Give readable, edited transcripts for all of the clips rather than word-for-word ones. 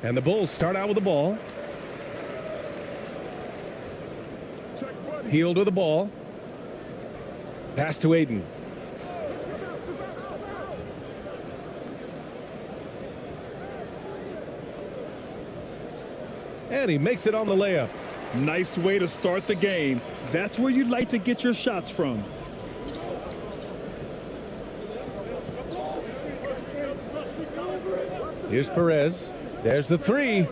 And the Bulls start out with the ball. Healed with the ball. Pass to Aiden. And he makes it on the layup. Nice way to start the game. That's where you'd like to get your shots from. Here's Perez. There's the three.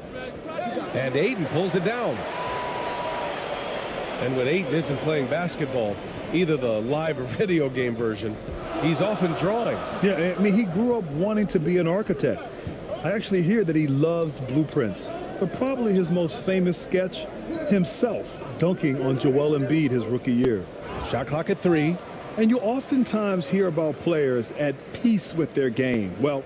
And Aiden pulls it down. And when Aiden isn't playing basketball, either the live or video game version, he's often drawing. Yeah, I mean, he grew up wanting to be an architect. I actually hear that he loves blueprints. But probably his most famous sketch, himself dunking on Joel Embiid his rookie year. Shot clock at 3. And you oftentimes hear about players at peace with their game. Well,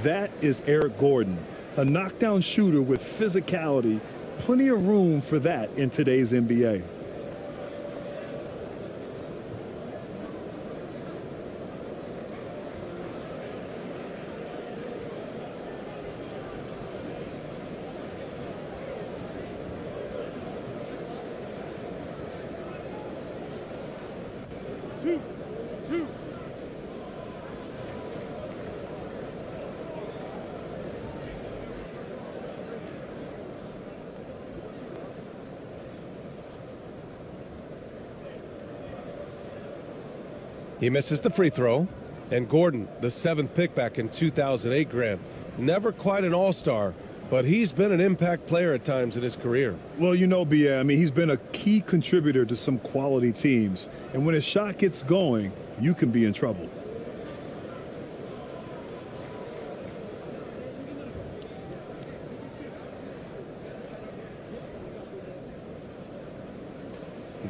that is Eric Gordon, a knockdown shooter with physicality. Plenty of room for that in today's NBA. He misses the free throw. And Gordon, the 7th pick back in 2008, Grant. Never quite an all-star, but he's been an impact player at times in his career. Well, you know, B.A., I mean, he's been a key contributor to some quality teams. And when his shot gets going, you can be in trouble.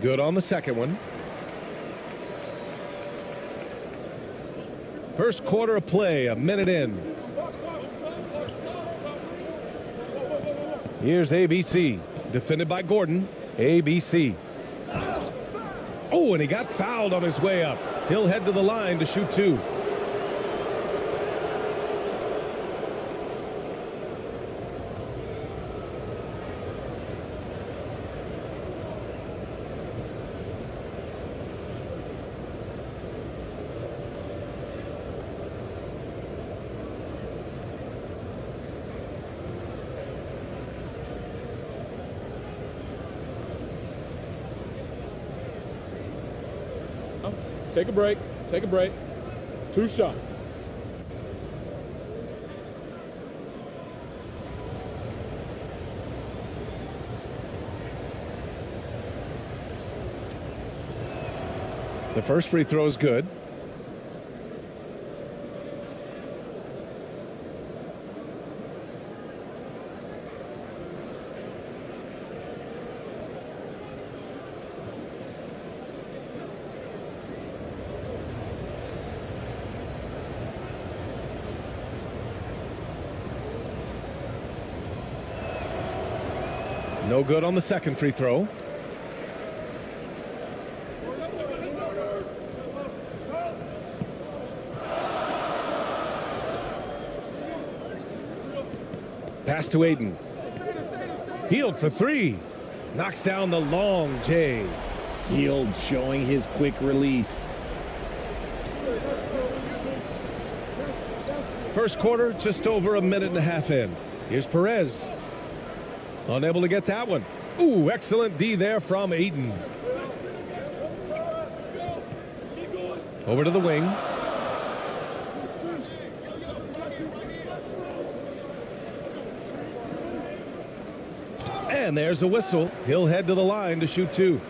Good on the second one. First quarter of play, a minute in. Here's ABC, defended by Gordon. ABC. Oh, and he got fouled on his way up. He'll head to the line to shoot 2. Take a break. Take a break. 2 shots. The first free throw is good. No good on the second free throw. Pass to Aiden. Healed for 3. Knocks down the long J. Healed, showing his quick release. First quarter, just over a minute and a half in. Here's Perez. Unable to get that one. Ooh, excellent D there from Aiden. Over to the wing. And there's a whistle. He'll head to the line to shoot 2.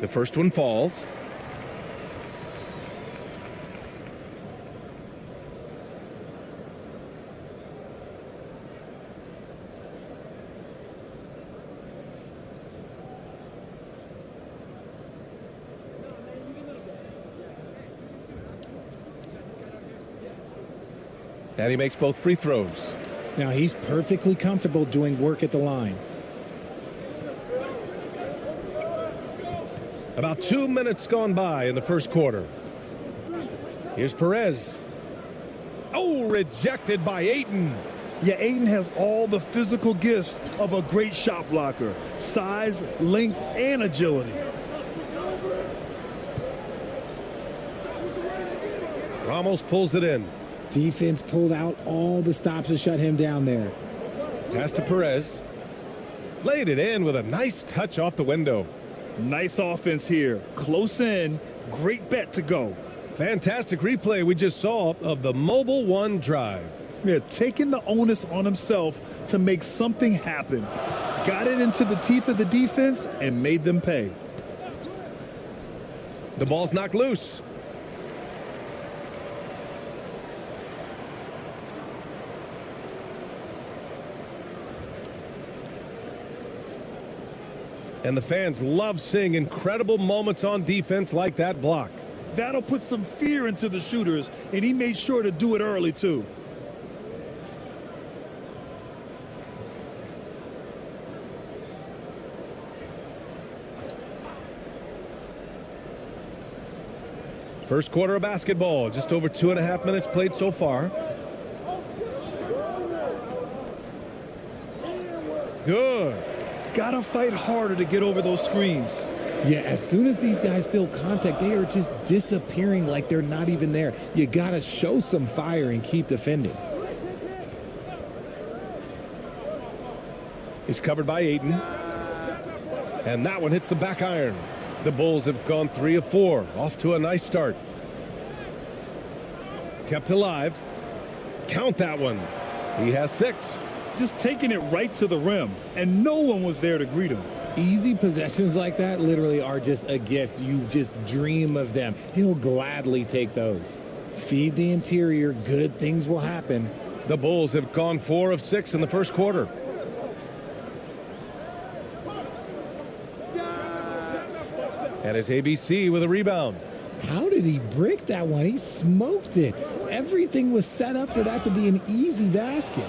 The first one falls. And he makes both free throws. Now he's perfectly comfortable doing work at the line. About 2 minutes gone by in the first quarter. Here's Perez. Oh, rejected by Ayton. Yeah, Ayton has all the physical gifts of a great shot blocker. Size, length, and agility. Ramos pulls it in. Defense pulled out all the stops to shut him down there. Pass to Perez. Laid it in with a nice touch off the window. Nice offense here. Close in. Great bet to go. Fantastic replay we just saw of the Mobile One drive. Yeah, taking the onus on himself to make something happen. Got it into the teeth of the defense and made them pay. The ball's knocked loose. And the fans love seeing incredible moments on defense like that block. That'll put some fear into the shooters, and he made sure to do it early, too. First quarter of basketball, just over 2.5 minutes played so far. Good. Gotta fight harder to get over those screens. Yeah, as soon as these guys feel contact, they are just disappearing like they're not even there. You gotta show some fire and keep defending. He's covered by Ayton. And that one hits the back iron. The Bulls have gone 3 of 4, off to a nice start. Kept alive. Count that one. He has 6. Just taking it right to the rim, and no one was there to greet him. Easy possessions like that literally are just a gift. You just dream of them. He'll gladly take those. Feed the interior, good things will happen. The Bulls have gone 4 of 6 in the first quarter. And it's ABC with a rebound. How did he break that one? He smoked it. Everything was set up for that to be an easy basket.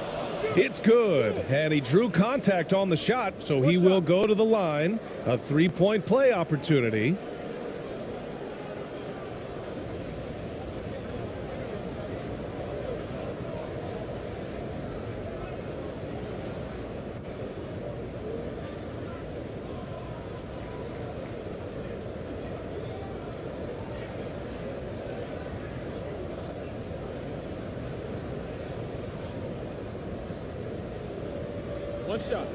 It's good, and he drew contact on the shot, so he will go to the line. A 3-point play opportunity. One shot.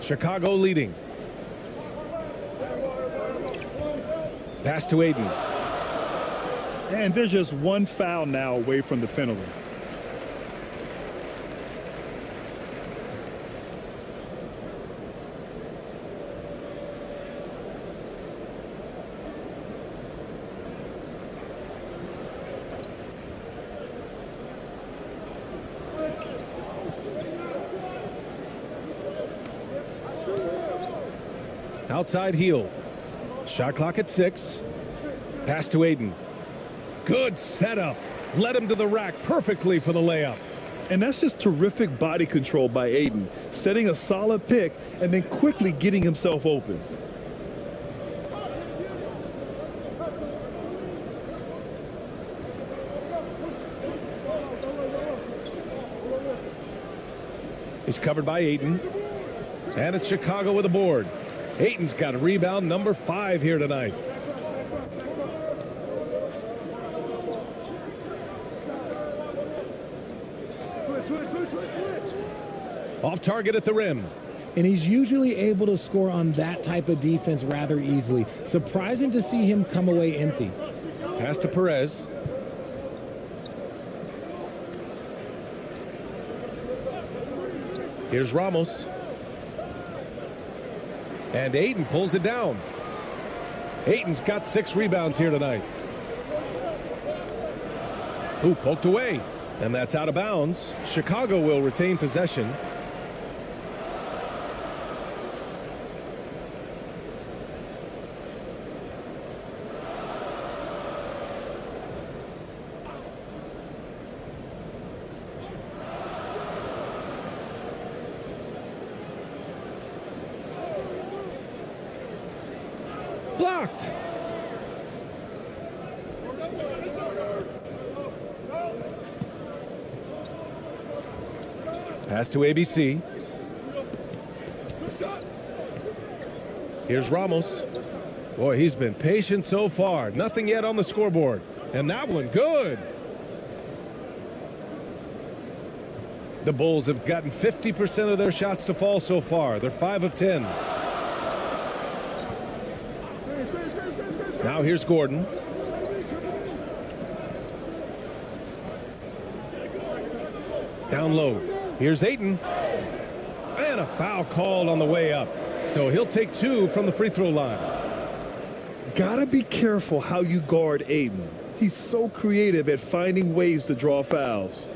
Chicago leading. Pass to Ayton. And there's just one foul now away from the penalty. Outside heel. Shot clock at 6. Pass to Ayton. Good setup. Led him to the rack perfectly for the layup. And that's just terrific body control by Ayton, setting a solid pick and then quickly getting himself open. He's covered by Ayton. And it's Chicago with a board. Ayton's got a rebound number 5 here tonight. Off target at the rim. and he's usually able to score on that type of defense rather easily. Surprising to see him come away empty. Pass to Perez. Here's Ramos. And Ayton pulls it down. Ayton's got 6 rebounds here tonight. Ooh, poked away. And that's out of bounds. Chicago will retain possession. Blocked. Pass to ABC. Here's Ramos. Boy, he's been patient so far. Nothing yet on the scoreboard. And that one, good. The Bulls have gotten 50% of their shots to fall so far. They're 5 of 10. Now here's Gordon. Down low. Here's Ayton. And a foul called on the way up. So he'll take 2 from the free throw line. Gotta be careful how you guard Ayton. He's so creative at finding ways to draw fouls.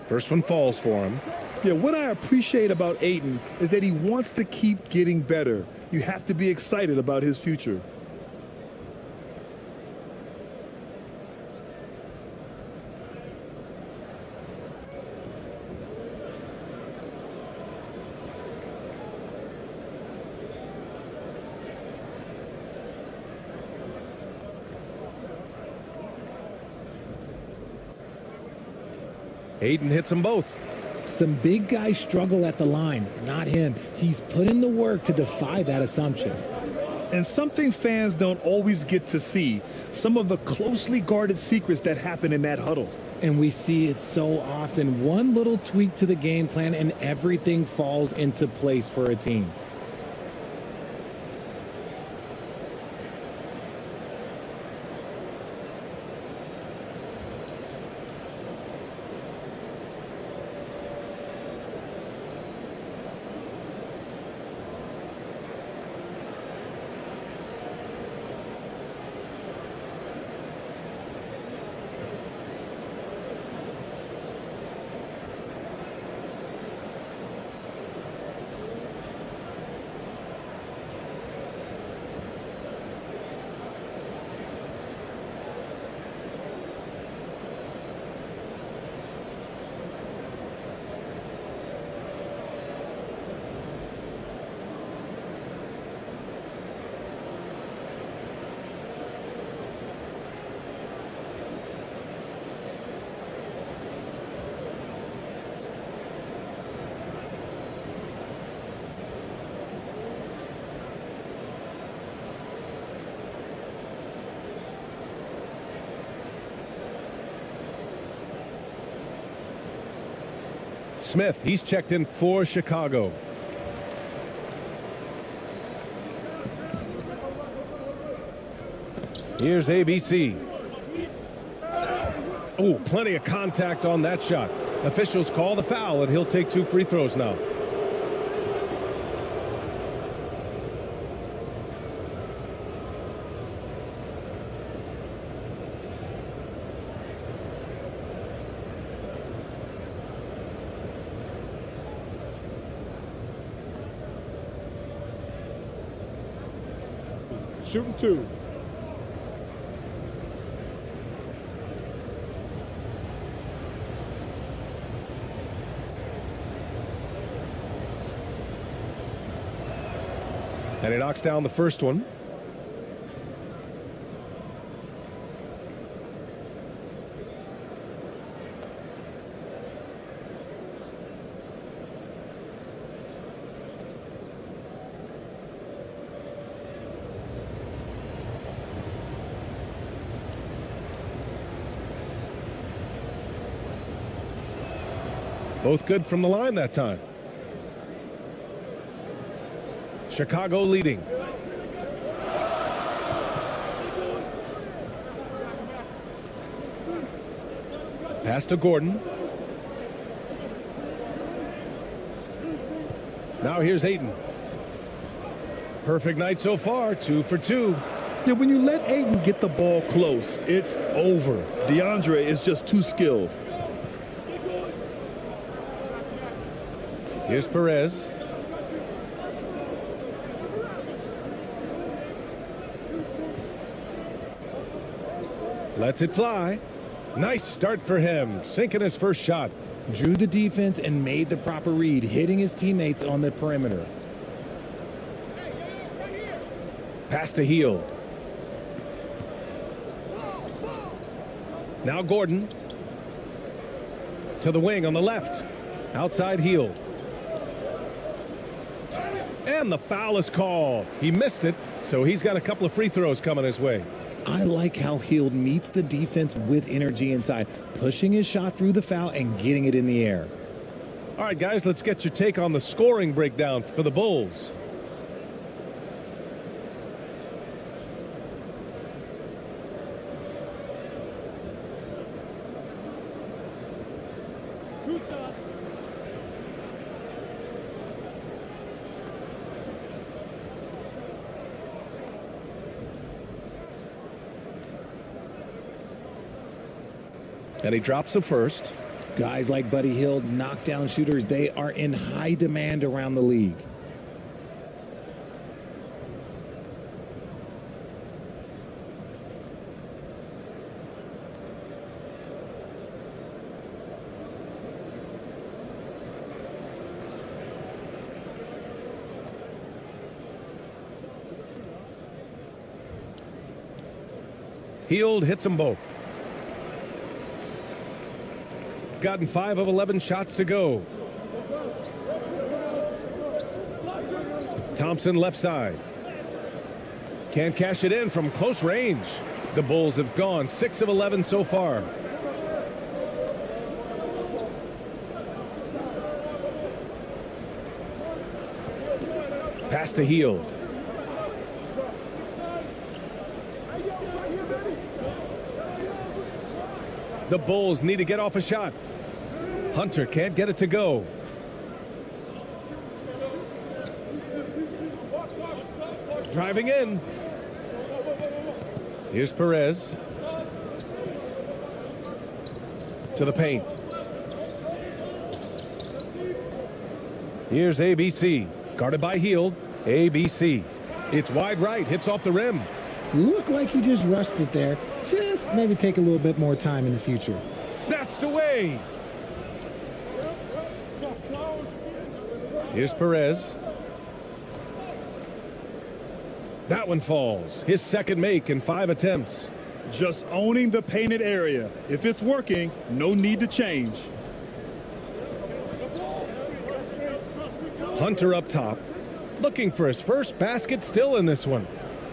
First one falls for him. Yeah, what I appreciate about Ayton is that he wants to keep getting better. You have to be excited about his future. Ayton hits them both. Some big guys struggle at the line, not him. He's put in the work to defy that assumption. And something fans don't always get to see, some of the closely guarded secrets that happen in that huddle. And we see it so often. One little tweak to the game plan and everything falls into place for a team. Smith, he's checked in for Chicago. Here's ABC. Oh, plenty of contact on that shot. Officials call the foul, and he'll take 2 free throws now. Shooting 2. And he knocks down the first one. Both good from the line that time. Chicago leading. Pass to Gordon. Now here's Ayton. Perfect night so far, 2 for 2. Yeah, when you let Ayton get the ball close, it's over. DeAndre is just too skilled. Here's Perez. Lets it fly. Nice start for him, sinking his first shot. Drew the defense and made the proper read, hitting his teammates on the perimeter. Pass to Hield. Now Gordon. To the wing on the left. Outside Hield. And the foul is called. He missed it, so he's got a couple of free throws coming his way. I like how Hield meets the defense with energy inside, pushing his shot through the foul and getting it in the air. All right, guys, let's get your take on the scoring breakdown for the Bulls. And he drops the first. Guys like Buddy Hield, knockdown shooters, they are in high demand around the league. Hield hits them both. Gotten 5 of 11 shots to go. Thompson left side. Can't cash it in from close range. The Bulls have gone 6 of 11 so far. Pass to Hield. The Bulls need to get off a shot. Hunter can't get it to go. Driving in. Here's Perez. To the paint. Here's ABC. Guarded by Hield. ABC. It's wide right. Hits off the rim. Looked like he just rushed it there. Just maybe take a little bit more time in the future. Snatched away. Here's Perez. That one falls. His second make in 5 attempts. Just owning the painted area. If it's working, no need to change. Hunter up top. Looking for his first basket still in this one.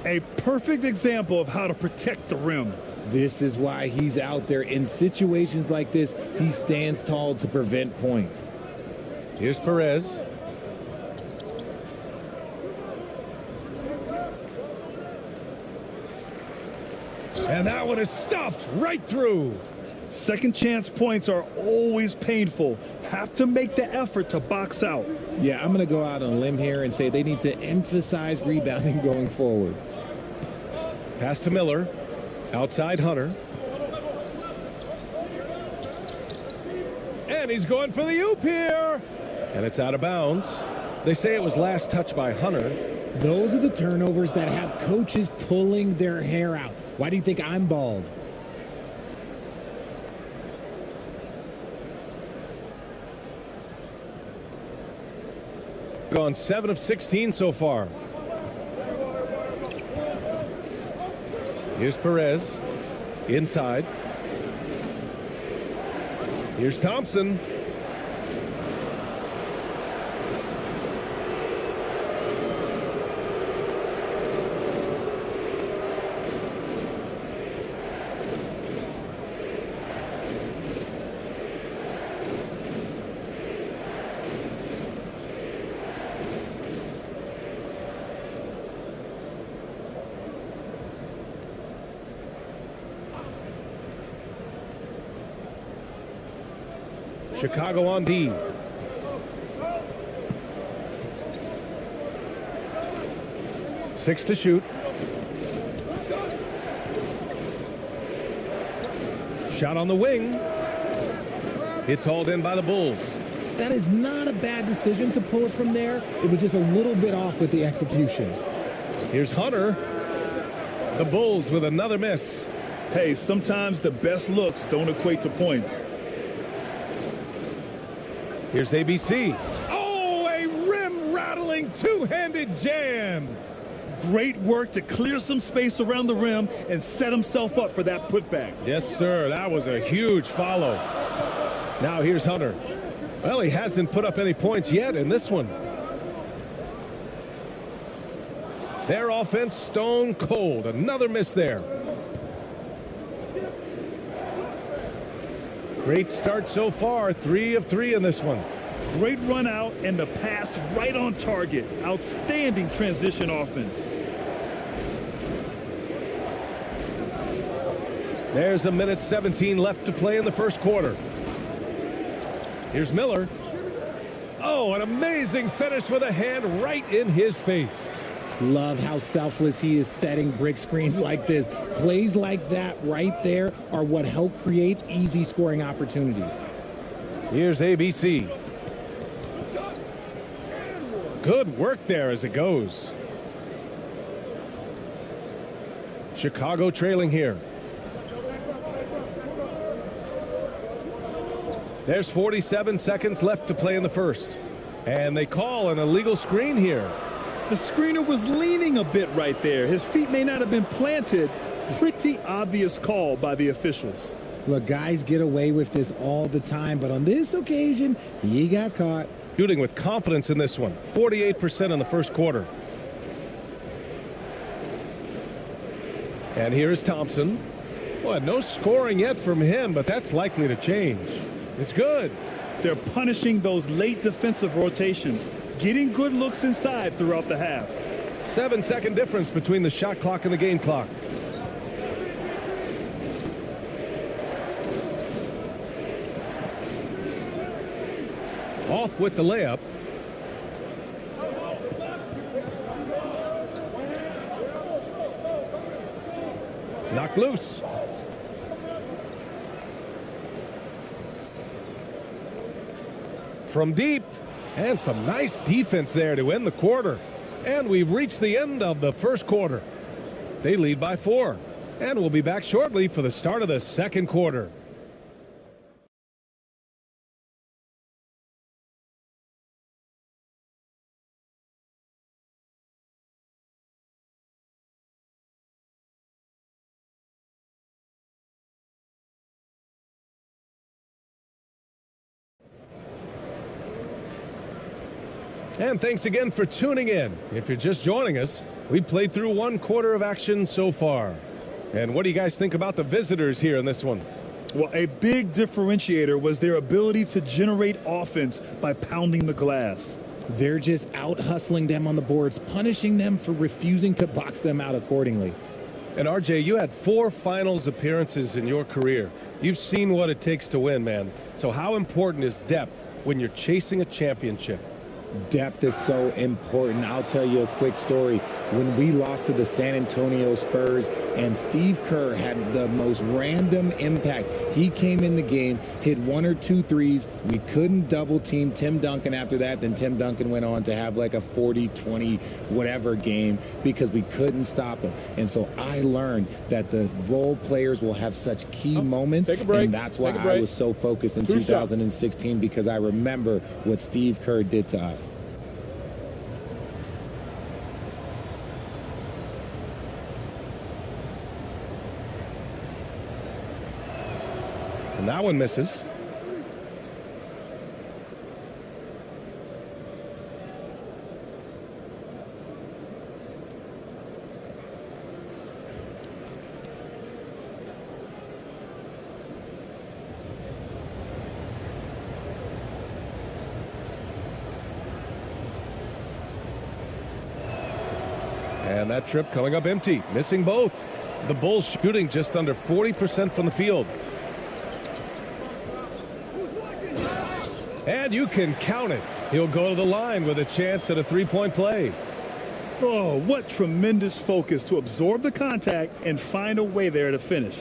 A perfect example of how to protect the rim. This is why he's out there. In situations like this, he stands tall to prevent points. Here's Perez. And that one is stuffed right through. Second chance points are always painful. Have to make the effort to box out. Yeah, I'm going to go out on a limb here and say they need to emphasize rebounding going forward. Pass to Miller. Outside Hunter. And he's going for the oop here. And it's out of bounds. They say it was last touched by Hunter. Those are the turnovers that have coaches pulling their hair out. Why do you think I'm bald? Gone 7 of 16 so far. Here's Perez. Inside. Here's Thompson. Chicago on D. Six to shoot. Shot on the wing. It's hauled in by the Bulls. That is not a bad decision to pull it from there. It was just a little bit off with the execution. Here's Hunter. The Bulls with another miss. Hey, sometimes the best looks don't equate to points. Here's ABC. Oh, a rim-rattling two-handed jam. Great work to clear some space around the rim and set himself up for that putback. Yes, sir. That was a huge follow. Now here's Hunter. Well, he hasn't put up any points yet in this one. Their offense stone cold. Another miss there. Great start so far. 3 of 3 in this one. Great run out and the pass right on target. Outstanding transition offense. There's a minute 17 left to play in the first quarter. Here's Miller. Oh, an amazing finish with a hand right in his face. Love how selfless he is setting brick screens like this. Plays like that right there are what help create easy scoring opportunities. Here's ABC. Good work there as it goes. Chicago trailing here. There's 47 seconds left to play in the first. And they call an illegal screen here. The screener was leaning a bit right there. His feet may not have been planted. Pretty obvious call by the officials. Look, guys get away with this all the time, but on this occasion, he got caught. Shooting with confidence in this one. 48% in the first quarter. And here is Thompson. Well, no scoring yet from him, but that's likely to change. It's good. They're punishing those late defensive rotations, getting good looks inside throughout the half. 7-second difference between the shot clock and the game clock. Off with the layup. Knocked loose. From deep, and some nice defense there to end the quarter. And we've reached the end of the first quarter. They lead by 4, and we'll be back shortly for the start of the second quarter. And thanks again for tuning in. If you're just joining us, we played through 1 quarter of action so far. And what do you guys think about the visitors here in this one? Well, a big differentiator was their ability to generate offense by pounding the glass. They're just out hustling them on the boards, punishing them for refusing to box them out accordingly. And RJ, you had 4 finals appearances in your career. You've seen what it takes to win, man. So how important is depth when you're chasing a championship? Depth is so important. I'll tell you a quick story. When we lost to the San Antonio Spurs and Steve Kerr had the most random impact. He came in the game, hit 1 or 2 threes. We couldn't double team Tim Duncan after that. Then Tim Duncan went on to have like a 40-20 whatever game because we couldn't stop him. And so I learned that the role players will have such key moments. Take a break. And that's why I was so focused in 2016 because I remember what Steve Kerr did to us. And that one misses. And that trip coming up empty, missing both. The Bulls shooting just under 40% from the field. And you can count it. He'll go to the line with a chance at a three-point play. Oh, what tremendous focus to absorb the contact and find a way there to finish.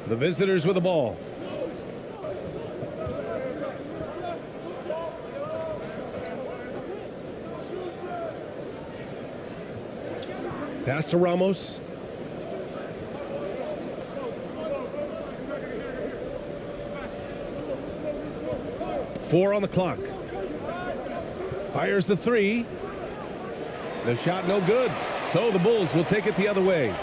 The visitors with the ball. Pass to Ramos. Four on the clock. Fires the three. The shot no good. So the Bulls will take it the other way.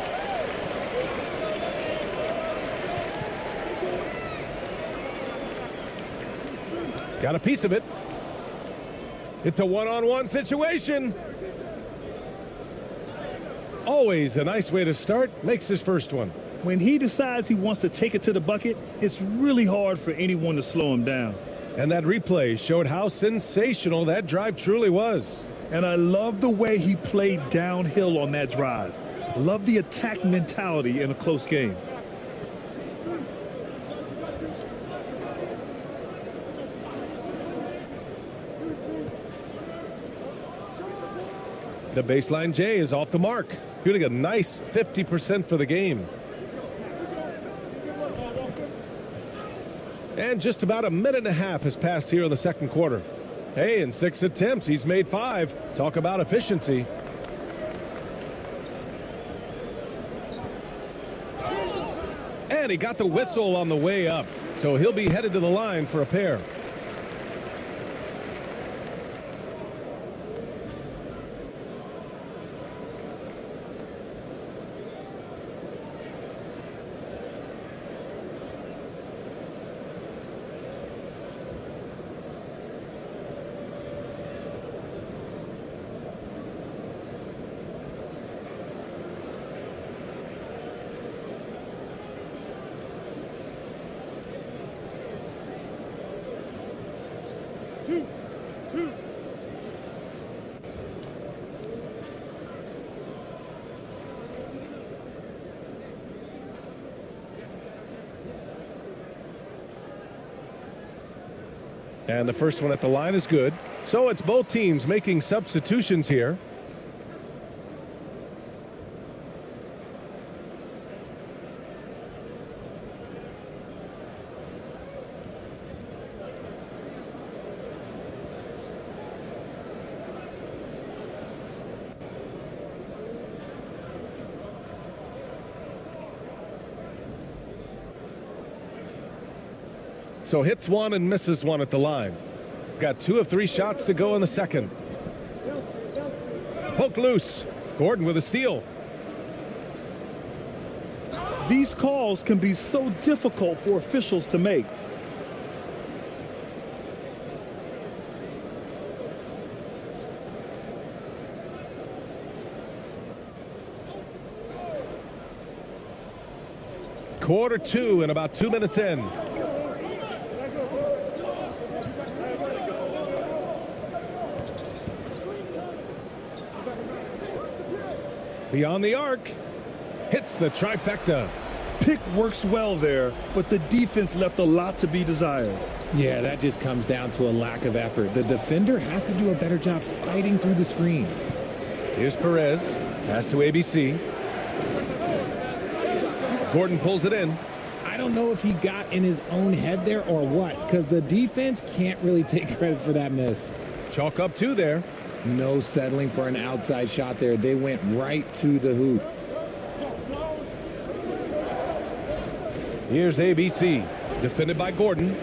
Got a piece of it. It's a one-on-one situation. Always a nice way to start. Makes his first one. When he decides he wants to take it to the bucket, it's really hard for anyone to slow him down. And that replay showed how sensational that drive truly was. And I love the way he played downhill on that drive. Love the attack mentality in a close game. The baseline J is off the mark, shooting a nice 50% for the game. And just about a minute and a half has passed here in the second quarter. Hey, in 6 attempts, he's made 5. Talk about efficiency. And he got the whistle on the way up, so he'll be headed to the line for a pair. And the first one at the line is good. So it's both teams making substitutions here. So hits one and misses one at the line. Got 2 of 3 shots to go in the second. Poke loose. Gordon with a steal. These calls can be so difficult for officials to make. Quarter 2 and about 2 minutes in. Beyond the arc, hits the trifecta. Pick works well there, but the defense left a lot to be desired. Yeah, that just comes down to a lack of effort. The defender has to do a better job fighting through the screen. Here's Perez. Pass to ABC. Gordon pulls it in. I don't know if he got in his own head there or what, because the defense can't really take credit for that miss. Chalk up 2 there. No settling for an outside shot there. They went right to the hoop. Here's ABC. Defended by Gordon.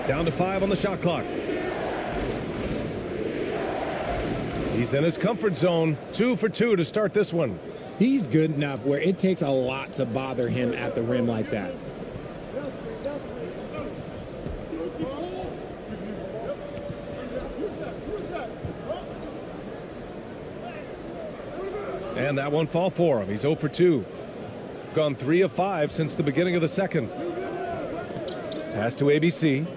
Down to 5 on the shot clock. He's in his comfort zone. 2 for 2 to start this one. He's good enough where it takes a lot to bother him at the rim like that. And that won't fall for him. He's 0 for 2. Gone 3 of 5 since the beginning of the second. Pass to ABC.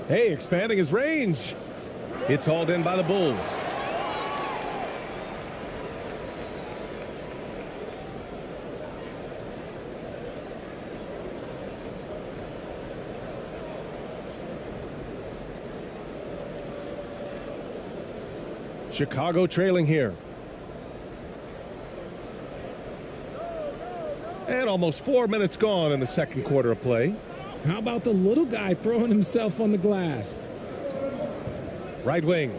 Hey, expanding his range. It's hauled in by the Bulls. Chicago trailing here. And almost 4 minutes gone in the second quarter of play. How about the little guy throwing himself on the glass? Right wing.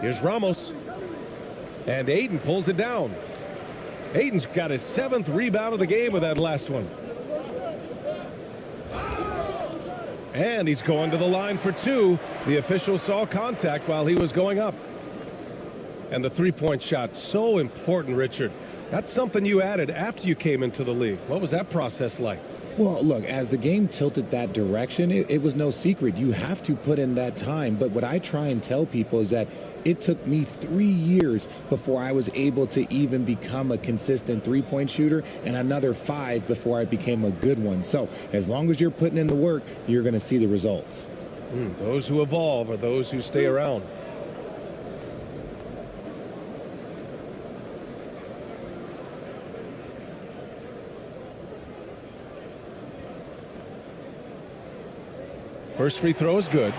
Here's Ramos. And Aiden pulls it down. Aiden's got his 7th rebound of the game with that last one. And he's going to the line for 2. The official saw contact while he was going up. And the three-point shot, so important, Richard. That's something you added after you came into the league. What was that process like? Well, look, as the game tilted that direction, it was no secret. You have to put in that time. But what I try and tell people is that it took me 3 years before I was able to even become a consistent three-point shooter, and another 5 before I became a good one. So as long as you're putting in the work, you're going to see the results. Those who evolve are those who stay around. First free throw is good.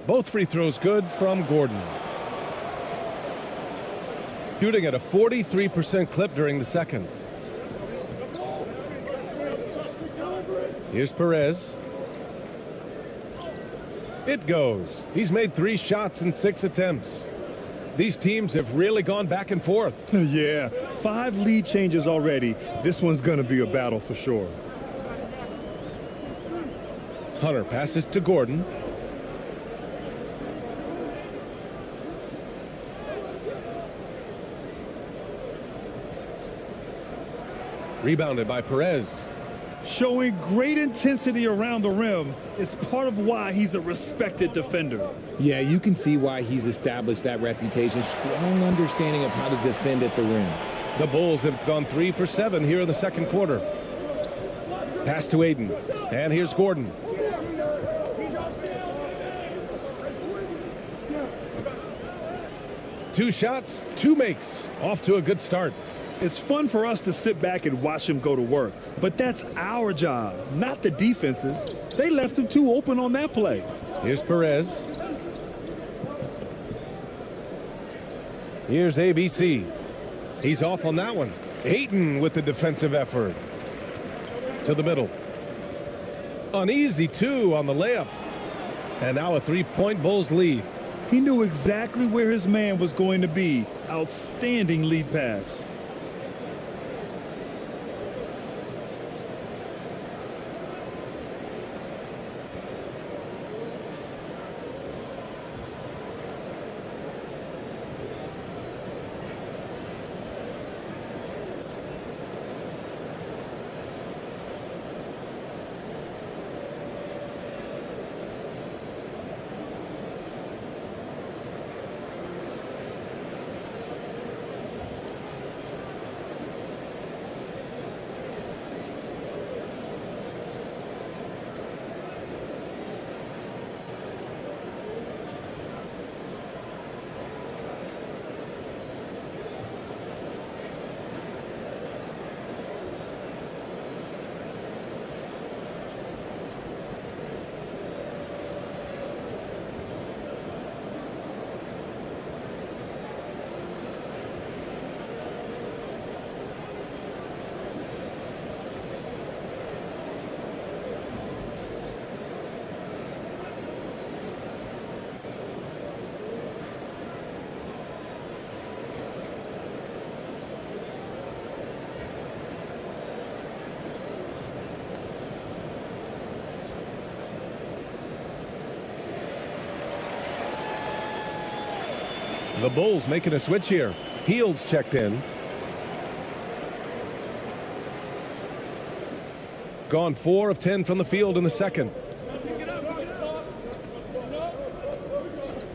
Both free throws good from Gordon. Shooting at a 43% clip during the second. Here's Perez. It goes. He's made 3 shots in 6 attempts. These teams have really gone back and forth. Yeah, 5 lead changes already. This one's going to be a battle for sure. Hunter passes to Gordon. Rebounded by Perez. Showing great intensity around the rim is part of why he's a respected defender. Yeah, you can see why he's established that reputation. Strong understanding of how to defend at the rim. The Bulls have gone 3 for 7 here in the second quarter. Pass to Aiden. And here's Gordon. Two shots, 2 makes. Off to a good start. It's fun for us to sit back and watch him go to work, but that's our job, not the defense's. They left him too open on that play. Here's Perez. Here's ABC. He's off on that one. Aiden with the defensive effort. To the middle. An easy 2 on the layup. And now a 3-point Bulls lead. He knew exactly where his man was going to be. Outstanding lead pass. The Bulls making a switch here. Hield's checked in. Gone 4 of 10 from the field in the second.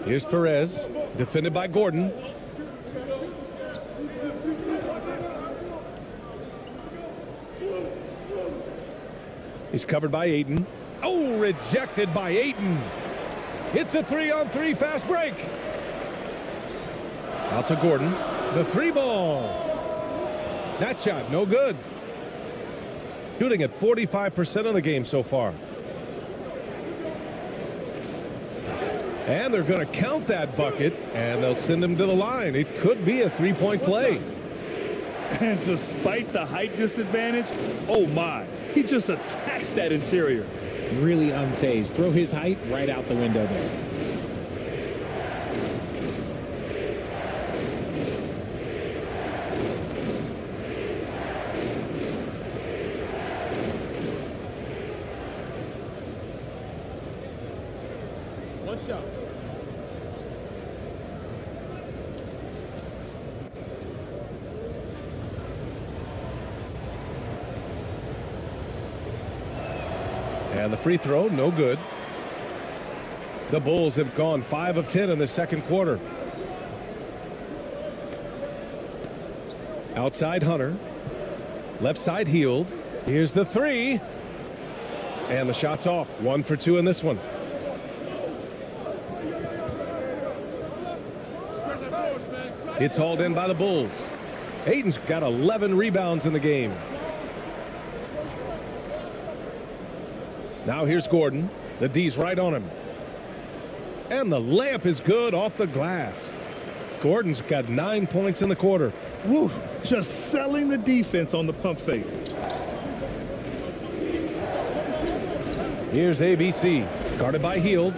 Here's Perez, defended by Gordon. He's covered by Ayton. Oh, rejected by Ayton. It's a 3-on-3 fast break. Out to Gordon. The 3 ball. That shot, no good. Shooting at 45% of the game so far. And they're going to count that bucket, and they'll send him to the line. It could be a 3-point play. And despite the height disadvantage, oh my, he just attacks that interior. Really unfazed. Throw his height right out the window there. One shot. And the free throw, no good. The Bulls have gone 5 of 10 in the second quarter. Outside Hunter. Left side Hield. Here's the 3. And the shot's off. 1 for 2 in this one. It's hauled in by the Bulls. Ayton's got 11 rebounds in the game. Now here's Gordon. The D's right on him. And the layup is good off the glass. Gordon's got 9 points in the quarter. Woo, just selling the defense on the pump fake. Here's ABC. Guarded by Hield.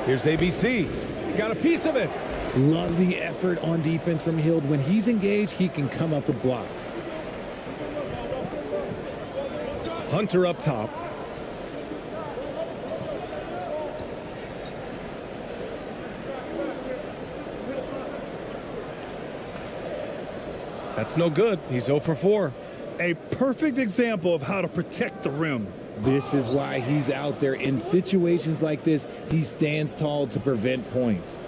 Here's ABC. Got a piece of it. Love the effort on defense from Hield. When he's engaged, he can come up with blocks. Hunter up top. That's no good. He's 0 for 4. A perfect example of how to protect the rim. This is why he's out there. In situations like this, he stands tall to prevent points.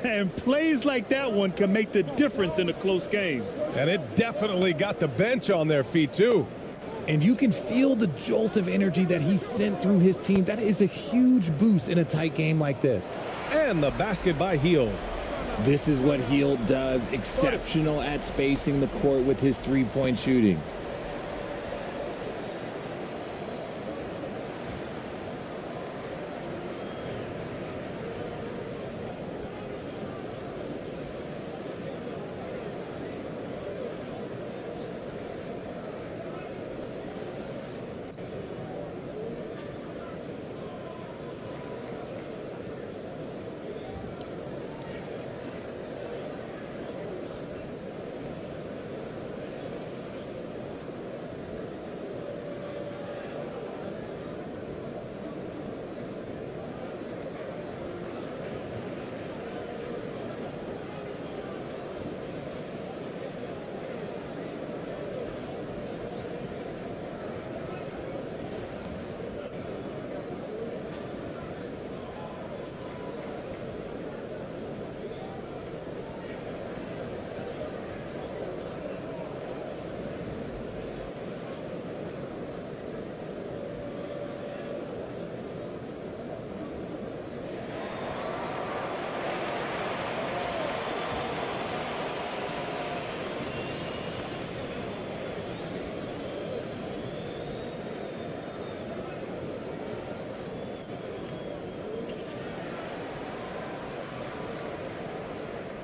And plays like that one can make the difference in a close game. And it definitely got the bench on their feet, too. And you can feel the jolt of energy that he sent through his team. That is a huge boost in a tight game like this. And the basket by Hield. This is what Hield does. Exceptional at spacing the court with his three-point shooting.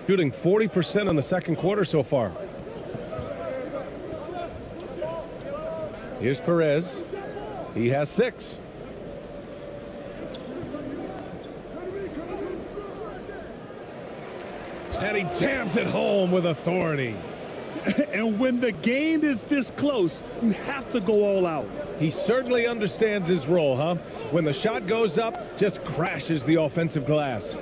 Shooting 40% in the second quarter so far. Here's Perez. He has 6. And he jams it home with authority. And when the game is this close, you have to go all out. He certainly understands his role, huh? When the shot goes up, just crashes the offensive glass.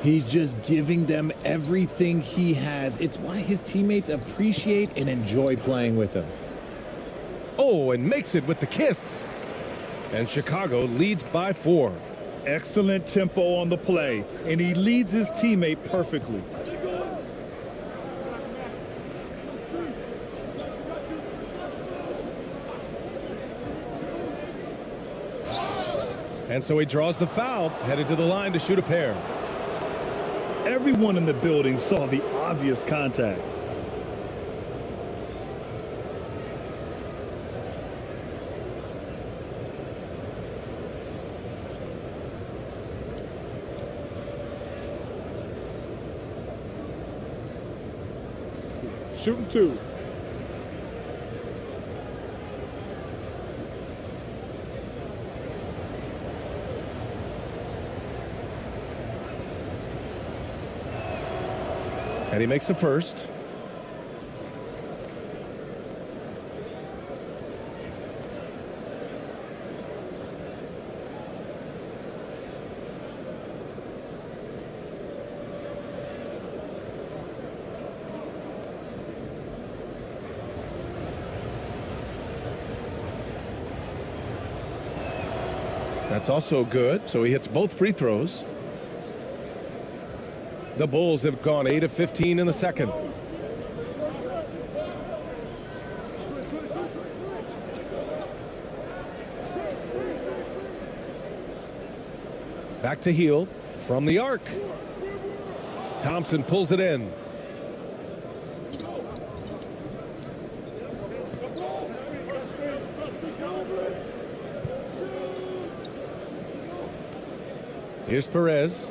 He's just giving them everything he has. It's why his teammates appreciate and enjoy playing with him. Oh, and makes it with the kiss. And Chicago leads by 4. Excellent tempo on the play, and he leads his teammate perfectly. And so he draws the foul, headed to the line to shoot a pair. Everyone in the building saw the obvious contact. Shooting 2. And he makes the first. That's also good, so he hits both free throws. The Bulls have gone 8 of 15 in the second. Back to Heel from the arc. Thompson pulls it in. Here's Perez.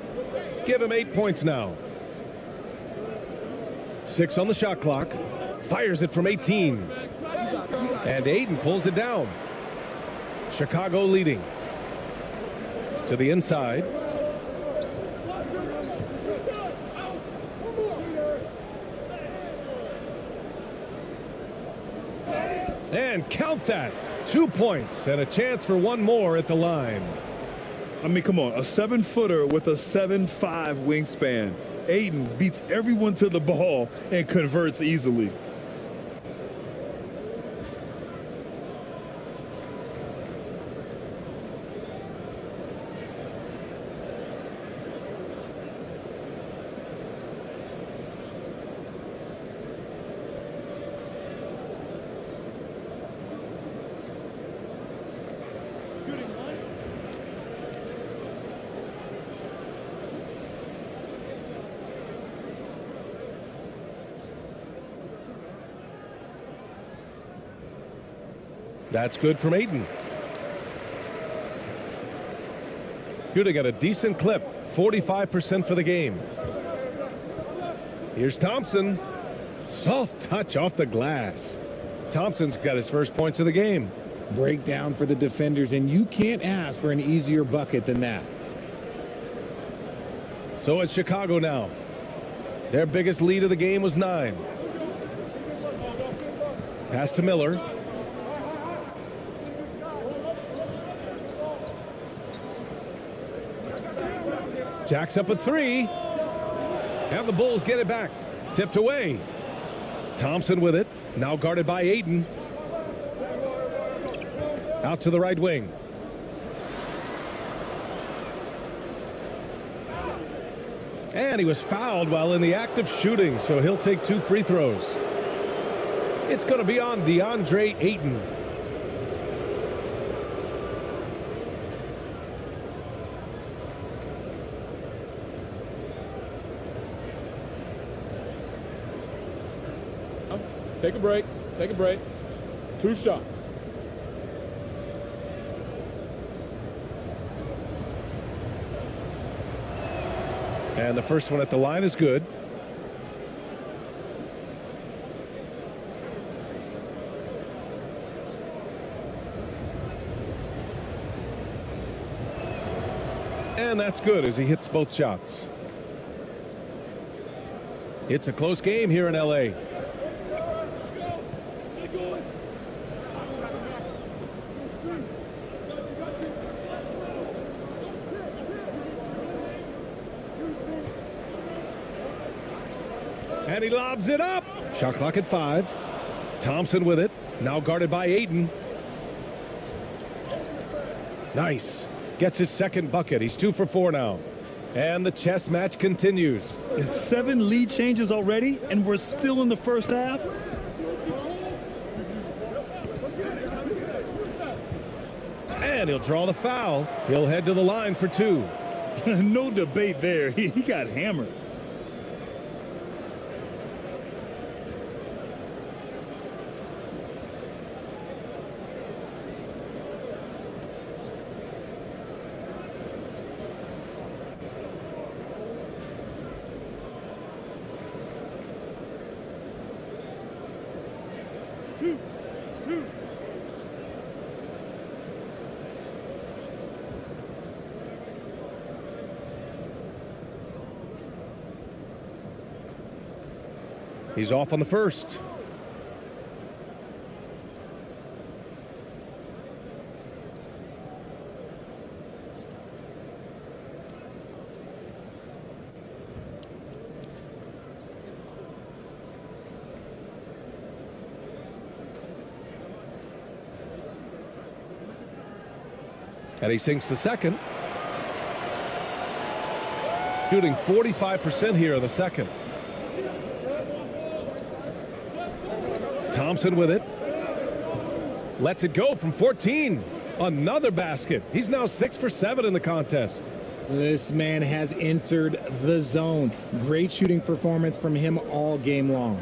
Give him 8 points now. 6 on the shot clock. Fires it from 18. And Aiden pulls it down. Chicago leading. To the inside. And count that. 2 points and a chance for one more at the line. I mean, come on, a 7-footer with a 7'5" wingspan. Aiden beats everyone to the ball and converts easily. That's good from Aiden. Shooting at a decent clip, 45% for the game. Here's Thompson. Soft touch off the glass. Thompson's got his first points of the game. Breakdown for the defenders, and you can't ask for an easier bucket than that. So it's Chicago now. Their biggest lead of the game was 9. Pass to Miller. Jacks up a 3. And the Bulls get it back. Tipped away. Thompson with it. Now guarded by Aiden. Out to the right wing. And he was fouled while in the act of shooting, so he'll take 2 free throws. It's going to be on DeAndre Ayton. Take a break. Take a break. 2 shots. And the first one at the line is good. And that's good as he hits both shots. It's a close game here in LA. And he lobs it up. Shot clock at 5. Thompson with it. Now guarded by Ayton. Nice. Gets his second bucket. He's 2 for 4 now. And the chess match continues. It's 7 lead changes already, and we're still in the first half. And he'll draw the foul. He'll head to the line for 2. No debate there. He got hammered. He's off on the first. And he sinks the second. Shooting 45% here in the second. Thompson with it. Lets it go from 14. Another basket. He's now 6 for 7 in the contest. This man has entered the zone. Great shooting performance from him all game long.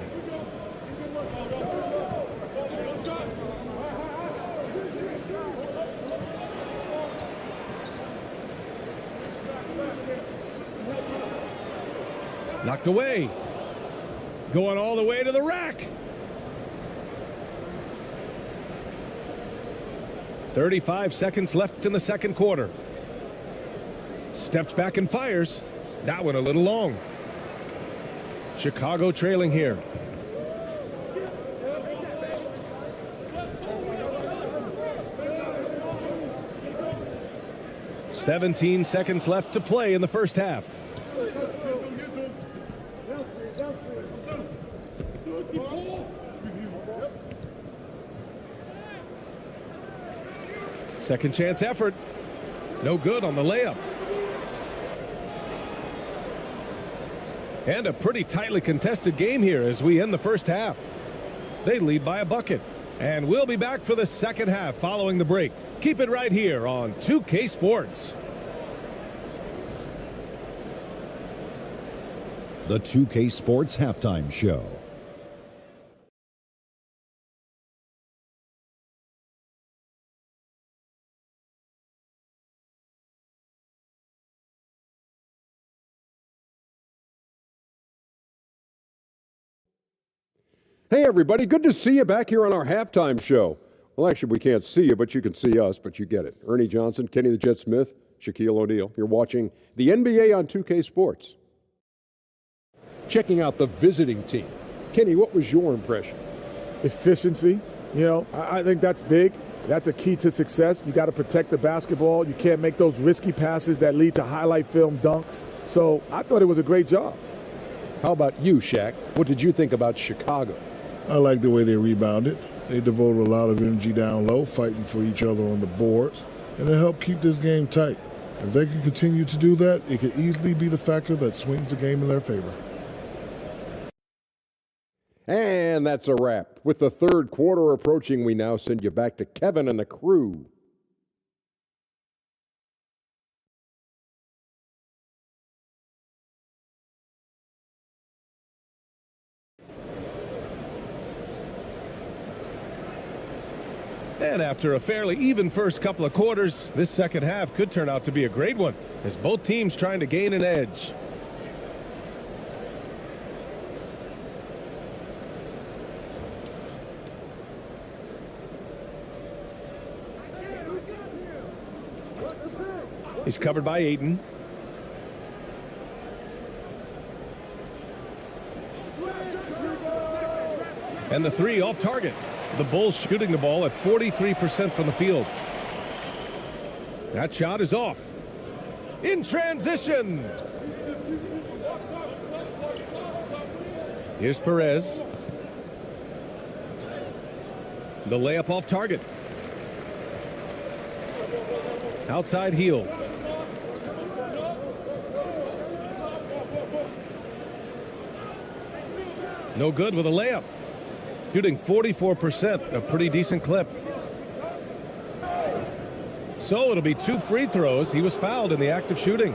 Knocked away. Going all the way to the rack. 35 seconds left in the second quarter. Steps back and fires. That one a little long. Chicago trailing here. "17 seconds left to play in the first half. Second chance effort. No good on the layup. And a pretty tightly contested game here as we end the first half. They lead by a bucket. And we'll be back for the second half following the break. Keep it right here on 2K Sports. The 2K Sports Halftime Show. Hey, everybody. Good to see you back here on our halftime show. Well, actually, we can't see you, but you can see us, but you get it. Ernie Johnson, Kenny the Jet Smith, Shaquille O'Neal. You're watching the NBA on 2K Sports. Checking out the visiting team. Kenny, what was your impression? Efficiency. You know, I think that's big. That's a key to success. You got to protect the basketball. You can't make those risky passes that lead to highlight film dunks. So I thought it was a great job. How about you, Shaq? What did you think about Chicago? I like the way they rebounded. They devoted a lot of energy down low, fighting for each other on the boards, and it helped keep this game tight. If they can continue to do that, it could easily be the factor that swings the game in their favor. And that's a wrap. With the third quarter approaching, we now send you back to Kevin and the crew. And after a fairly even first couple of quarters, this second half could turn out to be a great one, as both teams trying to gain an edge. He's covered by Ayton. And the three off target. The Bulls shooting the ball at 43% from the field. That shot is off. In transition. Here's Perez. The layup off target. Outside heel. No good with a layup. Shooting 44%, a pretty decent clip. So it'll be 2 free throws. He was fouled in the act of shooting.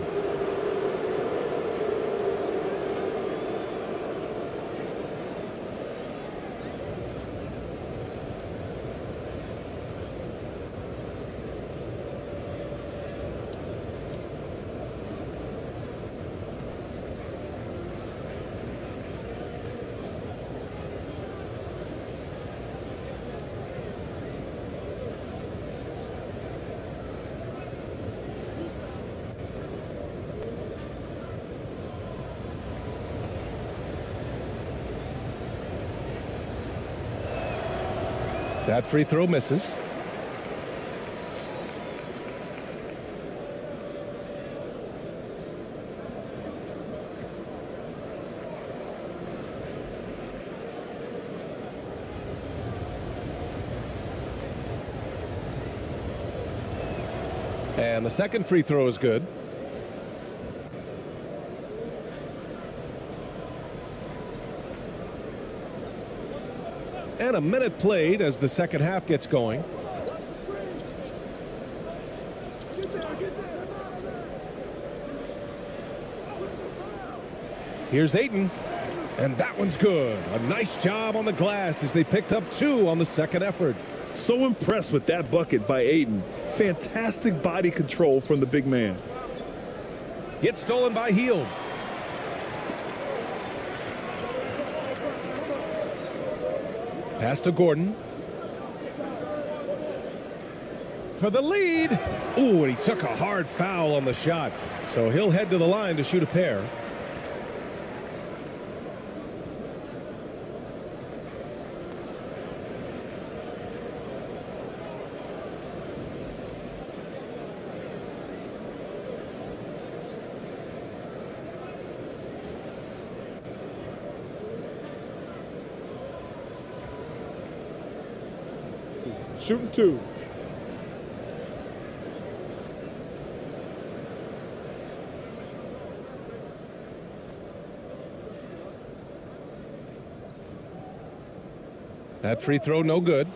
That free throw misses. And the second free throw is good. And a minute played as the second half gets going. Here's Ayton, and that one's good. A nice job on the glass as they picked up 2 on the second effort. So impressed with that bucket by Ayton. Fantastic body control from the big man. It's stolen by Hield. Pass to Gordon. For the lead. Ooh, and he took a hard foul on the shot. So he'll head to the line to shoot a pair. Shooting 2. That free throw no good.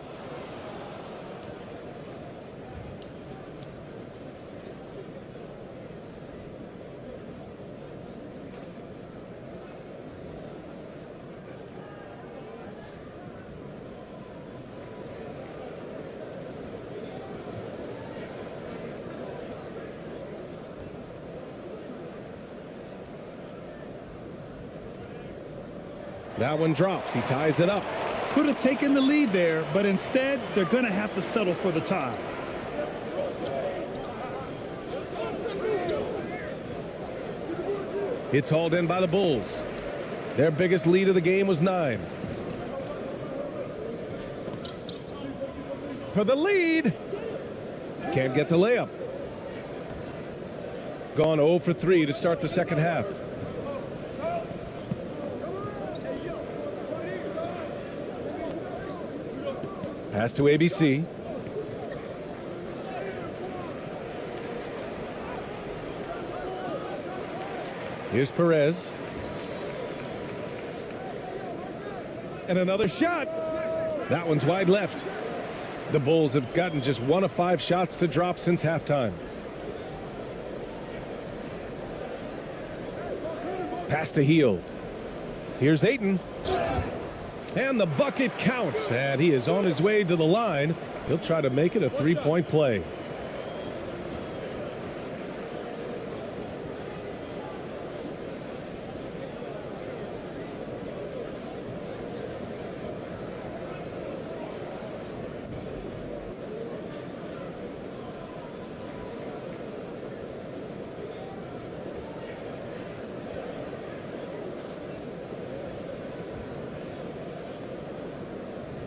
That one drops. He ties it up. Could have taken the lead there, but instead they're going to have to settle for the tie. It's hauled in by the Bulls. Their biggest lead of the game was 9. For the lead. Can't get the layup. Gone 0 for 3 to start the second half. Pass to ABC. Here's Perez. And another shot. That one's wide left. The Bulls have gotten just 1 of 5 shots to drop since halftime. Pass to Hield. Here's Ayton. And the bucket counts, and he is on his way to the line. He'll try to make it a 3-point play.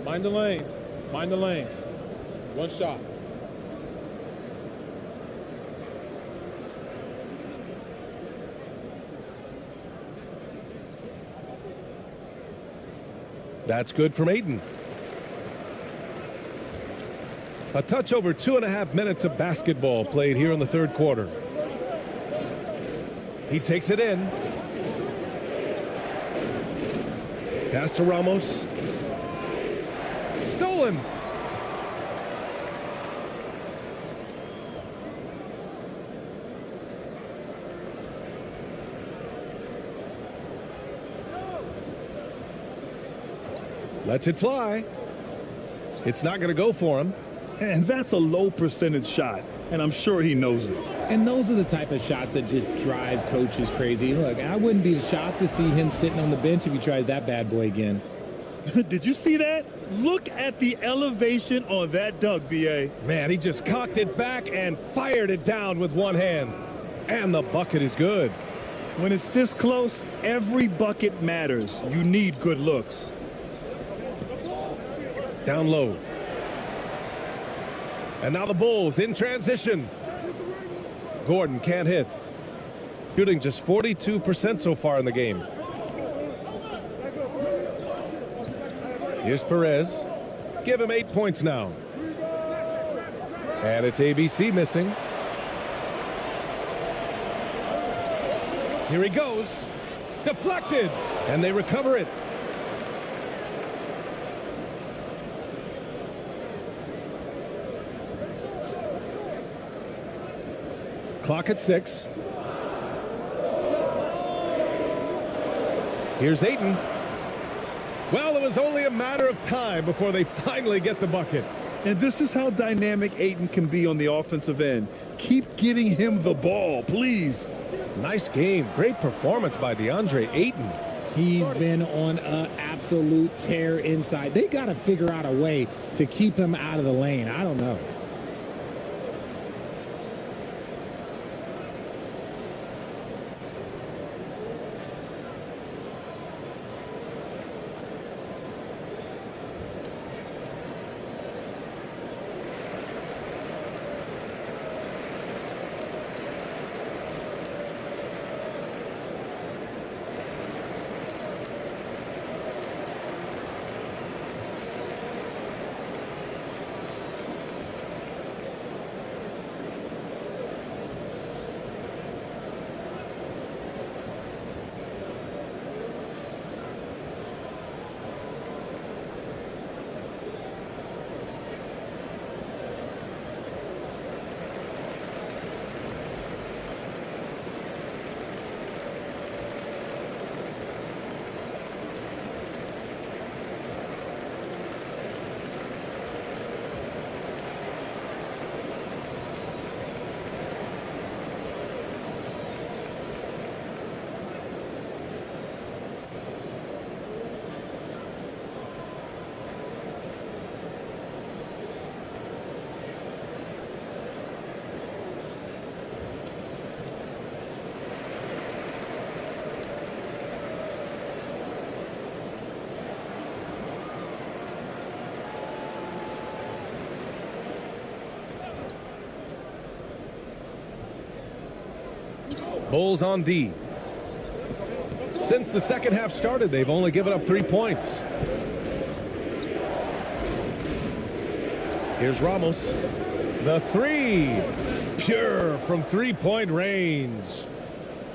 Mind the lanes. Mind the lanes. One shot. That's good from Ayton. A touch over 2.5 minutes of basketball played here in the third quarter. He takes it in. Pass to Ramos. Stolen. Lets it fly. It's not going to go for him. And that's a low percentage shot, and I'm sure he knows it. And those are the type of shots that just drive coaches crazy. Look, I wouldn't be shocked to see him sitting on the bench if he tries that bad boy again. Did you see that? Look at the elevation on that dunk, B.A. Man, he just cocked it back and fired it down with one hand. And the bucket is good. When it's this close, every bucket matters. You need good looks. Down low. And now the Bulls in transition. Gordon can't hit. Shooting just 42% so far in the game. Here's Perez. Give him 8 points now. And it's ABC missing. Here he goes. Deflected. And they recover it. Clock at 6. Here's Ayton. Well, it was only a matter of time before they finally get the bucket. And this is how dynamic Ayton can be on the offensive end. Keep getting him the ball, please. Nice game. Great performance by DeAndre Ayton. He's been on an absolute tear inside. They got to figure out a way to keep him out of the lane. I don't know. Bulls on D. Since the second half started, they've only given up 3 points. Here's Ramos. The three. Pure from three-point range.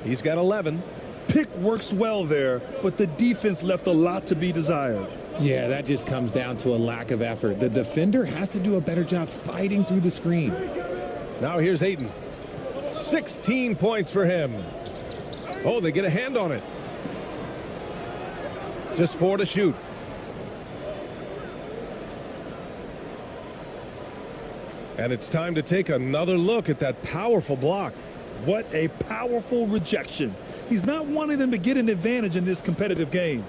He's got 11. Pick works well there, but the defense left a lot to be desired. Yeah, that just comes down to a lack of effort. The defender has to do a better job fighting through the screen. Now here's Ayton. 16 points for him. Oh, they get a hand on it. Just 4 to shoot. And it's time to take another look at that powerful block. What a powerful rejection. He's not wanting them to get an advantage in this competitive game.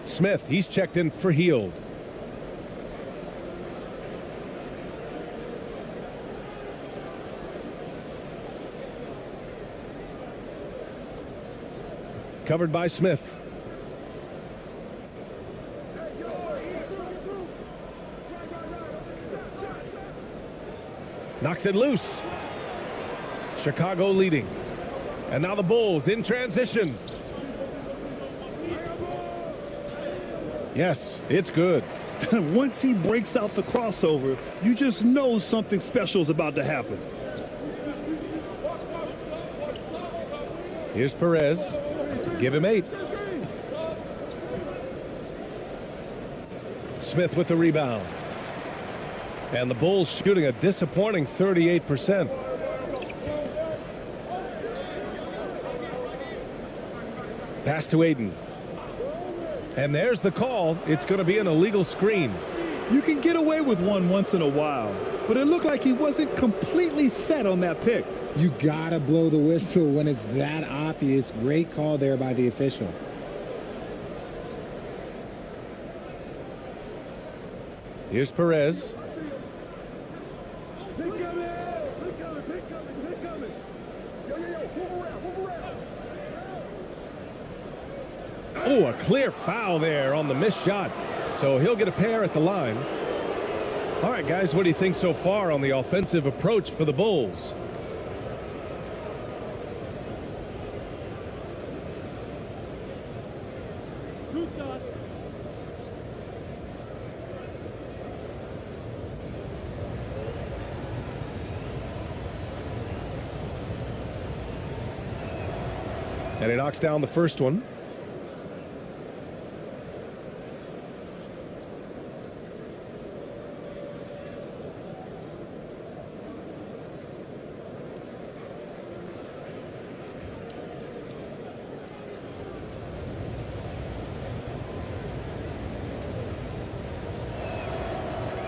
Smith, he's checked in for Heald. Covered by Smith. Knocks it loose. Chicago leading. And now the Bulls in transition. Yes, it's good. Once he breaks out the crossover, you just know something special is about to happen. Here's Perez. Give him 8. Smith with the rebound. And the Bulls shooting a disappointing 38%. Pass to Aiden. And there's the call. It's going to be an illegal screen. You can get away with one once in a while, but it looked like he wasn't completely set on that pick. You gotta blow the whistle when it's that obvious. Great call there by the official. Here's Perez. Oh, a clear foul there on the missed shot. So he'll get a pair at the line. All right, guys, what do you think so far on the offensive approach for the Bulls? And he knocks down the first one.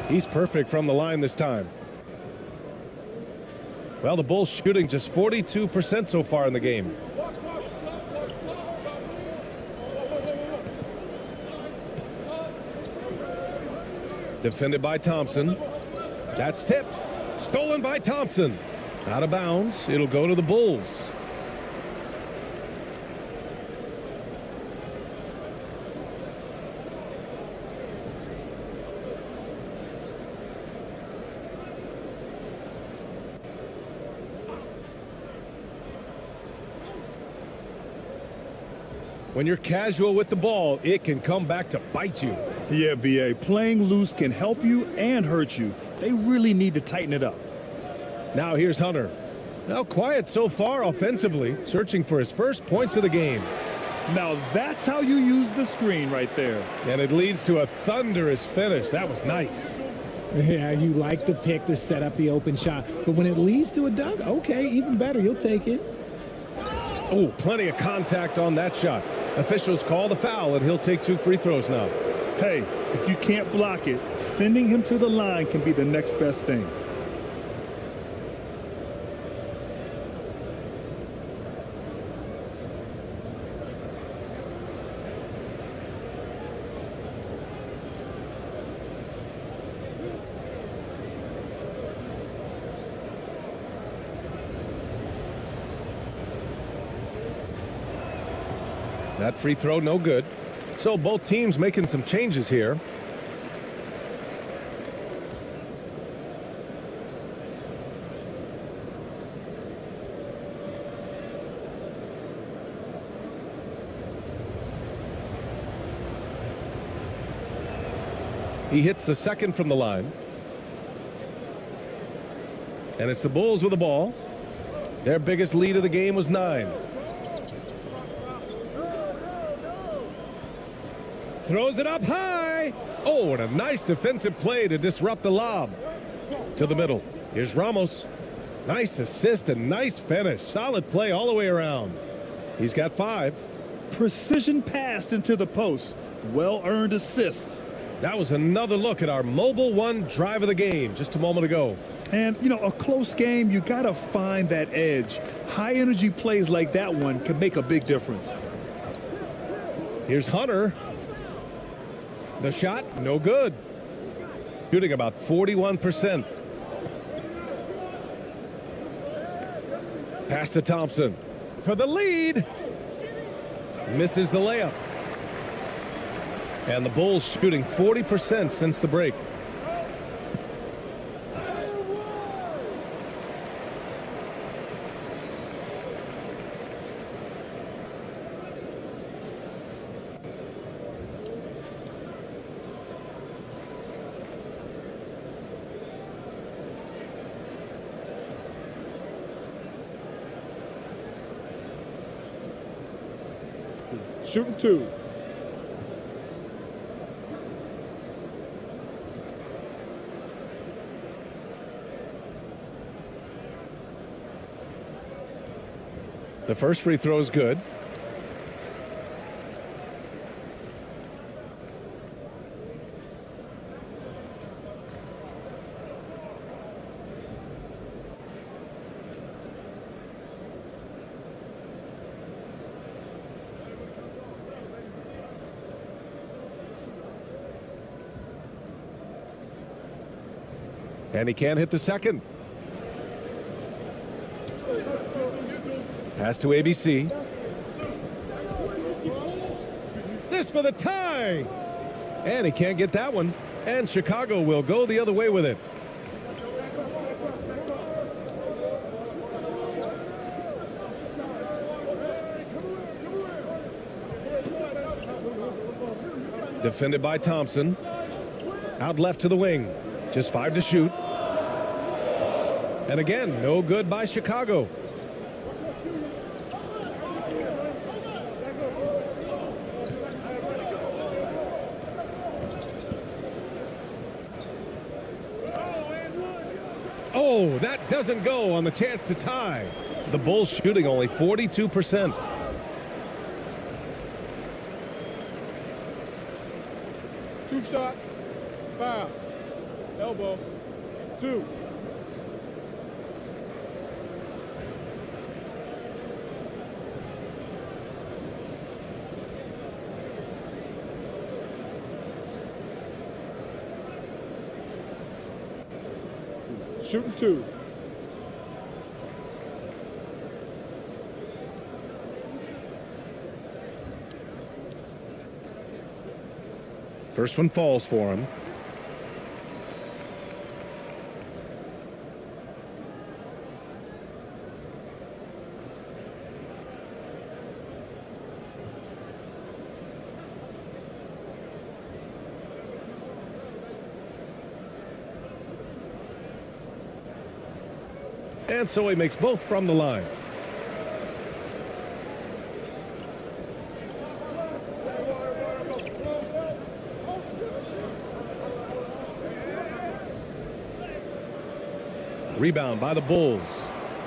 He's perfect from the line this time. Well, the Bulls shooting just 42% so far in the game. Defended by Thompson. That's tipped. Stolen by Thompson. Out of bounds. It'll go to the Bulls. When you're casual with the ball, it can come back to bite you. Yeah, BA, playing loose can help you and hurt you. They really need to tighten it up. Now here's Hunter. Now quiet so far offensively, searching for his first points of the game. Now that's how you use the screen right there. And it leads to a thunderous finish. That was nice. Yeah, you like the pick to set up the open shot. But when it leads to a dunk, okay, even better. You'll take it. Oh, plenty of contact on that shot. Officials call the foul, and he'll take 2 free throws now. Hey, if you can't block it, sending him to the line can be the next best thing. That free throw, no good. So both teams making some changes here. He hits the second from the line. And it's the Bulls with the ball. Their biggest lead of the game was 9. Throws it up high. Oh, and a nice defensive play to disrupt the lob. To the middle. Here's Ramos. Nice assist and nice finish. Solid play all the way around. He's got 5. Precision pass into the post. Well-earned assist. That was another look at our Mobile One drive of the game just a moment ago. And, you know, a close game, you got to find that edge. High-energy plays like that one can make a big difference. Here's Hunter. The shot, no good. Shooting about 41%. Pass to Thompson for the lead. Misses the layup. And the Bulls shooting 40% since the break. Shooting 2. The first free throw is good. And he can't hit the second. Pass to ABC. This for the tie. And he can't get that one. And Chicago will go the other way with it. Defended by Thompson. Out left to the wing. Just 5 to shoot. And again, no good by Chicago. Oh, that doesn't go on the chance to tie. The Bulls shooting only 42%. Two shots. Foul. Elbow. 2. Shooting 2. First one falls for him. And so he makes both from the line. Rebound by the Bulls.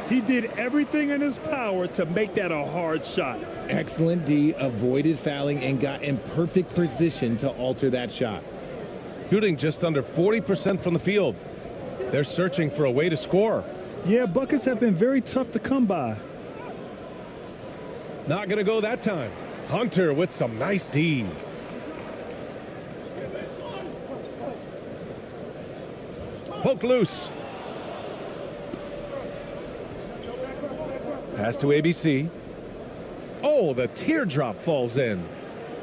He did everything in his power to make that a hard shot. Excellent D, avoided fouling and got in perfect position to alter that shot. Shooting just under 40% from the field. They're searching for a way to score. Yeah, buckets have been very tough to come by. Not going to go that time. Hunter with some nice D. Poke loose. Pass to ABC. Oh, the teardrop falls in.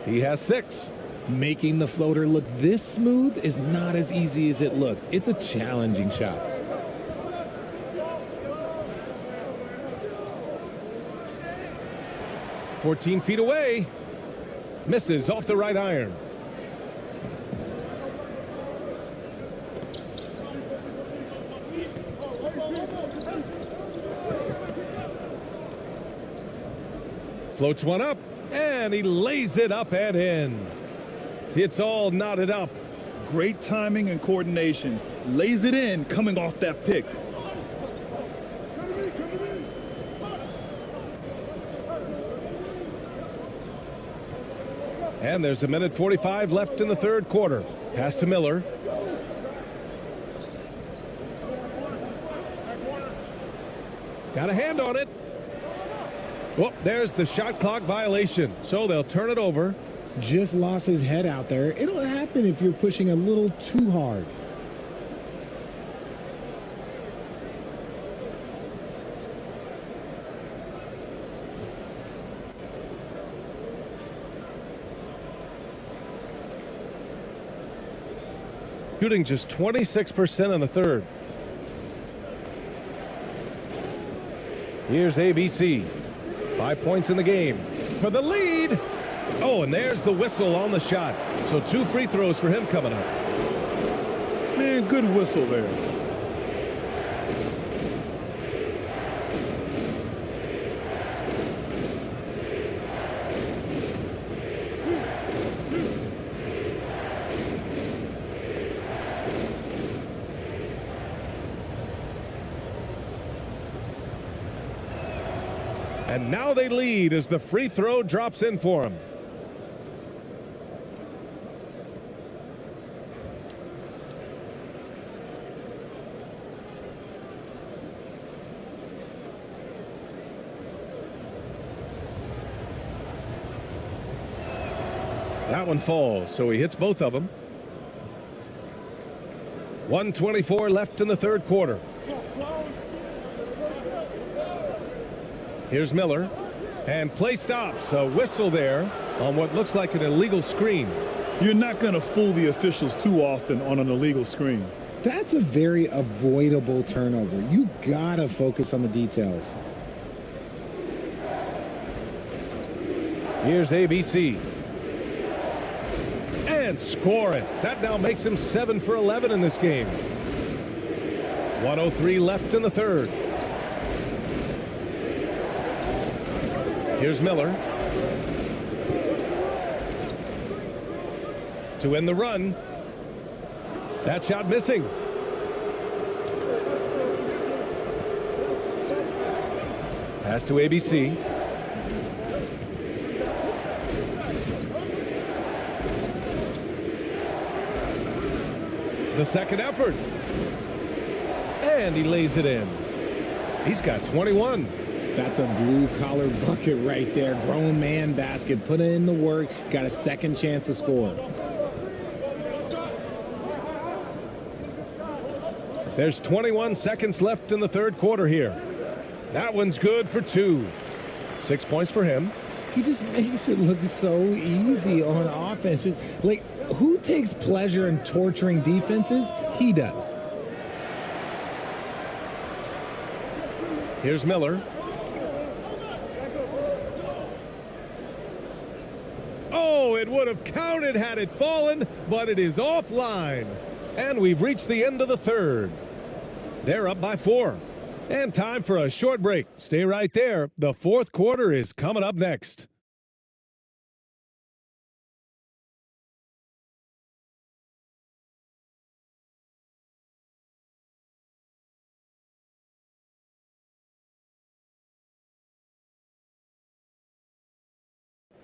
He has 6. Making the floater look this smooth is not as easy as it looks. It's a challenging shot. "14 feet away." Misses off the right iron. Floats one up, and he lays it up and in. It's all knotted up. Great timing and coordination. Lays it in coming off that pick. And there's 1:45 left in the third quarter. Pass to Miller. Got a hand on it. Oh, there's the shot clock violation. So they'll turn it over. Just lost his head out there. It'll happen if you're pushing a little too hard. Shooting just 26% in the third. Here's ABC. 5 points in the game for the lead. Oh, and there's the whistle on the shot. So 2 free throws for him coming up. Man, good whistle there. And now they lead as the free throw drops in for him. That one falls, so he hits both of them. 1:24 left in the third quarter. Here's Miller, and play stops. A whistle there on what looks like an illegal screen. You're not going to fool the officials too often on an illegal screen. That's a very avoidable turnover. You gotta focus on the details. Here's ABC. And scoring. That now makes him 7 for 11 in this game. 1:03 left in the third. Here's Miller. To end the run. That shot missing. Pass to ABC. The second effort. And he lays it in. He's got 21. That's a blue-collar bucket right there. Grown man basket. Put in the work. Got a second chance to score. There's 21 seconds left in the third quarter here. That one's good for 2. 6 points for him. He just makes it look so easy on offense. Like, who takes pleasure in torturing defenses? He does. Here's Miller. Oh, it would have counted had it fallen, but it is offline. And we've reached the end of the third. They're up by 4. And time for a short break. Stay right there. The fourth quarter is coming up next.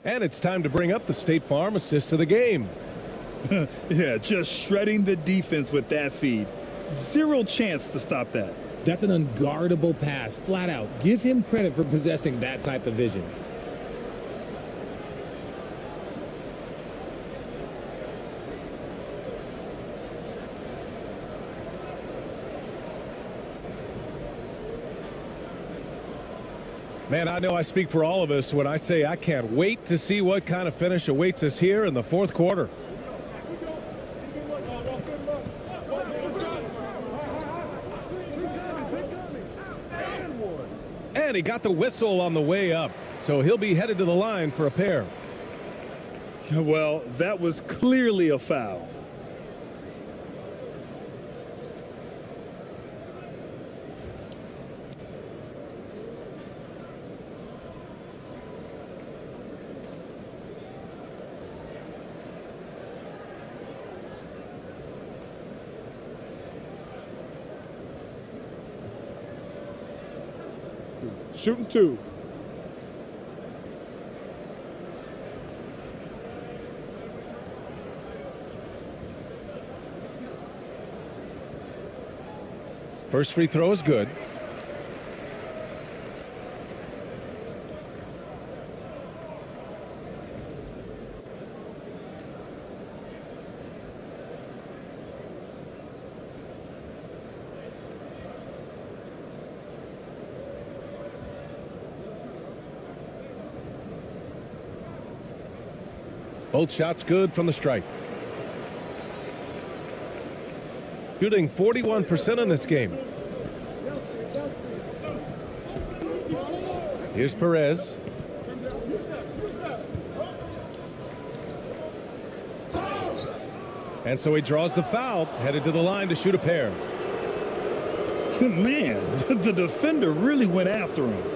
And it's time to bring up the State Farm assist of the game. Yeah, just shredding the defense with that feed. Zero chance to stop that. That's an unguardable pass, flat out. Give him credit for possessing that type of vision. Man, I know I speak for all of us when I say I can't wait to see what kind of finish awaits us here in the fourth quarter. And he got the whistle on the way up, so he'll be headed to the line for a pair. Well, that was clearly a foul. Shooting 2. First free throw is good. Both shots good from the stripe. Shooting 41% in this game. Here's Perez. And so he draws the foul, headed to the line to shoot a pair. Man, the defender really went after him.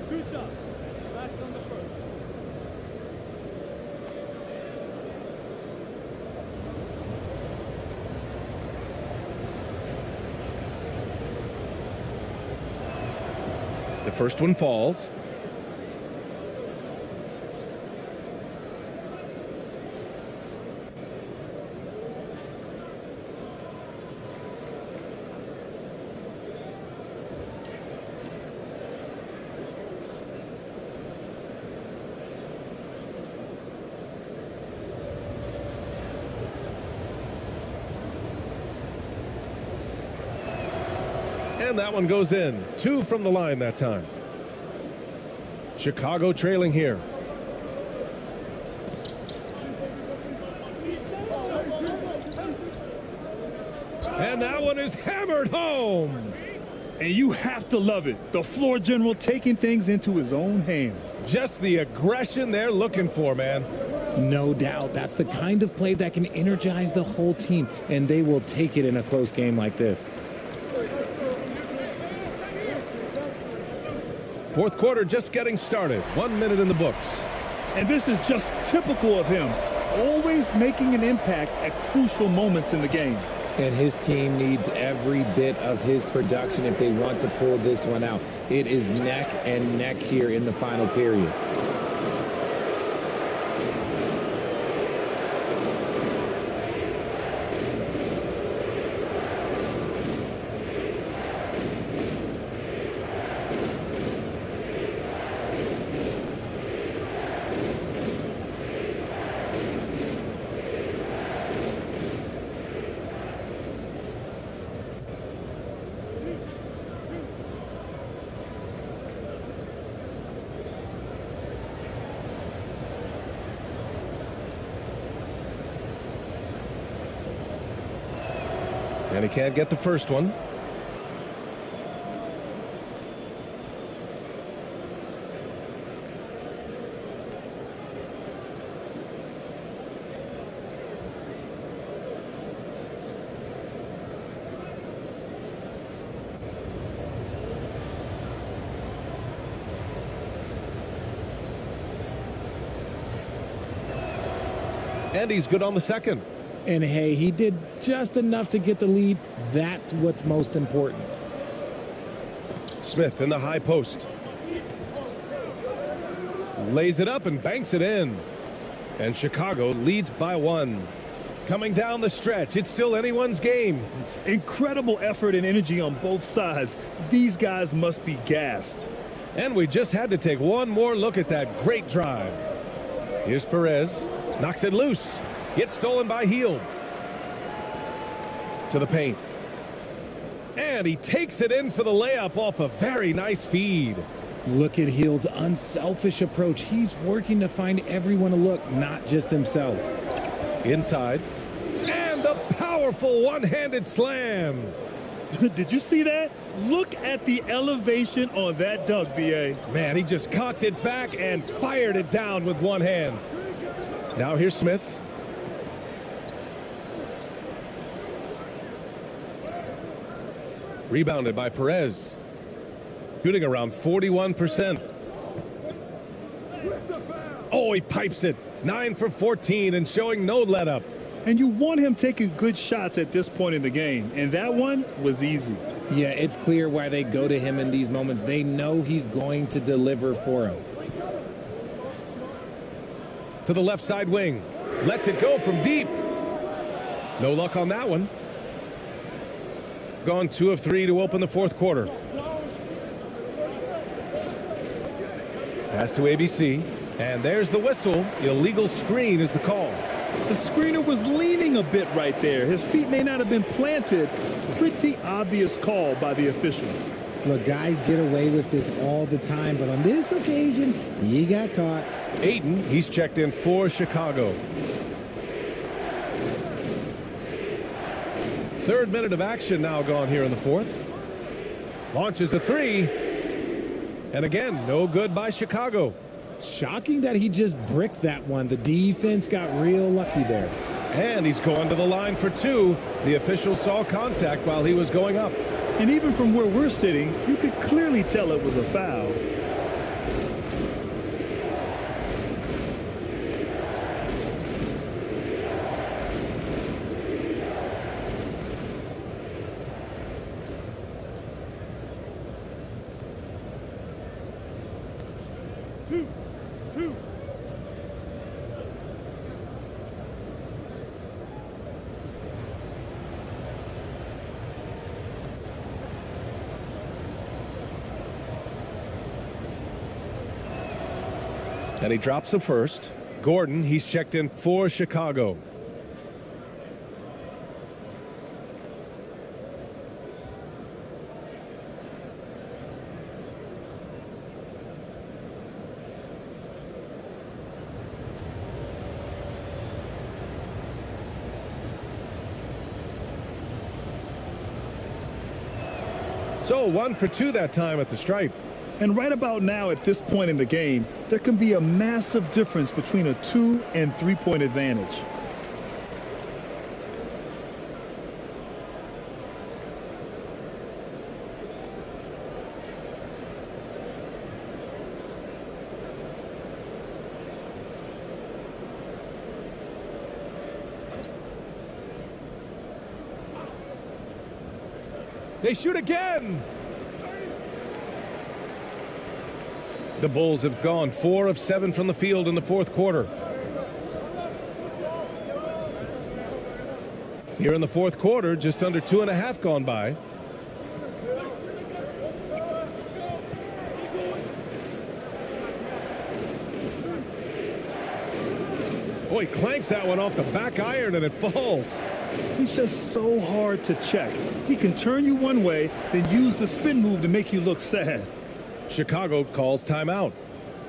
2 shots. That's on the first. The first one falls. And that one goes in. 2 from the line that time. Chicago trailing here. And that one is hammered home. And you have to love it. The floor general taking things into his own hands. Just the aggression they're looking for, man. No doubt. That's the kind of play that can energize the whole team, and they will take it in a close game like this. Fourth quarter just getting started. 1 minute in the books. And this is just typical of him. Always making an impact at crucial moments in the game. And his team needs every bit of his production if they want to pull this one out. It is neck and neck here in the final period. And he can't get the first one. And he's good on the second. And hey, he did just enough to get the lead. That's what's most important. Smith in the high post. Lays it up and banks it in. And Chicago leads by 1. Coming down the stretch, it's still anyone's game. Incredible effort and energy on both sides. These guys must be gassed. And we just had to take one more look at that great drive. Here's Perez. Knocks it loose. Gets stolen by Hield. To the paint. And he takes it in for the layup off a very nice feed. Look at Hield's unselfish approach. He's working to find everyone a look, not just himself. Inside. And the powerful one-handed slam. Did you see that? Look at the elevation on that dunk, B.A. Man, he just cocked it back and fired it down with one hand. Now here's Smith. Rebounded by Perez. Shooting around 41%. Oh, he pipes it. 9 for 14 and showing no let-up. And you want him taking good shots at this point in the game. And that one was easy. Yeah, it's clear why they go to him in these moments. They know he's going to deliver for them. To the left side wing. Lets it go from deep. No luck on that one. Gone 2 of 3 to open the fourth quarter. Pass to ABC. And there's the whistle. Illegal screen is the call. The screener was leaning a bit right there. His feet may not have been planted. Pretty obvious call by the officials. Look, guys get away with this all the time, but on this occasion, he got caught. Ayton, he's checked in for Chicago. Third minute of action now gone here in the fourth. Launches a 3. And again, no good by Chicago. Shocking that he just bricked that one. The defense got real lucky there. And he's going to the line for 2. The official saw contact while he was going up. And even from where we're sitting, you could clearly tell it was a foul. And he drops the first. Gordon, he's checked in for Chicago. So 1 for 2 that time at the stripe. And right about now, at this point in the game, there can be a massive difference between a 2- and 3-point advantage. They shoot again. The Bulls have gone 4 of 7 from the field in the fourth quarter. Here in the fourth quarter, just under 2.5 gone by. Oh, he clanks that one off the back iron and it falls. He's just so hard to check. He can turn you one way, then use the spin move to make you look sad. Chicago calls timeout.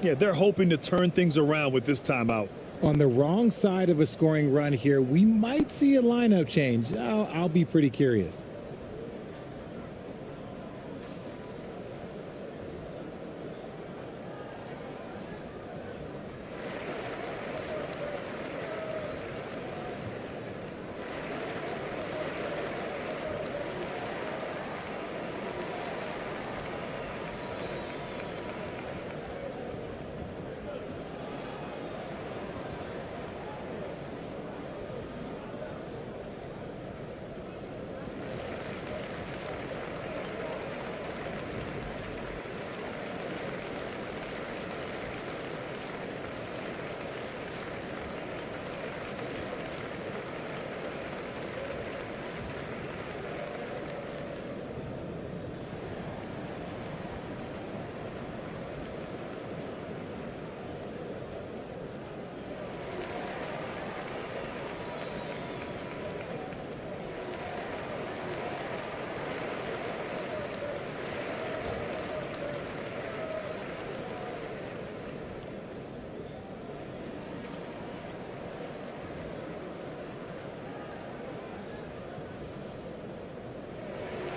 Yeah, they're hoping to turn things around with this timeout. On the wrong side of a scoring run here, we might see a lineup change. I'll be pretty curious.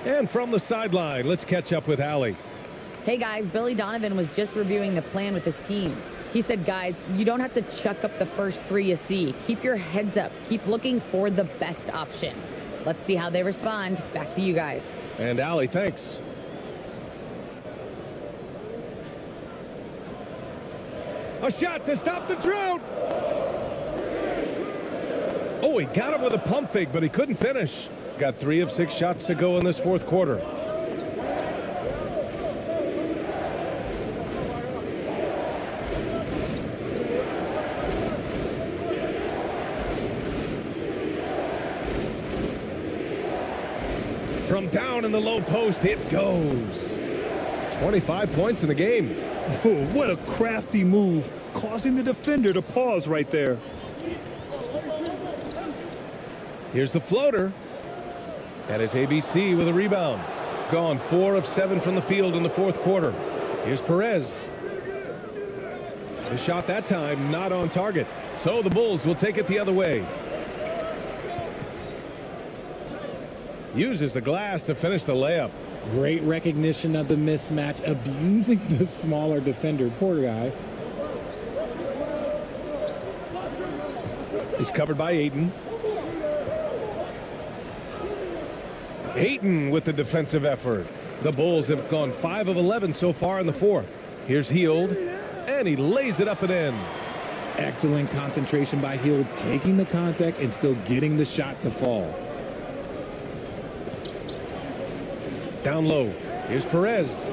And from the sideline, let's catch up with Allie. Hey guys, Billy Donovan was just reviewing the plan with his team. He said, guys, you don't have to chuck up the first 3 you see. Keep your heads up. Keep looking for the best option. Let's see how they respond. Back to you guys. And Allie, thanks. A shot to stop the drought. Oh, he got him with a pump fake, but he couldn't finish. Got 3 of 6 shots to go in this fourth quarter. From down in the low post, it goes. 25 points in the game. Oh, what a crafty move, causing the defender to pause right there. Here's the floater. That is ABC with a rebound. Gone 4 of 7 from the field in the fourth quarter. Here's Perez. The shot that time not on target. So the Bulls will take it the other way. Uses the glass to finish the layup. Great recognition of the mismatch, abusing the smaller defender. Poor guy. He's covered by Ayton. Ayton with the defensive effort. The Bulls have gone 5 of 11 so far in the fourth. Here's Hield, and he lays it up and in. Excellent concentration by Hield, taking the contact and still getting the shot to fall. Down low. Here's Perez.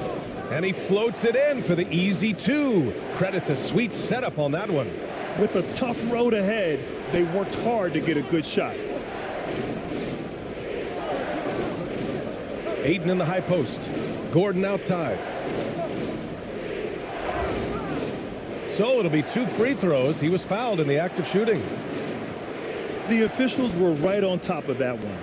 And he floats it in for the easy 2. Credit the sweet setup on that one. With a tough road ahead, they worked hard to get a good shot. Ayton in the high post. Gordon outside. So it'll be 2 free throws. He was fouled in the act of shooting. The officials were right on top of that one.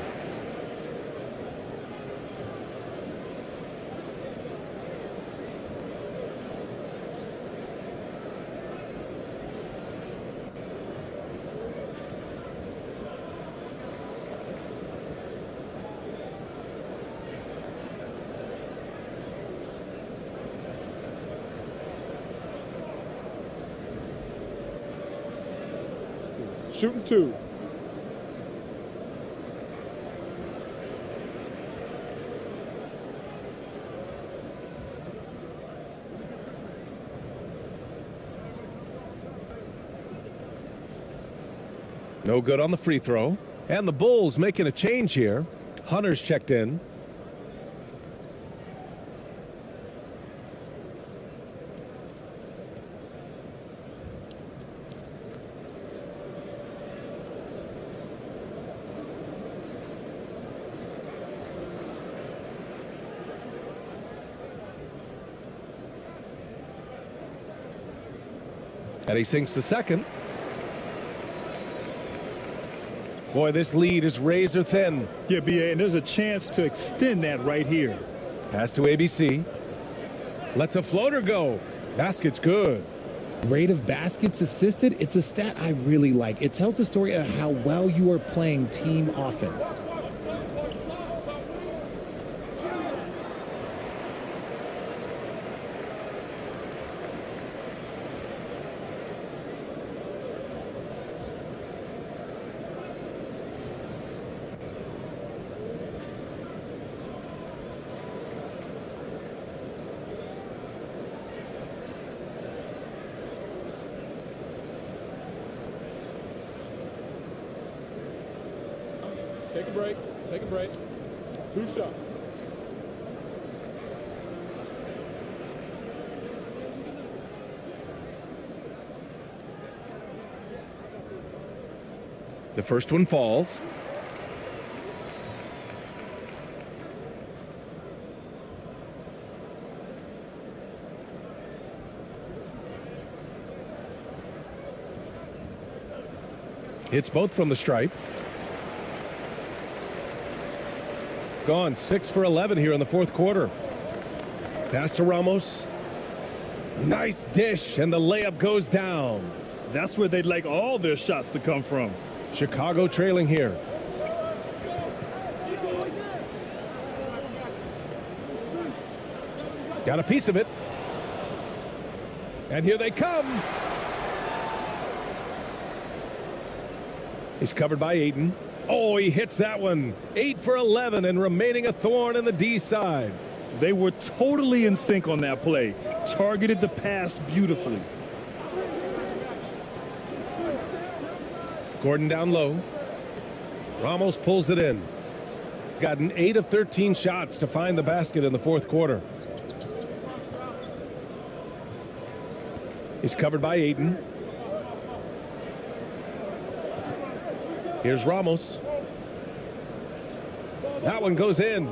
Shooting 2. No good on the free throw. And the Bulls making a change here. Hunter's checked in. And he sinks the second. Boy, this lead is razor thin. Yeah, BA, and there's a chance to extend that right here. Pass to ABC. Lets a floater go. Basket's good. Rate of baskets assisted, it's a stat I really like. It tells the story of how well you are playing team offense. Take a break. Take a break. 2 shots. The first one falls. Hits both from the stripe. Gone 6 for 11 here in the fourth quarter. Pass to Ramos. Nice dish, and the layup goes down. That's where they'd like all their shots to come from. Chicago trailing here. Got a piece of it. And here they come. He's covered by Ayton. Oh, he hits that one. 8 for 11 and remaining a thorn in the D side. They were totally in sync on that play. Targeted the pass beautifully. Gordon down low. Ramos pulls it in. Got an 8 of 13 shots to find the basket in the fourth quarter. He's covered by Ayton. Here's Ramos. That one goes in.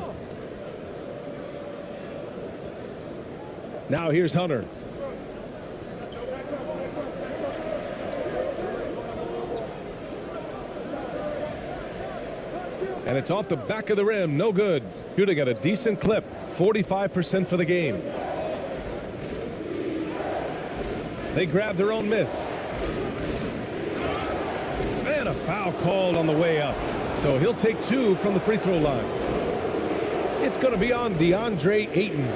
Now here's Hunter. And it's off the back of the rim. No good. Shooting at a decent clip. 45% for the game. They grab their own miss. And a foul called on the way up. So he'll take 2 from the free throw line. It's going to be on DeAndre Ayton.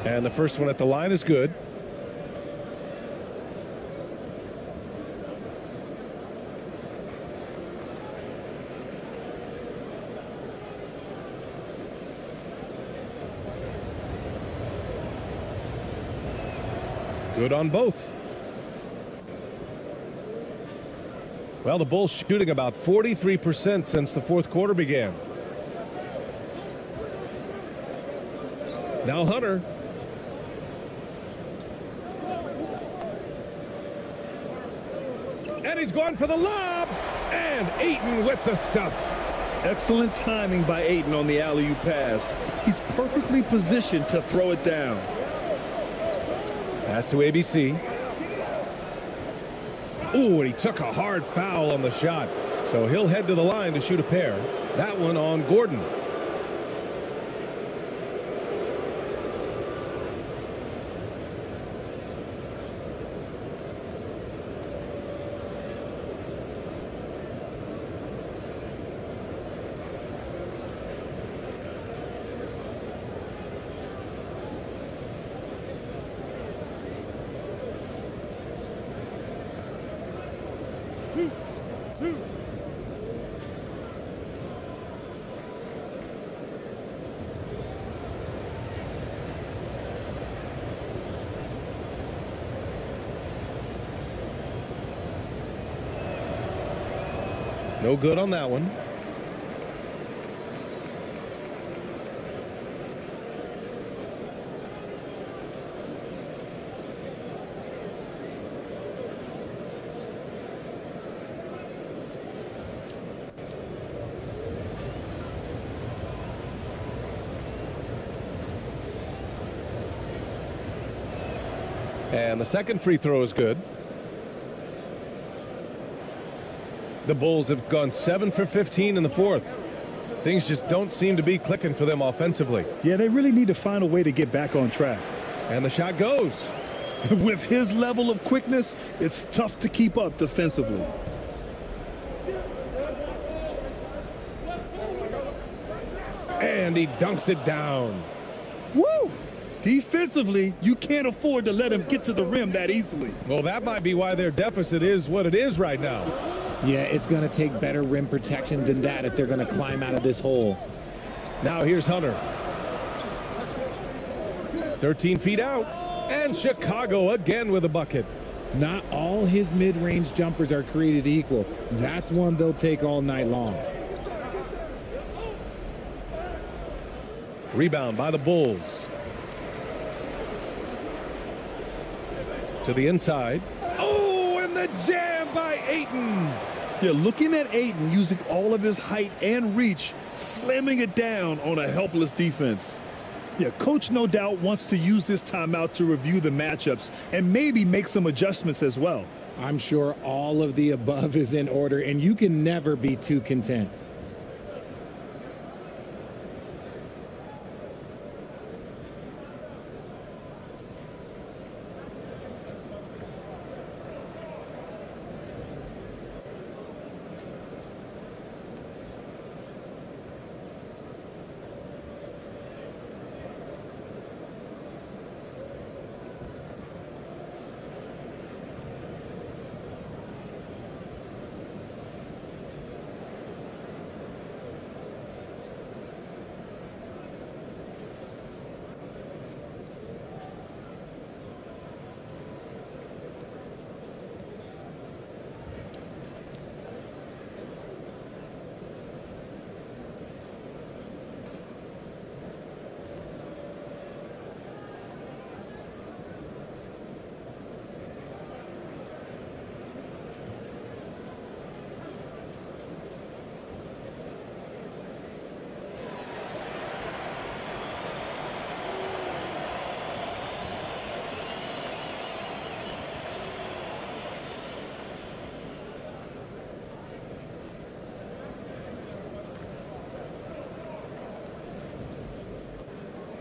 And the first one at the line is good. Good on both. Well, the Bulls shooting about 43% since the fourth quarter began. Now Hunter. And he's going for the lob. And Ayton with the stuff. Excellent timing by Ayton on the alley-oop pass. He's perfectly positioned to throw it down. Pass to ABC. Ooh, and he took a hard foul on the shot. So he'll head to the line to shoot a pair. That one on Gordon. No good on that one. And the second free throw is good. The Bulls have gone 7 for 15 in the fourth. Things just don't seem to be clicking for them offensively. Yeah, they really need to find a way to get back on track. And the shot goes. With his level of quickness, it's tough to keep up defensively. And he dunks it down. Woo! Defensively, you can't afford to let him get to the rim that easily. Well, that might be why their deficit is what it is right now. Yeah, it's going to take better rim protection than that if they're going to climb out of this hole. Now here's Hunter. 13 feet out. And Chicago again with a bucket. Not all his mid-range jumpers are created equal. That's one they'll take all night long. Rebound by the Bulls. To the inside. Oh, and the jam by Ayton. Yeah, looking at Ayton using all of his height and reach, slamming it down on a helpless defense. Yeah, coach no doubt wants to use this timeout to review the matchups and maybe make some adjustments as well. I'm sure all of the above is in order, and you can never be too content.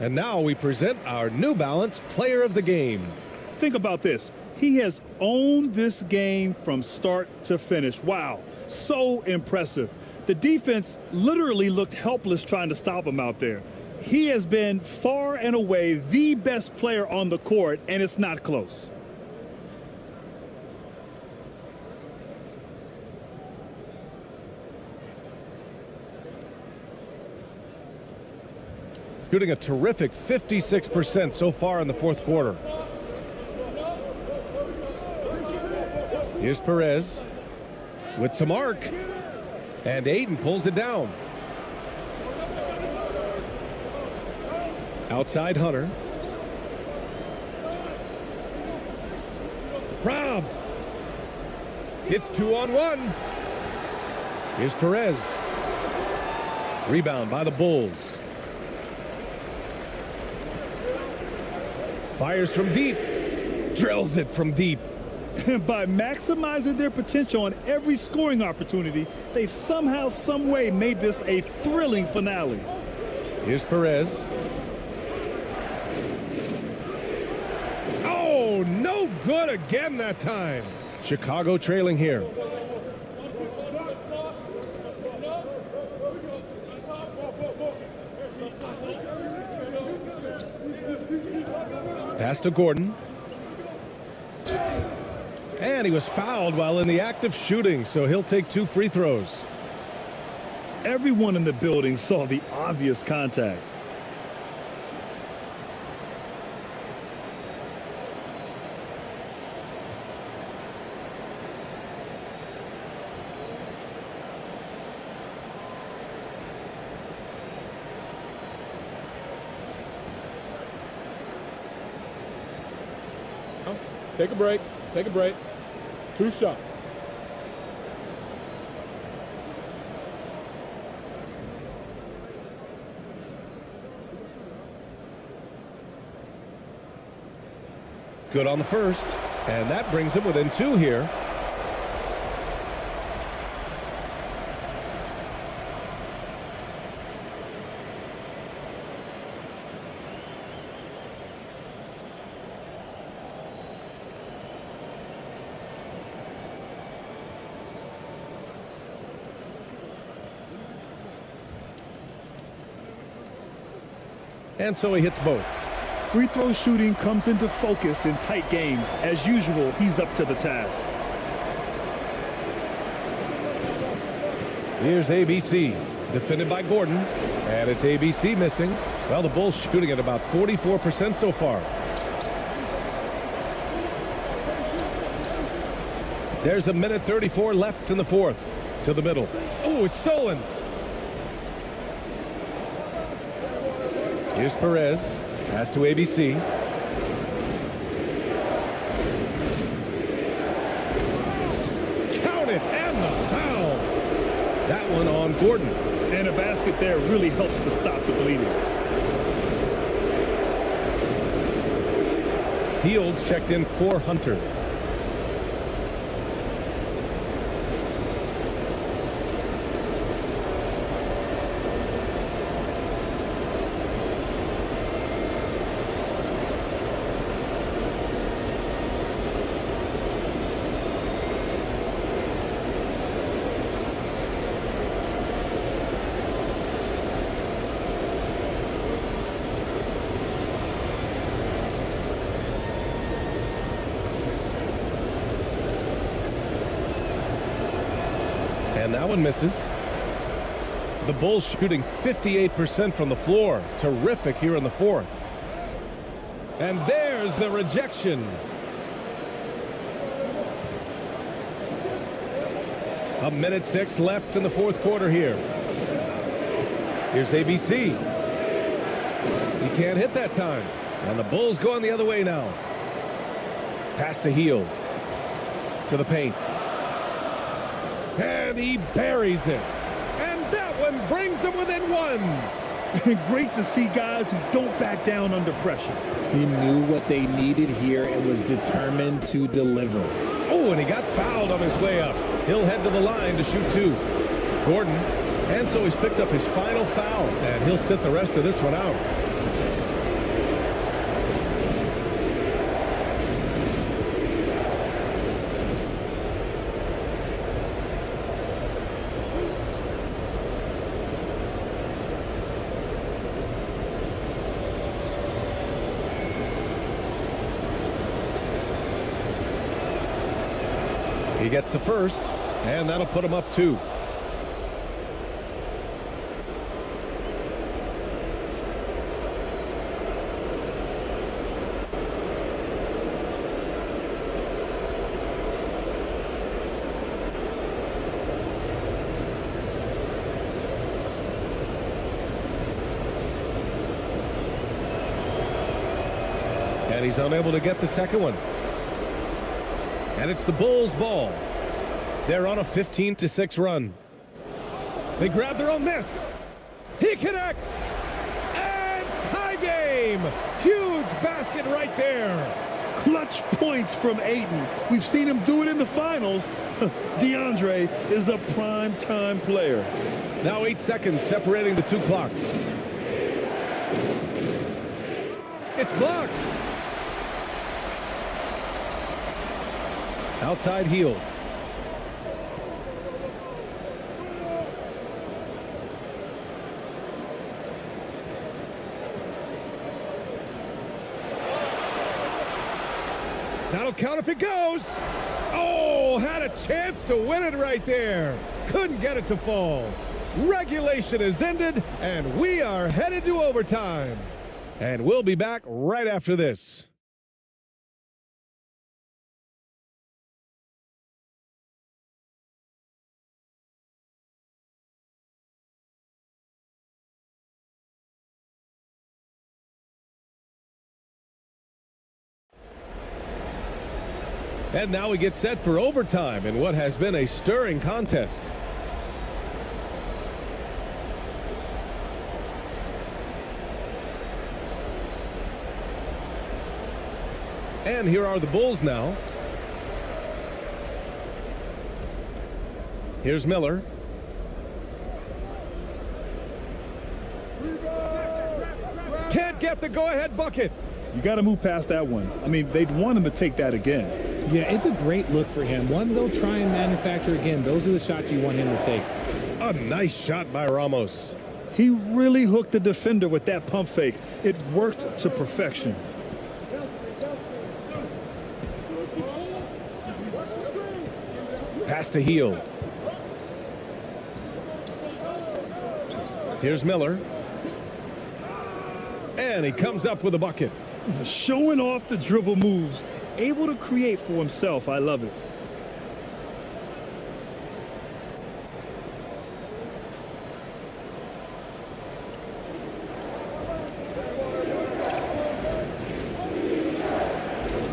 And now we present our New Balance Player of the Game. Think about this. He has owned this game from start to finish. Wow, so impressive. The defense literally looked helpless trying to stop him out there. He has been far and away the best player on the court, and it's not close. Shooting a terrific 56% so far in the fourth quarter. Here's Perez with some arc, and Aiden pulls it down. Outside Hunter. Robbed. It's 2-on-1. Here's Perez. Rebound by the Bulls. Fires from deep. Drills it from deep. By maximizing their potential on every scoring opportunity, they've somehow, some way made this a thrilling finale. Here's Perez. Oh, no good again that time. Chicago trailing here. Pass to Gordon. And he was fouled while in the act of shooting, so he'll take 2 free throws. Everyone in the building saw the obvious contact. Take a break. Take a break. 2 shots. Good on the first, and that brings him within 2 here. And so he hits both. Free throw shooting comes into focus in tight games. As usual, he's up to the task. Here's ABC, defended by Gordon, and it's ABC missing. Well, the Bulls shooting at about 44% so far. There's a minute 34 left in the fourth. To the middle. Oh, it's stolen. Here's Perez. Pass to ABC. Count it, and the foul. That one on Gordon. And a basket there really helps to stop the bleeding. Fields checked in for Hunter. And that one misses. The Bulls shooting 58% from the floor. Terrific here in the fourth. And there's the rejection. A minute 6 left in the fourth quarter here. Here's ABC. He can't hit that time. And the Bulls going the other way now. Pass to Heel. To the paint. And he buries it. And that one brings them within 1. Great to see guys who don't back down under pressure. He knew what they needed here and was determined to deliver. Oh, and he got fouled on his way up. He'll head to the line to shoot 2. Gordon. And so he's picked up his final foul. And he'll sit the rest of this one out. He gets the first, and that'll put him up 2. And he's unable to get the second one. And it's the Bulls' ball. They're on a 15-6 run. They grab their own miss. He connects. And tie game. Huge basket right there. Clutch points from Ayton. We've seen him do it in the finals. DeAndre is a prime-time player. Now 8 seconds separating the 2 clocks. It's blocked. Outside heel. That'll count if it goes. Oh, had a chance to win it right there. Couldn't get it to fall. Regulation is ended, and we are headed to overtime. And we'll be back right after this. And now we get set for overtime in what has been a stirring contest. And here are the Bulls now. Here's Miller. Can't get the go-ahead bucket. You got to move past that one. I mean, they'd want him to take that again. Yeah, it's a great look for him. One they'll try and manufacture again. Those are the shots you want him to take. A nice shot by Ramos. He really hooked the defender with that pump fake. It worked to perfection. Pass to heel. Here's Miller. And he comes up with a bucket. Showing off the dribble moves. Able to create for himself. I love it.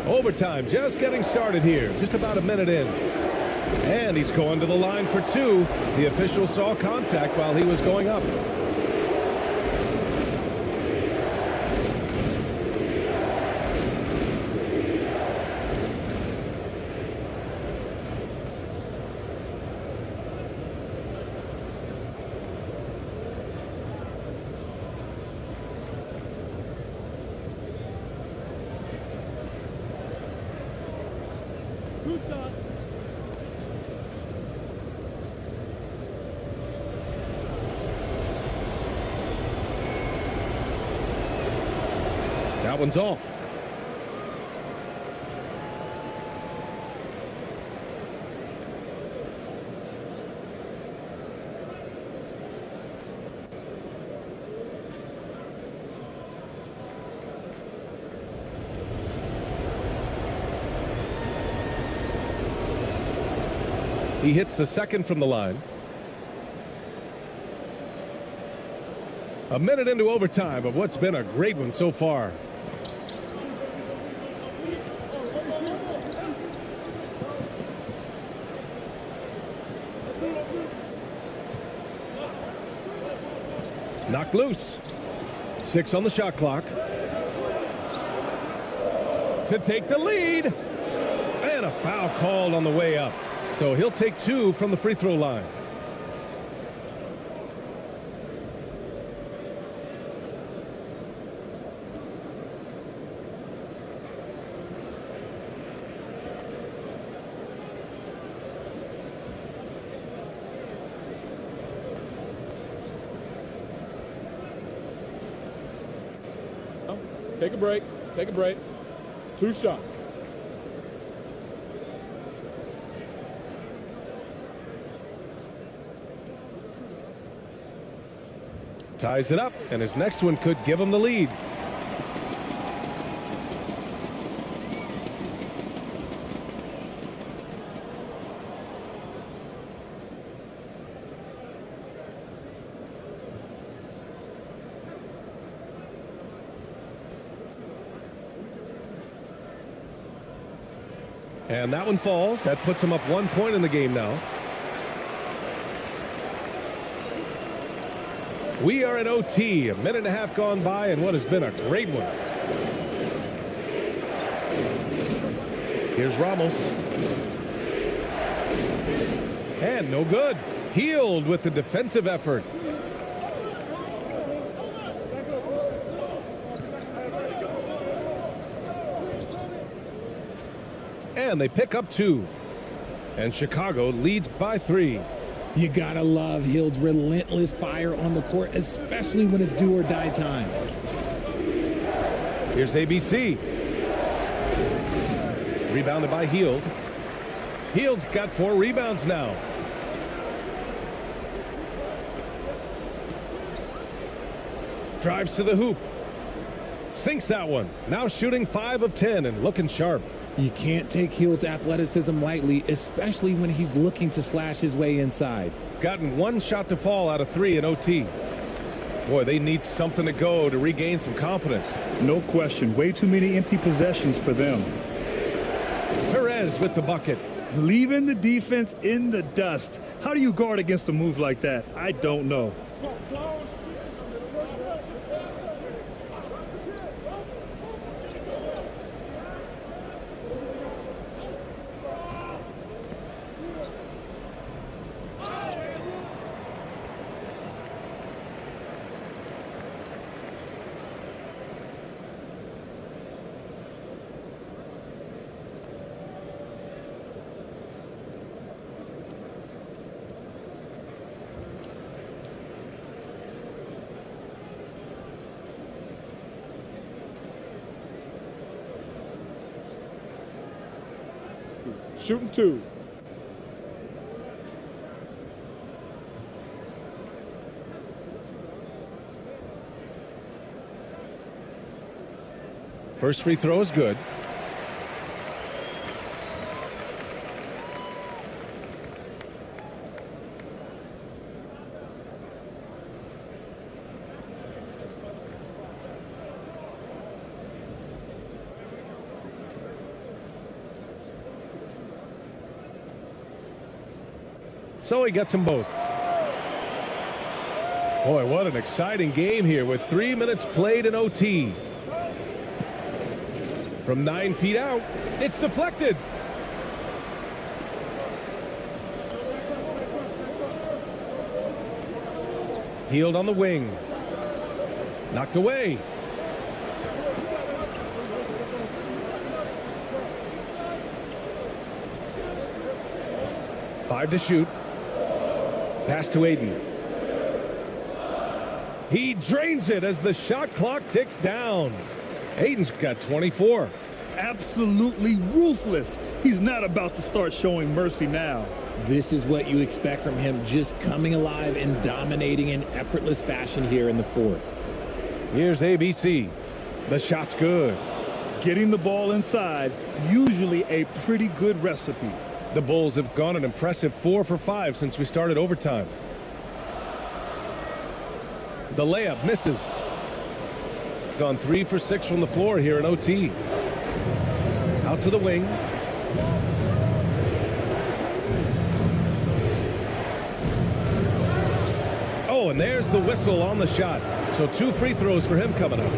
Overtime just getting started here. Just about a minute in. And he's going to the line for 2. The official saw contact while he was going up. That one's off. He hits the second from the line. A minute into overtime of what's been a great one so far. Knocked loose. 6 on the shot clock. To take the lead. And a foul called on the way up. So he'll take 2 from the free throw line. Take a break. Take a break. 2 shots. Ties it up, and his next one could give him the lead. And that one falls. That puts him up 1 point in the game now. We are in OT. A minute and a half gone by, and what has been a great one. Here's Ramos. And no good. Healed with the defensive effort. And they pick up 2. And Chicago leads by 3. You gotta love Hield's relentless fire on the court, especially when it's do or die time. Here's ABC. Rebounded by Hield. Hield's got 4 rebounds now. Drives to the hoop. Sinks that one. Now shooting 5 of 10 and looking sharp. You can't take Hield's athleticism lightly, especially when he's looking to slash his way inside. Gotten 1 shot to fall out of 3 in OT. Boy, they need something to go to regain some confidence. No question. Way too many empty possessions for them. Perez with the bucket. Leaving the defense in the dust. How do you guard against a move like that? I don't know. Shooting 2. First free throw is good. So he gets them both. Boy, what an exciting game here with 3 minutes played in OT. From 9 feet out, it's deflected. Hield on the wing. Knocked away. Five to shoot. Pass to Aiden. He drains it as the shot clock ticks down. Aiden's got 24. Absolutely ruthless. He's not about to start showing mercy now. This is what you expect from him, just coming alive and dominating in effortless fashion here in the fourth. Here's ABC. The shot's good. Getting the ball inside, usually a pretty good recipe. The Bulls have gone an impressive 4 for 5 since we started overtime. The layup misses. Gone 3 for 6 from the floor here in OT. Out to the wing. Oh, and there's the whistle on the shot. So 2 free throws for him coming up.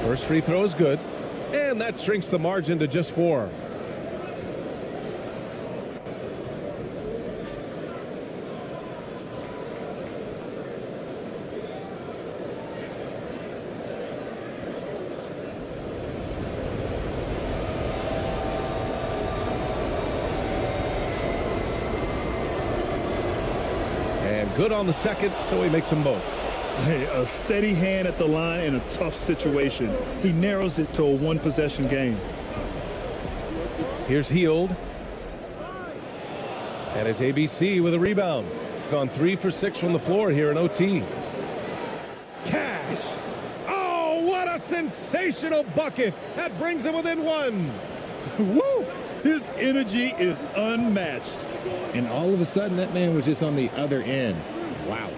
First free throw is good, and that shrinks the margin to just 4. Good on the second, so he makes them both. Hey, a steady hand at the line in a tough situation. He narrows it to a one-possession game. Here's Heald. And it's ABC with a rebound. Gone 3 for 6 from the floor here in OT. Cash. Oh, what a sensational bucket. That brings him within 1. Woo! His energy is unmatched. And all of a sudden, that man was just on the other end. Wow.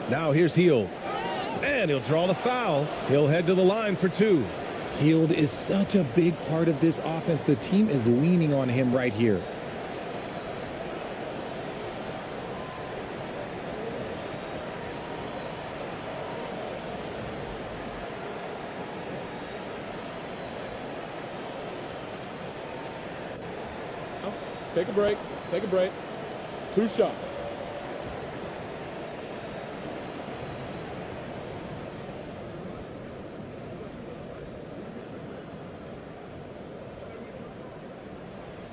Now here's Heald. And he'll draw the foul. He'll head to the line for 2. Heald is such a big part of this offense. The team is leaning on him right here. Take a break. Take a break. 2 shots.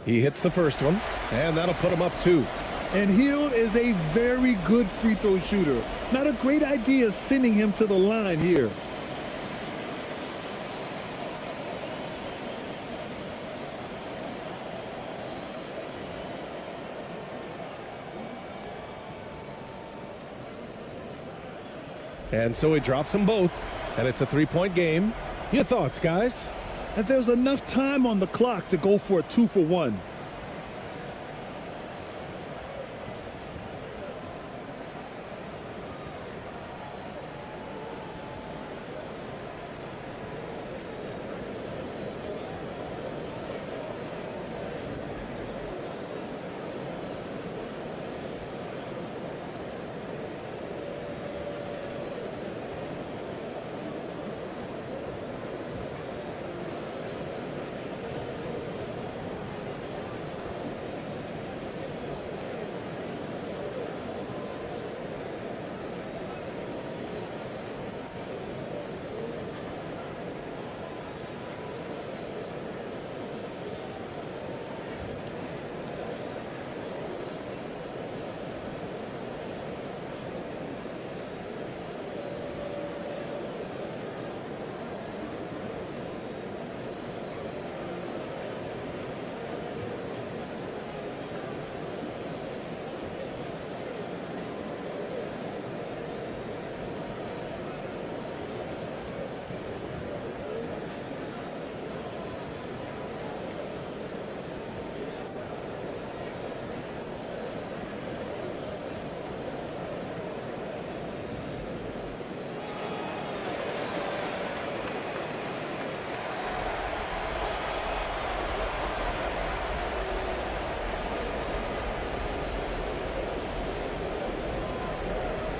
He hits the first one, and that'll put him up 2. And Heald is a very good free throw shooter. Not a great idea sending him to the line here. And so he drops them both, and it's a 3-point game. Your thoughts, guys? And there's enough time on the clock to go for a 2-for-1.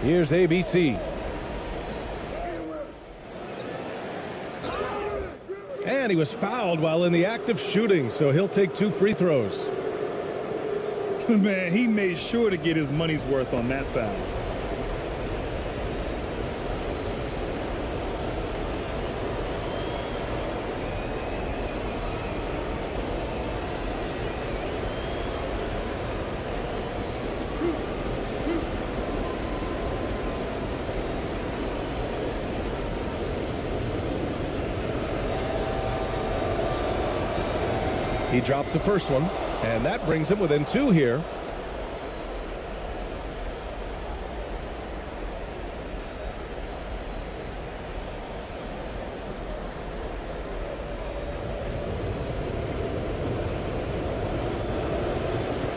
Here's ABC. And he was fouled while in the act of shooting, so he'll take 2 free throws. Man, he made sure to get his money's worth on that foul. He drops the first one, and that brings him within 2 here.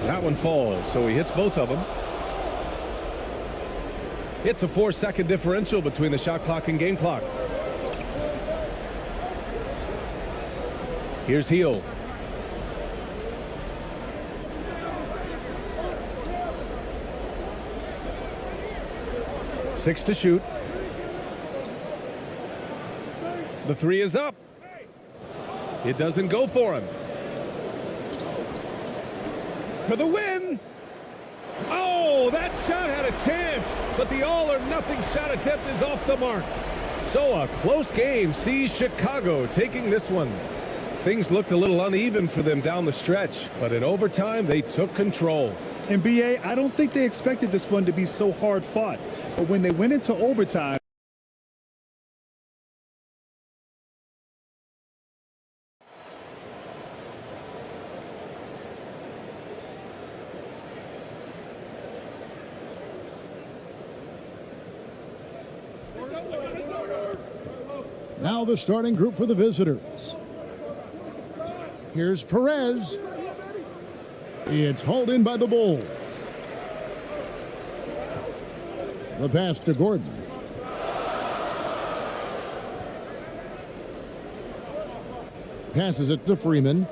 That one falls, so he hits both of them. It's a 4-second differential between the shot clock and game clock. Here's Heald. Six to shoot. The 3 is up. It doesn't go for him. For the win. Oh, that shot had a chance, but the all-or-nothing shot attempt is off the mark. So a close game sees Chicago taking this one. Things looked a little uneven for them down the stretch, but in overtime, they took control. And BA, I don't think they expected this one to be so hard fought. But when they went into overtime, Now the starting group for the visitors. Here's Perez. It's hauled in by the Bulls. The pass to Gordon. Passes it to Freeman.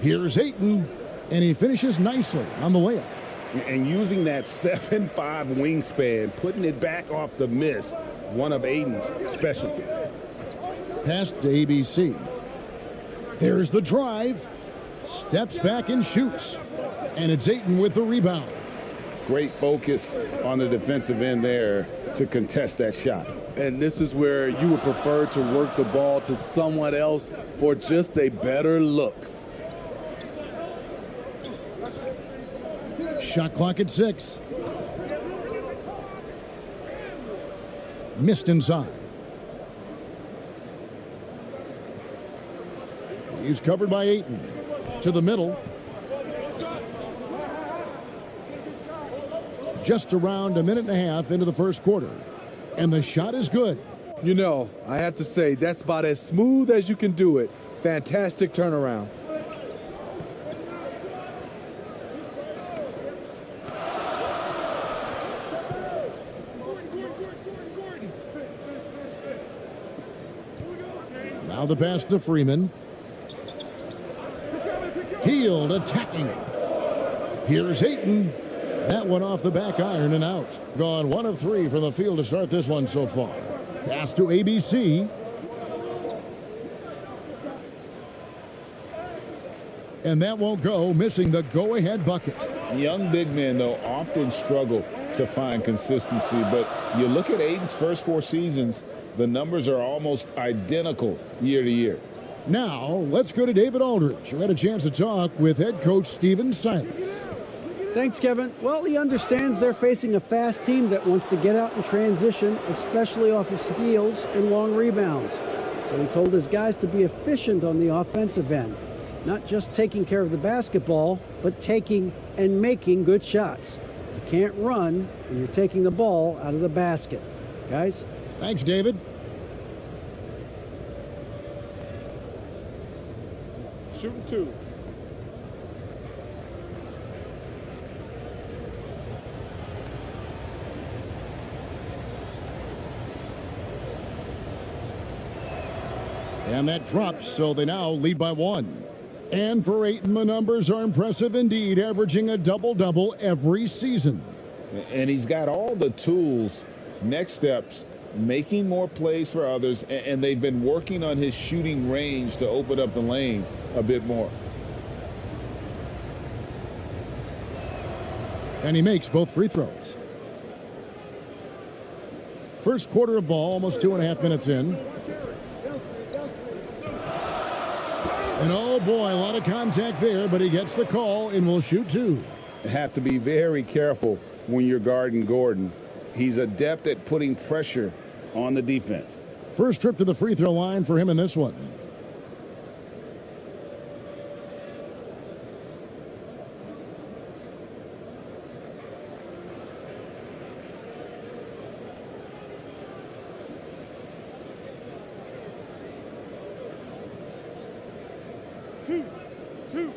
Here's Ayton, and he finishes nicely on the layup. And using that 7'5" wingspan, putting it back off the miss, one of Aiden's specialties. Pass to ABC. There's the drive. Steps back and shoots. And it's Ayton with the rebound. Great focus on the defensive end there to contest that shot. And this is where you would prefer to work the ball to someone else for just a better look. Shot clock at 6. Missed inside. He's covered by Ayton. To the middle. Just around a minute and a half into the first quarter. And the shot is good. You know, I have to say, that's about as smooth as you can do it. Fantastic turnaround. Now the pass to Freeman. Healed, attacking. Here's Ayton. That one off the back iron and out. Gone 1 of 3 from the field to start this one so far. Pass to ABC. And that won't go, missing the go-ahead bucket. Young big men, though, often struggle to find consistency, but you look at Aiden's first 4 seasons, the numbers are almost identical year to year. Now, let's go to David Aldridge, who had a chance to talk with head coach Steven Silas. Thanks, Kevin. Well, he understands they're facing a fast team that wants to get out in transition, especially off of steals and long rebounds. So he told his guys to be efficient on the offensive end. Not just taking care of the basketball, but taking and making good shots. You can't run when you're taking the ball out of the basket. Guys? Thanks, David. Shooting 2. And that drops, so they now lead by 1. And for Ayton, the numbers are impressive indeed, averaging a double-double every season. And he's got all the tools, next steps, making more plays for others, and they've been working on his shooting range to open up the lane a bit more. And he makes both free throws. First quarter of ball, almost 2.5 minutes in. And oh boy, a lot of contact there, but he gets the call and will shoot 2. Have to be very careful when you're guarding Gordon. He's adept at putting pressure on the defense. First trip to the free throw line for him in this one. Two.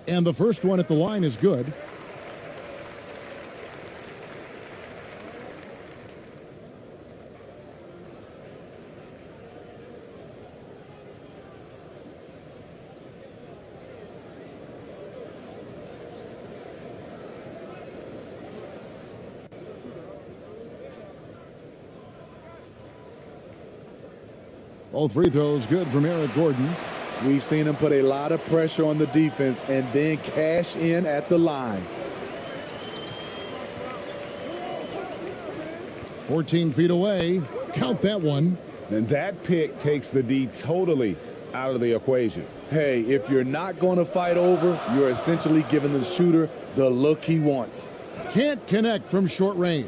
And the first one at the line is good. Both free throws good from Eric Gordon. We've seen him put a lot of pressure on the defense and then cash in at the line. 14 feet away. Count that one. And that pick takes the D totally out of the equation. Hey, if you're not going to fight over, you're essentially giving the shooter the look he wants. Can't connect from short range.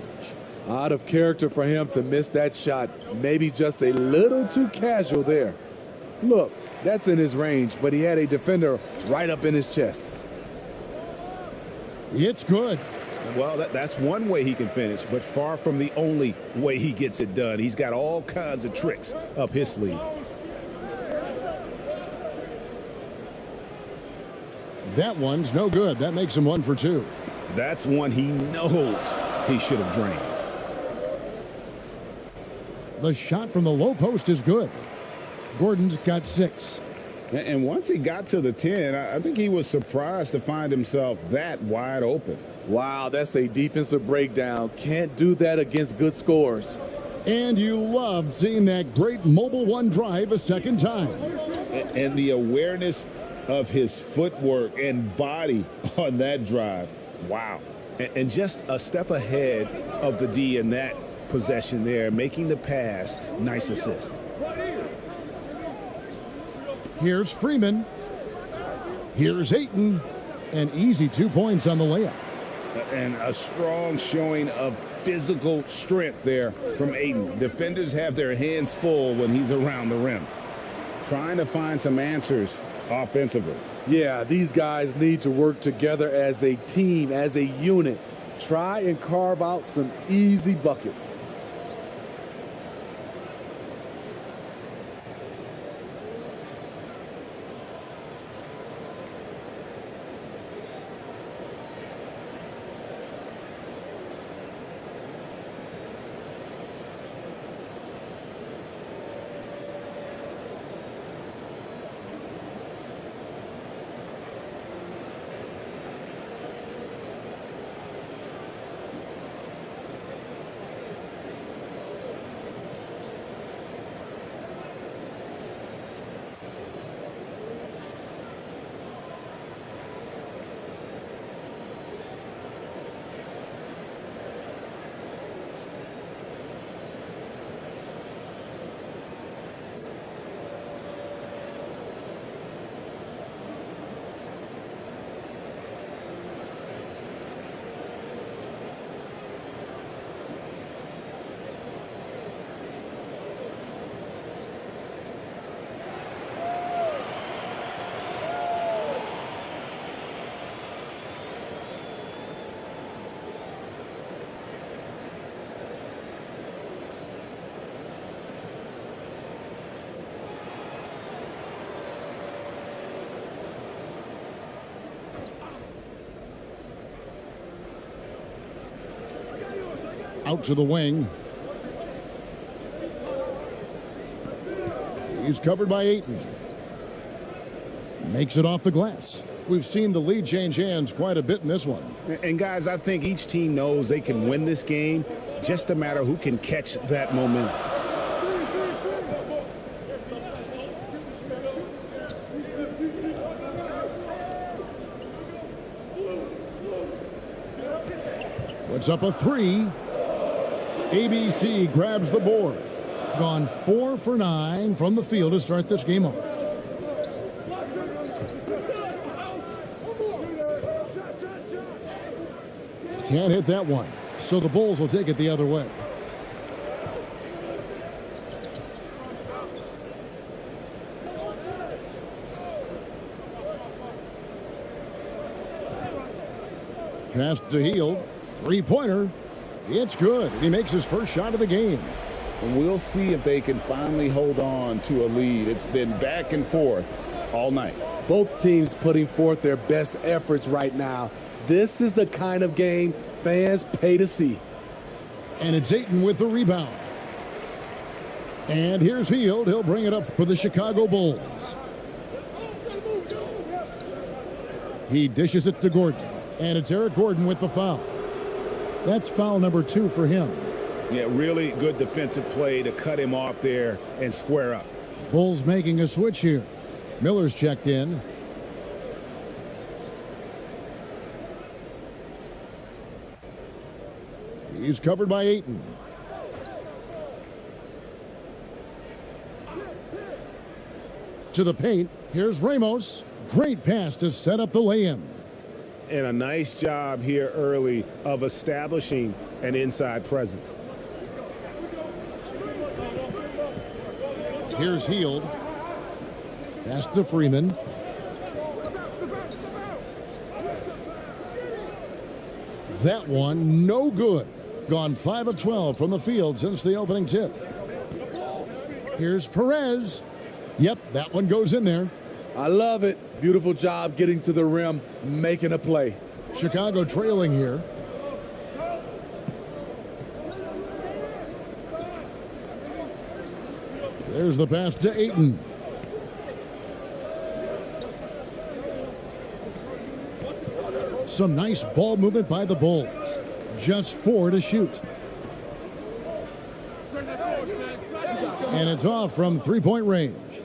Out of character for him to miss that shot. Maybe just a little too casual there. Look, that's in his range, but he had a defender right up in his chest. It's good. Well, that's one way he can finish, but far from the only way he gets it done. He's got all kinds of tricks up his sleeve. That one's no good. That makes him 1 for 2. That's one he knows he should have drained. The shot from the low post is good. Gordon's got 6. And once he got to the 10, I think he was surprised to find himself that wide open. Wow, that's a defensive breakdown. Can't do that against good scores. And you love seeing that great mobile one drive a second time. And the awareness of his footwork and body on that drive. Wow. And just a step ahead of the D in that possession there, making the pass. Nice assist. Here's Freeman. Here's Ayton. An easy 2 points on the layup. And a strong showing of physical strength there from Ayton. Defenders have their hands full when he's around the rim. Trying to find some answers offensively. Yeah, these guys need to work together as a team, as a unit. Try and carve out some easy buckets. Out to the wing. He's covered by Ayton. Makes it off the glass. We've seen the lead change hands quite a bit in this one. And guys, I think each team knows they can win this game. Just a matter who can catch that momentum. Puts up a 3. ABC grabs the board. Gone 4 for 9 from the field to start this game off. Can't hit that one, so the Bulls will take it the other way. Pass to Hield. 3-pointer. It's good. And he makes his first shot of the game. We'll see if they can finally hold on to a lead. It's been back and forth all night. Both teams putting forth their best efforts right now. This is the kind of game fans pay to see. And it's Ayton with the rebound. And here's Hield. He'll bring it up for the Chicago Bulls. He dishes it to Gordon. And it's Eric Gordon with the foul. That's foul number 2 for him. Yeah, really good defensive play to cut him off there and square up. Bulls making a switch here. Miller's checked in. He's covered by Ayton. To the paint. Here's Ramos. Great pass to set up the lay-in. And a nice job here early of establishing an inside presence. Here's Heald. Pass to Freeman. That one, no good. Gone 5 of 12 from the field since the opening tip. Here's Perez. Yep, that one goes in there. I love it. Beautiful job getting to the rim, making a play. Chicago trailing here. There's the pass to Ayton. Some nice ball movement by the Bulls. Just 4 to shoot. And it's off from three-point range.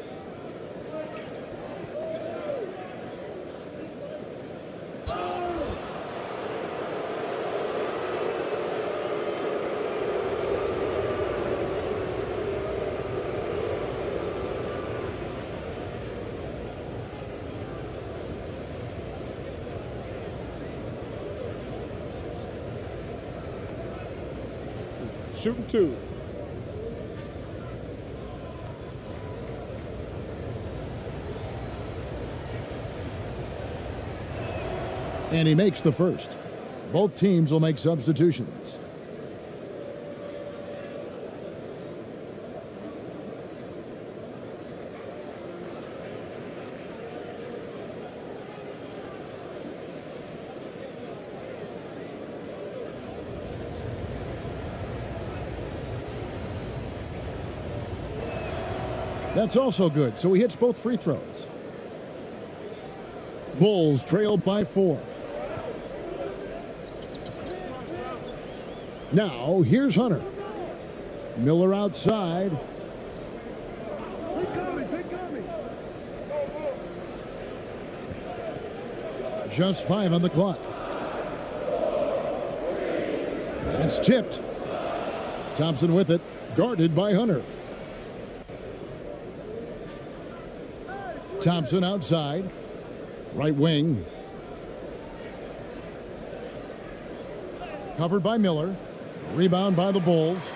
Shooting 2. And he makes the first. Both teams will make substitutions. That's also good, so he hits both free throws. Bulls trail by 4. Now, here's Hunter. Miller outside. Just 5 on the clock. It's tipped. Thompson with it, guarded by Hunter. Thompson outside. Right wing. Covered by Miller. Rebound by the Bulls.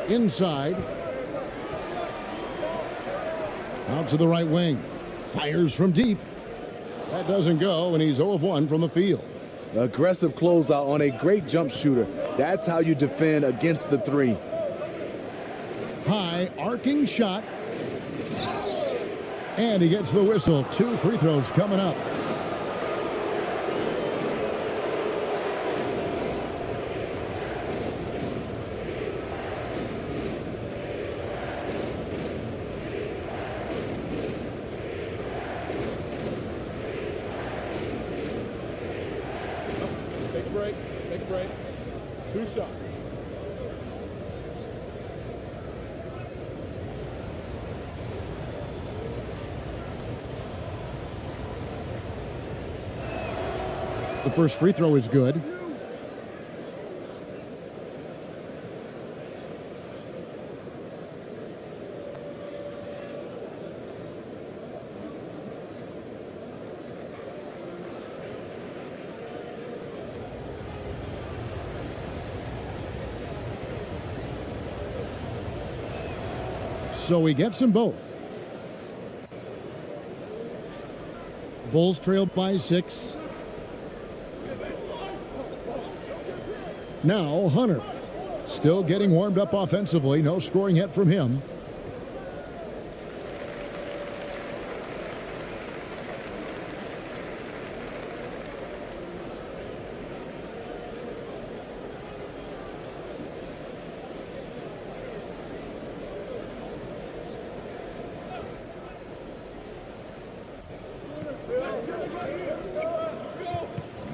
Inside. Out to the right wing. Fires from deep. That doesn't go, and he's 0 of 1 from the field. Aggressive closeout on a great jump shooter. That's how you defend against the 3. High arcing shot. And he gets the whistle. 2 free throws coming up. Take a break. Take a break. 2 shots. The first free throw is good. So he gets them both. Bulls trailed by 6. Now Hunter, still getting warmed up offensively. No scoring yet from him.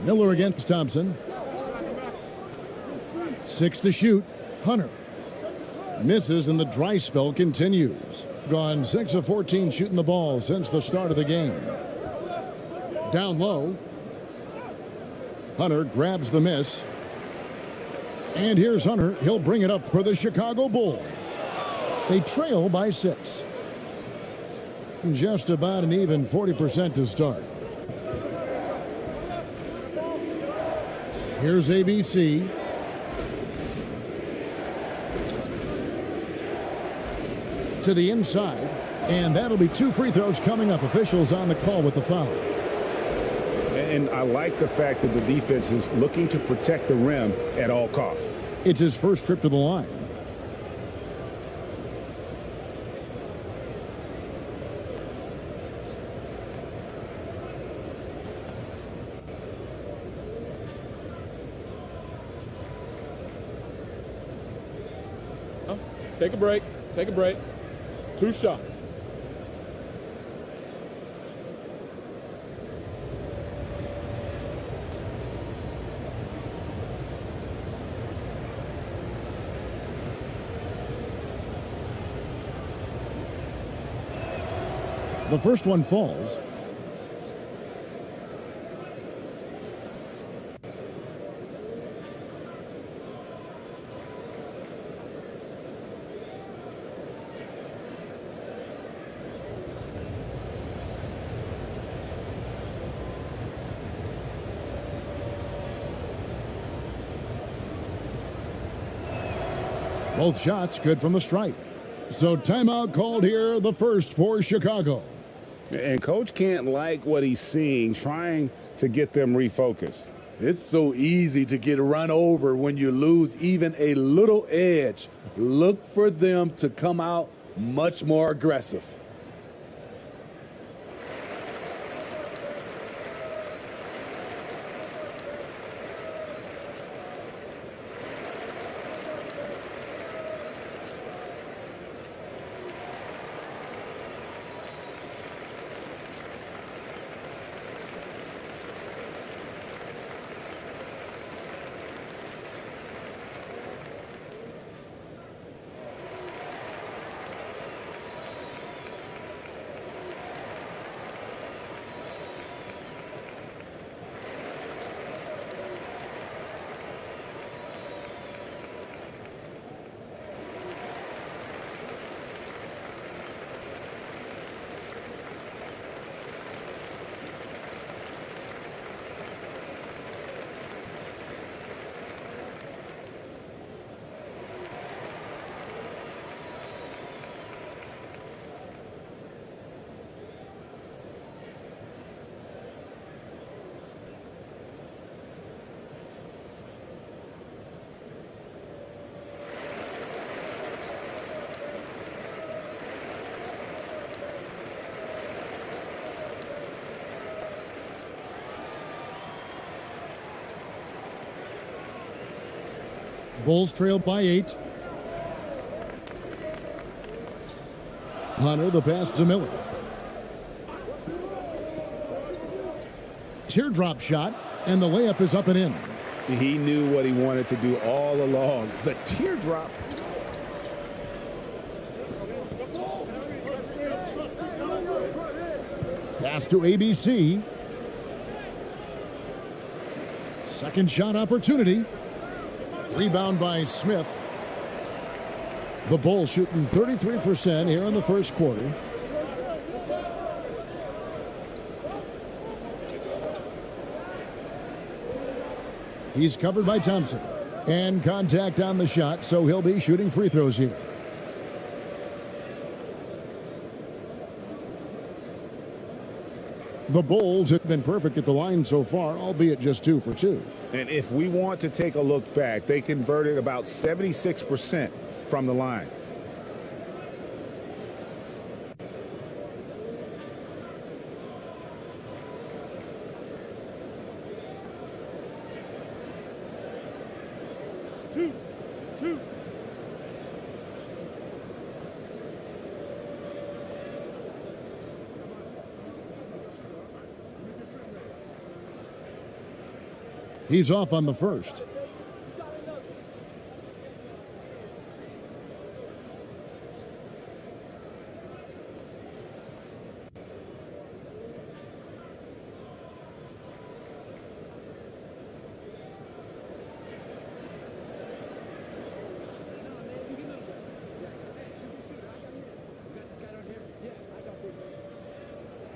Miller against Thompson. 6 to shoot. Hunter misses, and the dry spell continues. Gone 6 of 14 shooting the ball since the start of the game. Down low. Hunter grabs the miss. And here's Hunter. He'll bring it up for the Chicago Bulls. They trail by 6. Just about an even 40% to start. Here's ABC. To the inside. And that'll be 2 free throws coming up. Officials on the call with the foul. And I like the fact that the defense is looking to protect the rim at all costs. It's his first trip to the line. Take a break. Take a break. 2 shots. The first one falls. Both shots good from the stripe. So timeout called here, the first for Chicago. And Coach can't like what he's seeing, trying to get them refocused. It's so easy to get run over when you lose even a little edge. Look for them to come out much more aggressive. Bulls trail by 8. Hunter, the pass to Miller. Teardrop shot, and the layup is up and in. He knew what he wanted to do all along. The teardrop. Pass to ABC. Second shot opportunity. Rebound by Smith. The Bulls shooting 33% here in the first quarter. He's covered by Thompson. And contact on the shot, so he'll be shooting free throws here. The Bulls have been perfect at the line so far, albeit just 2 for 2. And if we want to take a look back, they converted about 76% from the line. He's off on the first.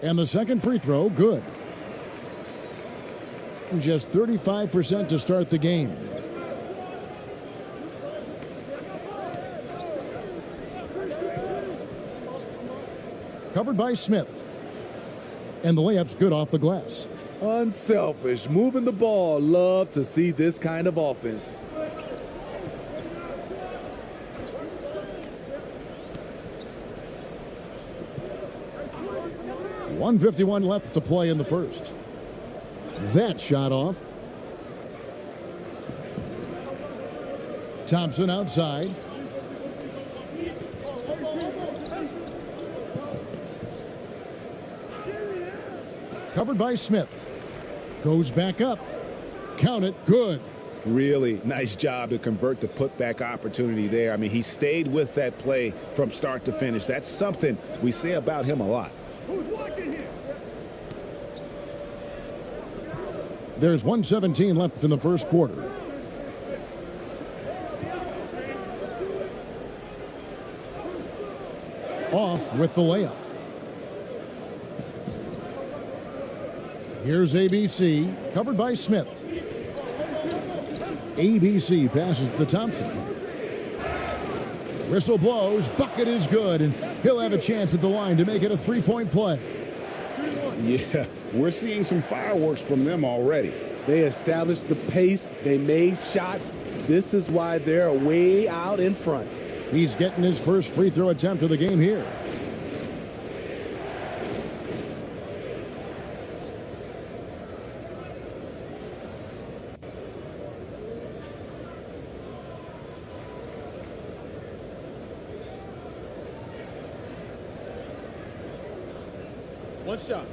And the second free throw, good. Just 35% to start the game. Covered by Smith. And the layup's good off the glass. Unselfish, moving the ball. Love to see this kind of offense. .151 left to play in the first. That shot off. Thompson outside. Covered by Smith. Goes back up. Count it. Good. Really nice job to convert the putback opportunity there. I mean, he stayed with that play from start to finish. That's something we say about him a lot. There's 1:17 left in the first quarter. Off with the layup. Here's ABC, covered by Smith. ABC passes to Thompson. Whistle blows, bucket is good, and he'll have a chance at the line to make it a three-point play. Yeah, we're seeing some fireworks from them already. They established the pace. They made shots. This is why they're way out in front. He's getting his first free throw attempt of the game here. One shot.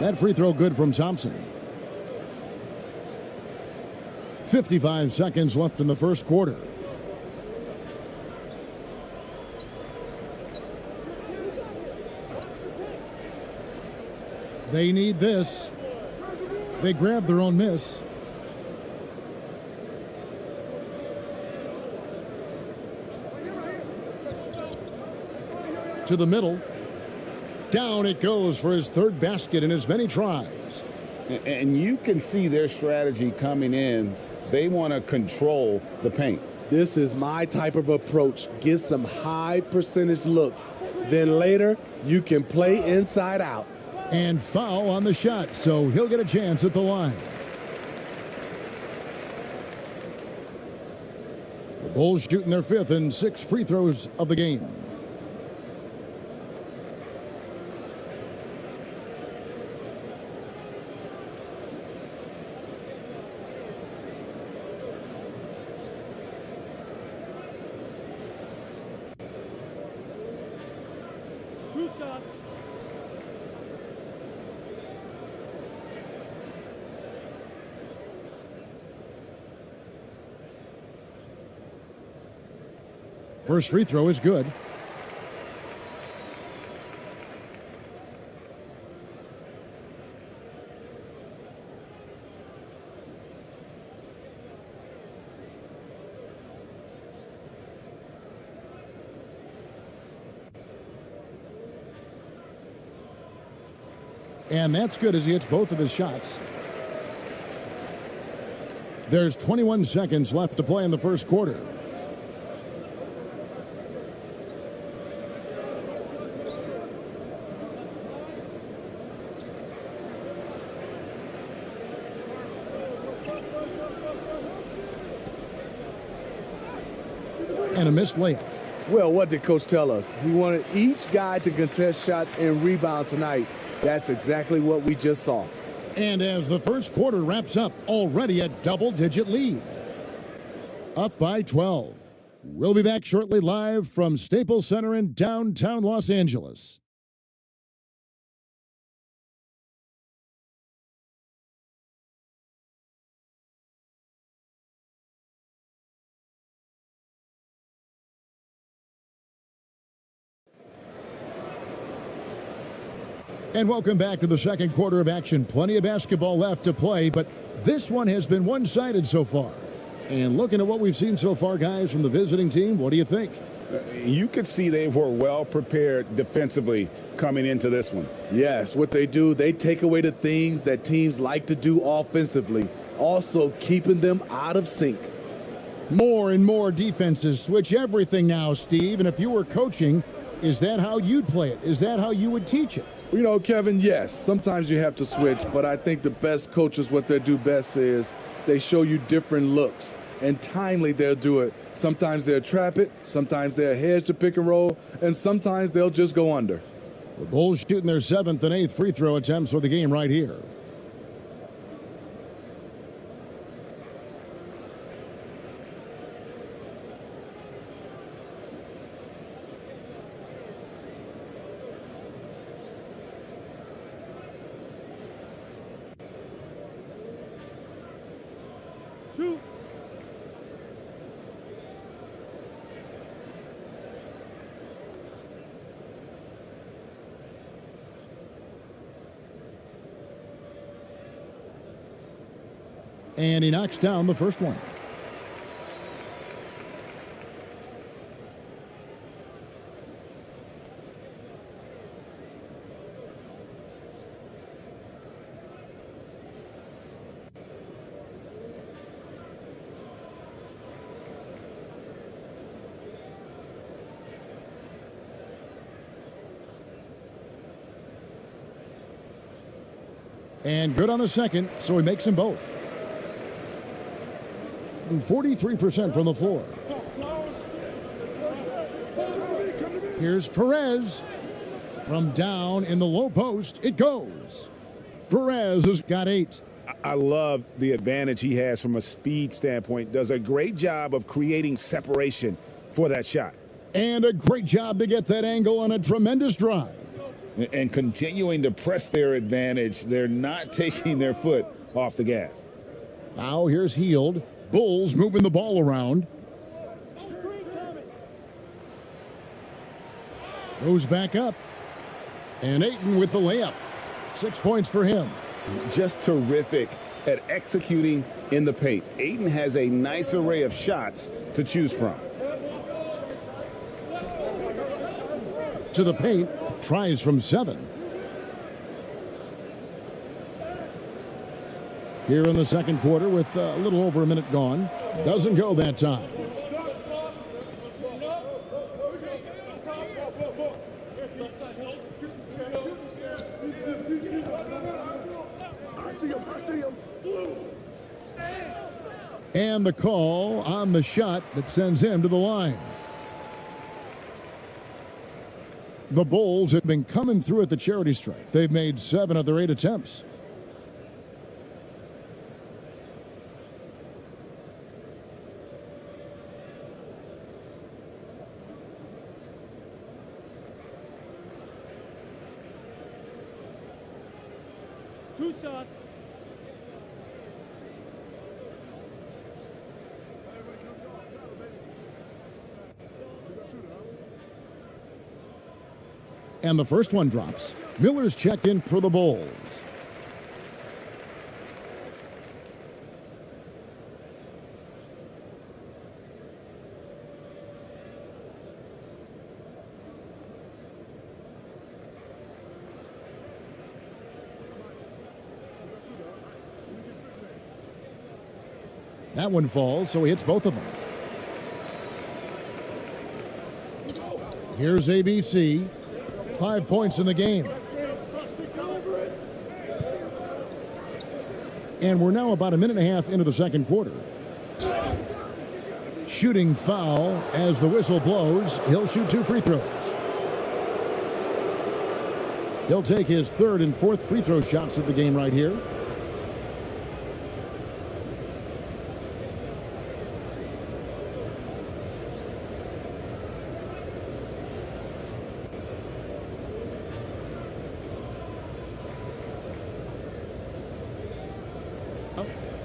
That free throw good from Thompson. 55 seconds left in the first quarter. They need this. They grab their own miss. To the middle. Down it goes for his third basket in as many tries. And you can see their strategy coming in. They want to control the paint. This is my type of approach. Get some high percentage looks. Then later, you can play inside out. And foul on the shot, so he'll get a chance at the line. The Bulls shooting their fifth and 6 free throws of the game. First free throw is good. And that's good as he hits both of his shots. There's 21 seconds left to play in the first quarter. And a missed layup. Well, what did Coach tell us? He wanted each guy to contest shots and rebound tonight. That's exactly what we just saw. And as the first quarter wraps up, already a double-digit lead. Up by 12. We'll be back shortly live from Staples Center in downtown Los Angeles. And welcome back to the second quarter of action. Plenty of basketball left to play, but this one has been one-sided so far. And looking at what we've seen so far, guys, from the visiting team, what do you think? You could see they were well prepared defensively coming into this one. Yes, what they do, they take away the things that teams like to do offensively, also keeping them out of sync. More and more defenses switch everything now, Steve. And if you were coaching, is that how you'd play it? Is that how you would teach it? You know, Kevin, yes, sometimes you have to switch, but I think the best coaches, what they do best is they show you different looks, and timely they'll do it. Sometimes they'll trap it, sometimes they'll hedge the pick and roll, and sometimes they'll just go under. The Bulls shooting their 7th and 8th free throw attempts for the game right here. And he knocks down the first one. And good on the second, so he makes them both. 43% from the floor. Here's Perez. From down in the low post, it goes. Perez has got 8. I love the advantage he has from a speed standpoint. Does a great job of creating separation for that shot. And a great job to get that angle on a tremendous drive. And continuing to press their advantage. They're not taking their foot off the gas. Now here's Heald. Bulls moving the ball around. Goes back up. And Ayton with the layup. 6 points for him. Just terrific at executing in the paint. Ayton has a nice array of shots to choose from. To the paint. Tries from 7. Here in the second quarter with a little over a minute gone. Doesn't go that time. And the call on the shot that sends him to the line. The Bulls have been coming through at the charity stripe. They've made 7 of their 8 attempts. Two shots. And the first one drops. Miller's checked in for the Bulls. That one falls, so he hits both of them. Here's ABC. 5 points in the game. And we're now about a minute and a half into the second quarter. Shooting foul as the whistle blows. He'll shoot 2 free throws. He'll take his 3rd and 4th free throw shots of the game right here.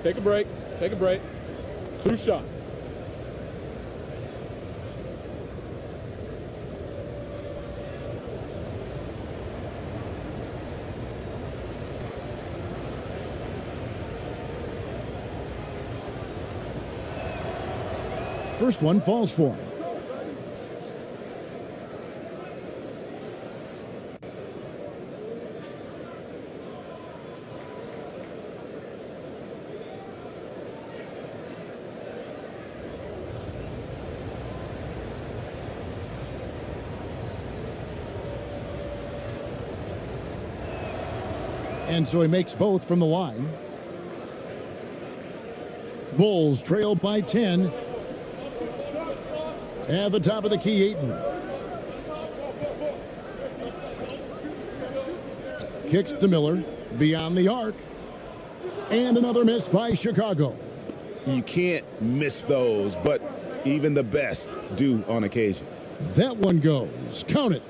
Take a break. Take a break. 2 shots. First one falls for him. And so he makes both from the line. Bulls trail by 10. At the top of the key, Ayton. Kicks to Miller, beyond the arc. And another miss by Chicago. You can't miss those, but even the best do on occasion. That one goes. Count it.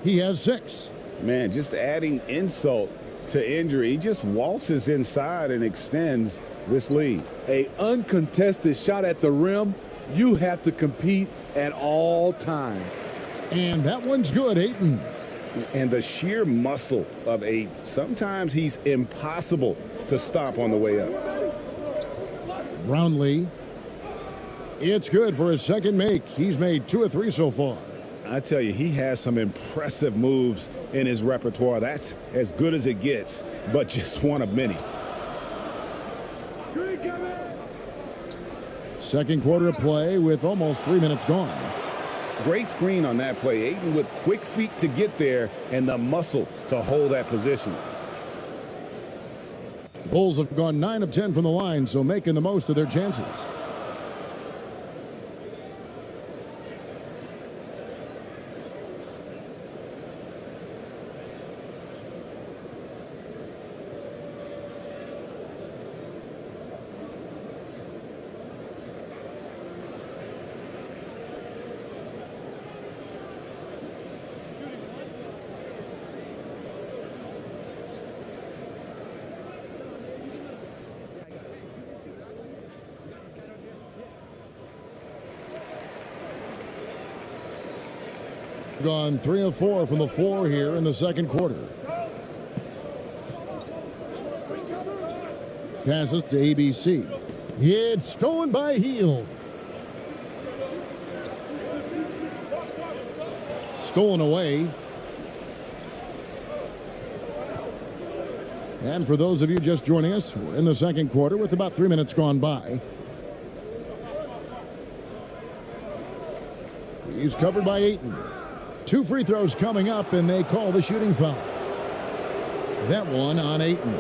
He has 6. Man, just adding insult to injury. He just waltzes inside and extends this lead. A uncontested shot at the rim, you have to compete at all times. And that one's good, Ayton. And the sheer muscle of Ayton. Sometimes he's impossible to stop on the way up. Brownlee. It's good for his second make. He's made 2 of 3 so far. I tell you, he has some impressive moves in his repertoire. That's as good as it gets, but just one of many. Second quarter of play with almost 3 minutes gone. Great screen on that play. Ayton with quick feet to get there and the muscle to hold that position. Bulls have gone 9 of 10 from the line, so making the most of their chances. Gone 3 of 4 from the floor here in the second quarter. Passes to ABC. It's stolen by Hield. Stolen away. And for those of you just joining us, we're in the second quarter with about 3 minutes gone by. He's covered by Ayton. 2 free throws coming up, and they call the shooting foul. That one on Ayton.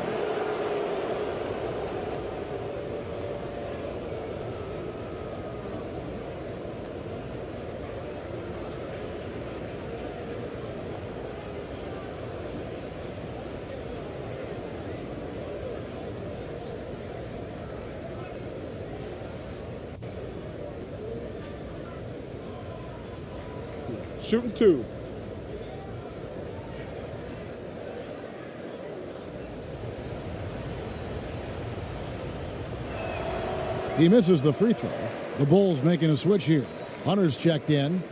Shooting 2. He misses the free throw. The Bulls making a switch here. Hunter's checked in.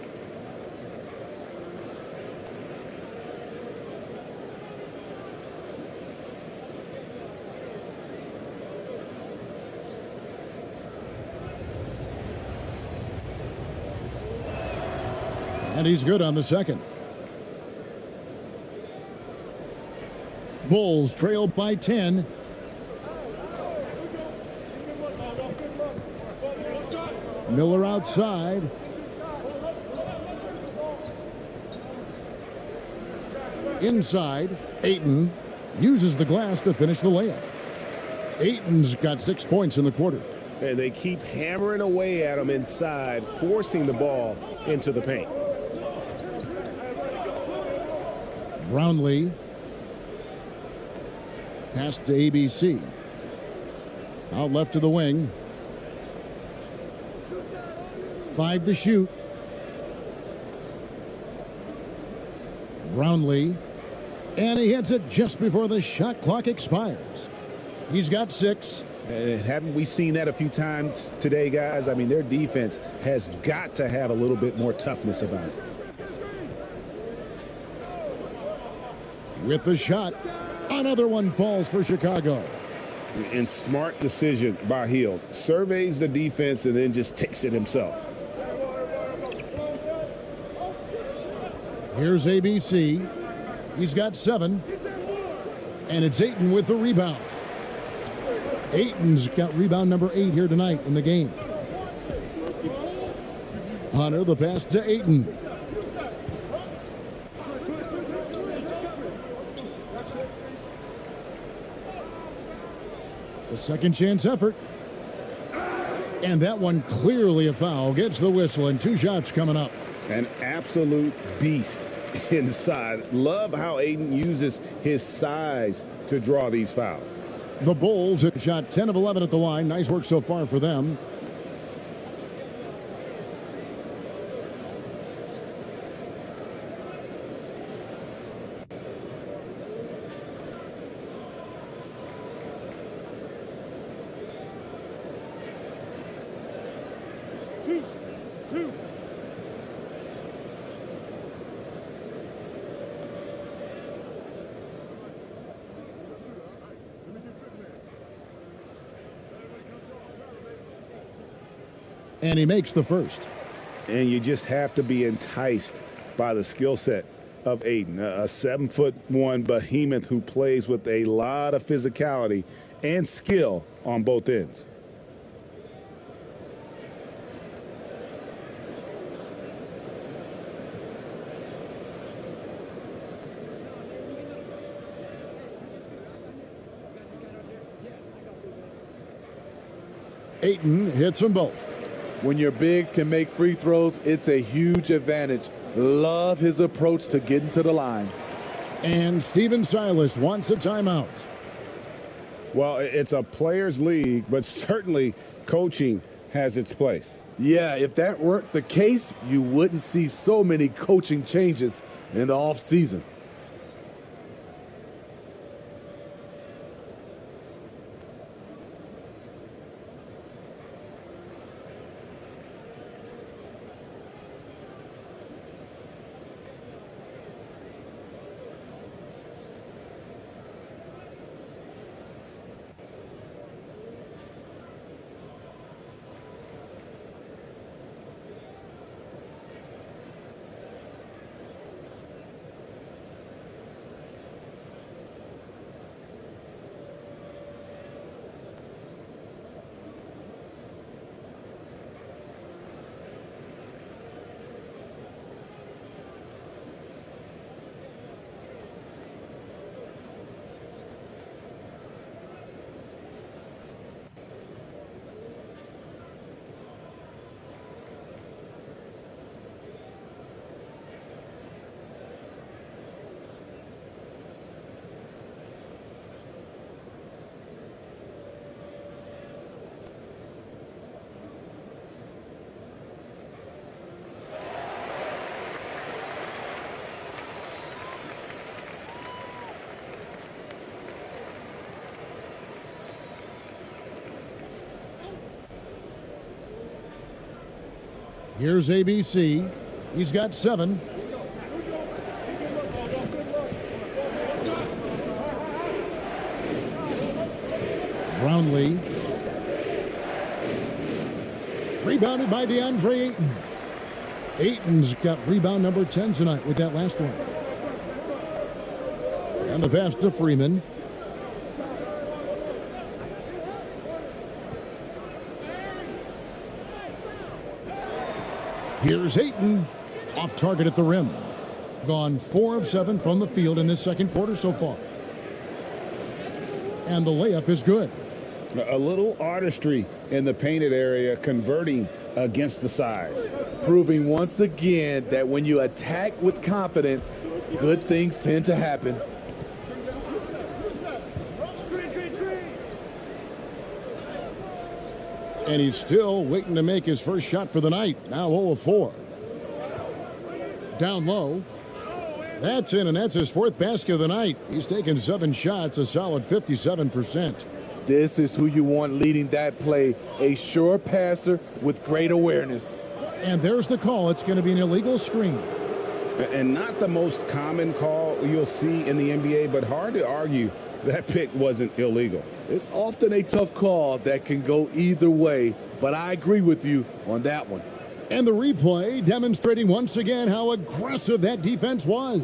And he's good on the second. Bulls trail by 10. Miller outside. Inside, Ayton uses the glass to finish the layup. Ayton's got 6 points in the quarter. And they keep hammering away at him inside, forcing the ball into the paint. Brownlee. Pass to ABC. Out left to the wing. 5 to shoot. Brownlee. And he hits it just before the shot clock expires. He's got 6. And haven't we seen that a few times today, guys? I mean, their defense has got to have a little bit more toughness about it. With the shot, another one falls for Chicago. And smart decision by Hield. Surveys the defense and then just takes it himself. Here's ABC. He's got 7. And it's Ayton with the rebound. Ayton's got rebound number 8 here tonight in the game. Hunter, the pass to Ayton. The second chance effort. And that one clearly a foul. Gets the whistle and 2 shots coming up. An absolute beast inside. Love how Ayton uses his size to draw these fouls. The Bulls have shot 10 of 11 at the line. Nice work so far for them. And he makes the first. And you just have to be enticed by the skill set of Ayton, a 7'1" behemoth who plays with a lot of physicality and skill on both ends. Ayton hits them both. When your bigs can make free throws, it's a huge advantage. Love his approach to getting to the line. And Steven Silas wants a timeout. Well, it's a players' league, but certainly coaching has its place. Yeah, if that weren't the case, you wouldn't see so many coaching changes in the offseason. Here's ABC. He's got 7. Brownlee. Rebounded by DeAndre Ayton. Ayton's got rebound number 10 tonight with that last one. And the pass to Freeman. Here's Ayton, off target at the rim. Gone 4 of 7 from the field in this second quarter so far. And the layup is good. A little artistry in the painted area, converting against the size. Proving once again that when you attack with confidence, good things tend to happen. And he's still waiting to make his first shot for the night. Now 0 of 4. Down low. That's in, and that's his 4th basket of the night. He's taken 7 shots, a solid 57%. This is who you want leading that play. A sure passer with great awareness. And there's the call. It's going to be an illegal screen. And not the most common call you'll see in the NBA, but hard to argue that pick wasn't illegal. It's often a tough call that can go either way, but I agree with you on that one. And the replay demonstrating once again how aggressive that defense was.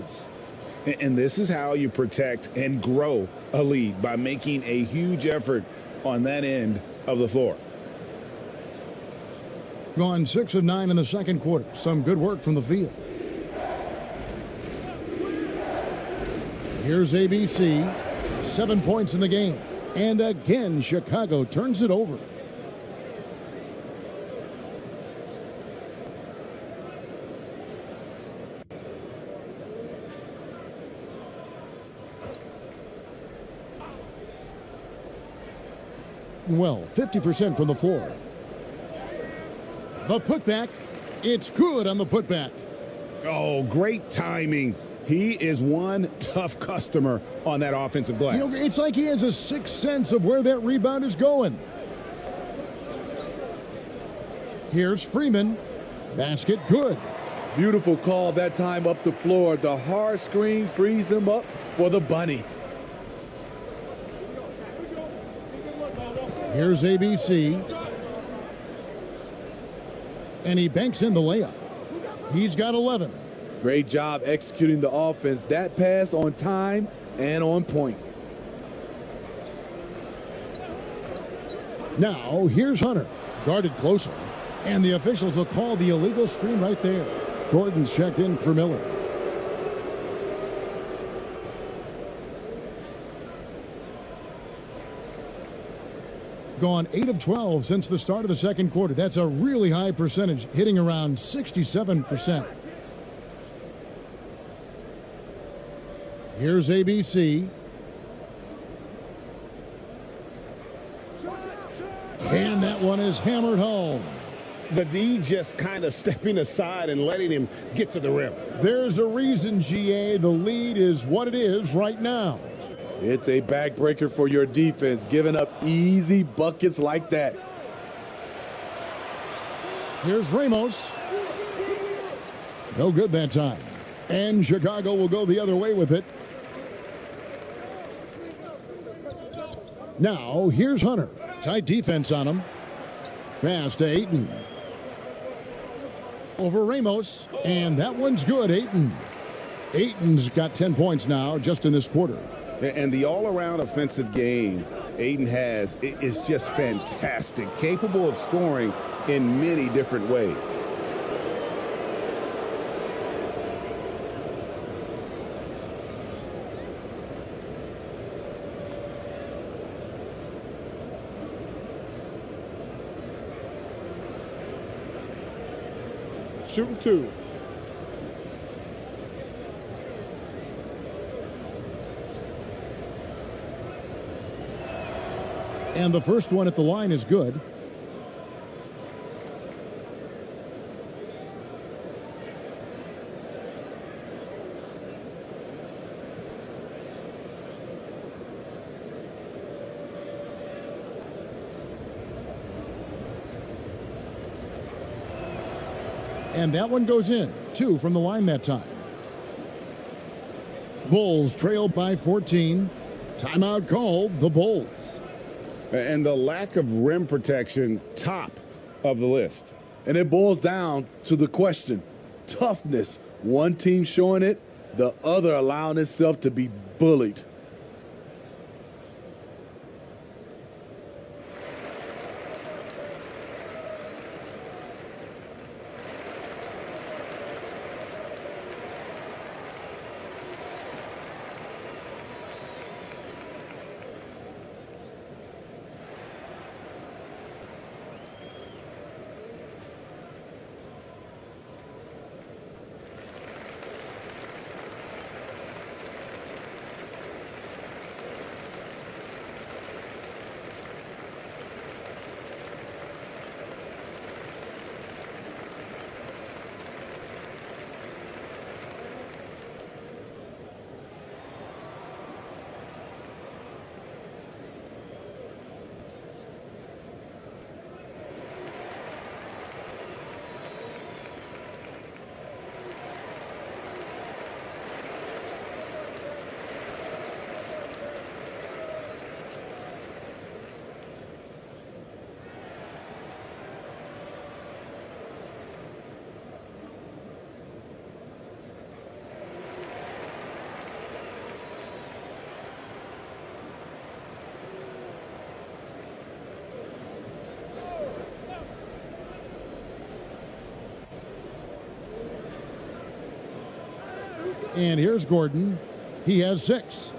And this is how you protect and grow a lead, by making a huge effort on that end of the floor. Gone 6 of 9 in the second quarter. Some good work from the field. Here's ABC. 7 points in the game. And again, Chicago turns it over. Well, 50% from the floor. The putback. It's good on the putback. Oh, great timing. He is one tough customer on that offensive glass. You know, it's like he has a sixth sense of where that rebound is going. Here's Freeman. Basket good. Beautiful call that time up the floor. The hard screen frees him up for the bunny. Here's ABC. And he banks in the layup. He's got 11. Great job executing the offense. That pass on time and on point. Now, here's Hunter. Guarded closer. And the officials will call the illegal screen right there. Gordon's checked in for Miller. Gone 8 of 12 since the start of the second quarter. That's a really high percentage, hitting around 67%. Here's ABC. And that one is hammered home. The D just kind of stepping aside and letting him get to the rim. There's a reason, GA. The lead is what it is right now. It's a backbreaker for your defense, giving up easy buckets like that. Here's Ramos. No good that time. And Chicago will go the other way with it. Now, here's Hunter. Tight defense on him. Pass to Ayton. Over Ramos. And that one's good, Ayton. Ayton's got 10 points now just in this quarter. And the all-around offensive game Ayton has is just fantastic, capable of scoring in many different ways. Shooting two. And the first one at the line is good. And that one goes in. 2 from the line that time. Bulls trail by 14. Timeout called, the Bulls. And the lack of rim protection, top of the list. And it boils down to the question, toughness. One team showing it, the other allowing itself to be bullied. And here's Gordon. He has 6.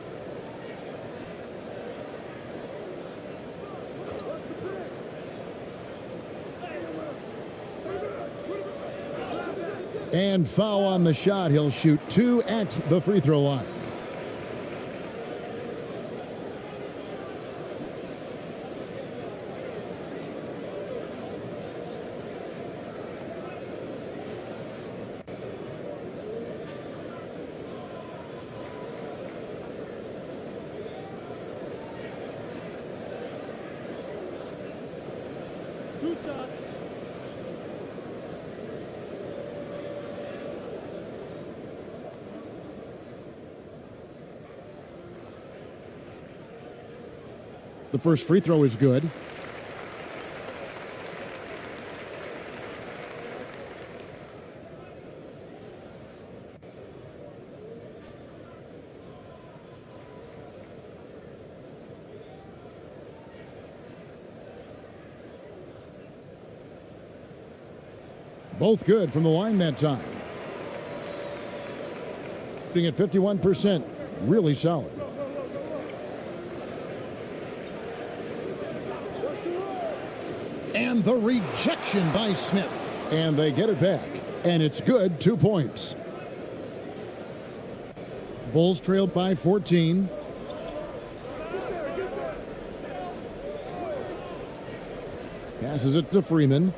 And foul on the shot. He'll shoot 2 at the free throw line. The first free throw is good. Both good from the line that time. Being at 51%, really solid. And the rejection by Smith. And they get it back. And it's good, 2 points. Bulls trailed by 14. Passes it to Freeman.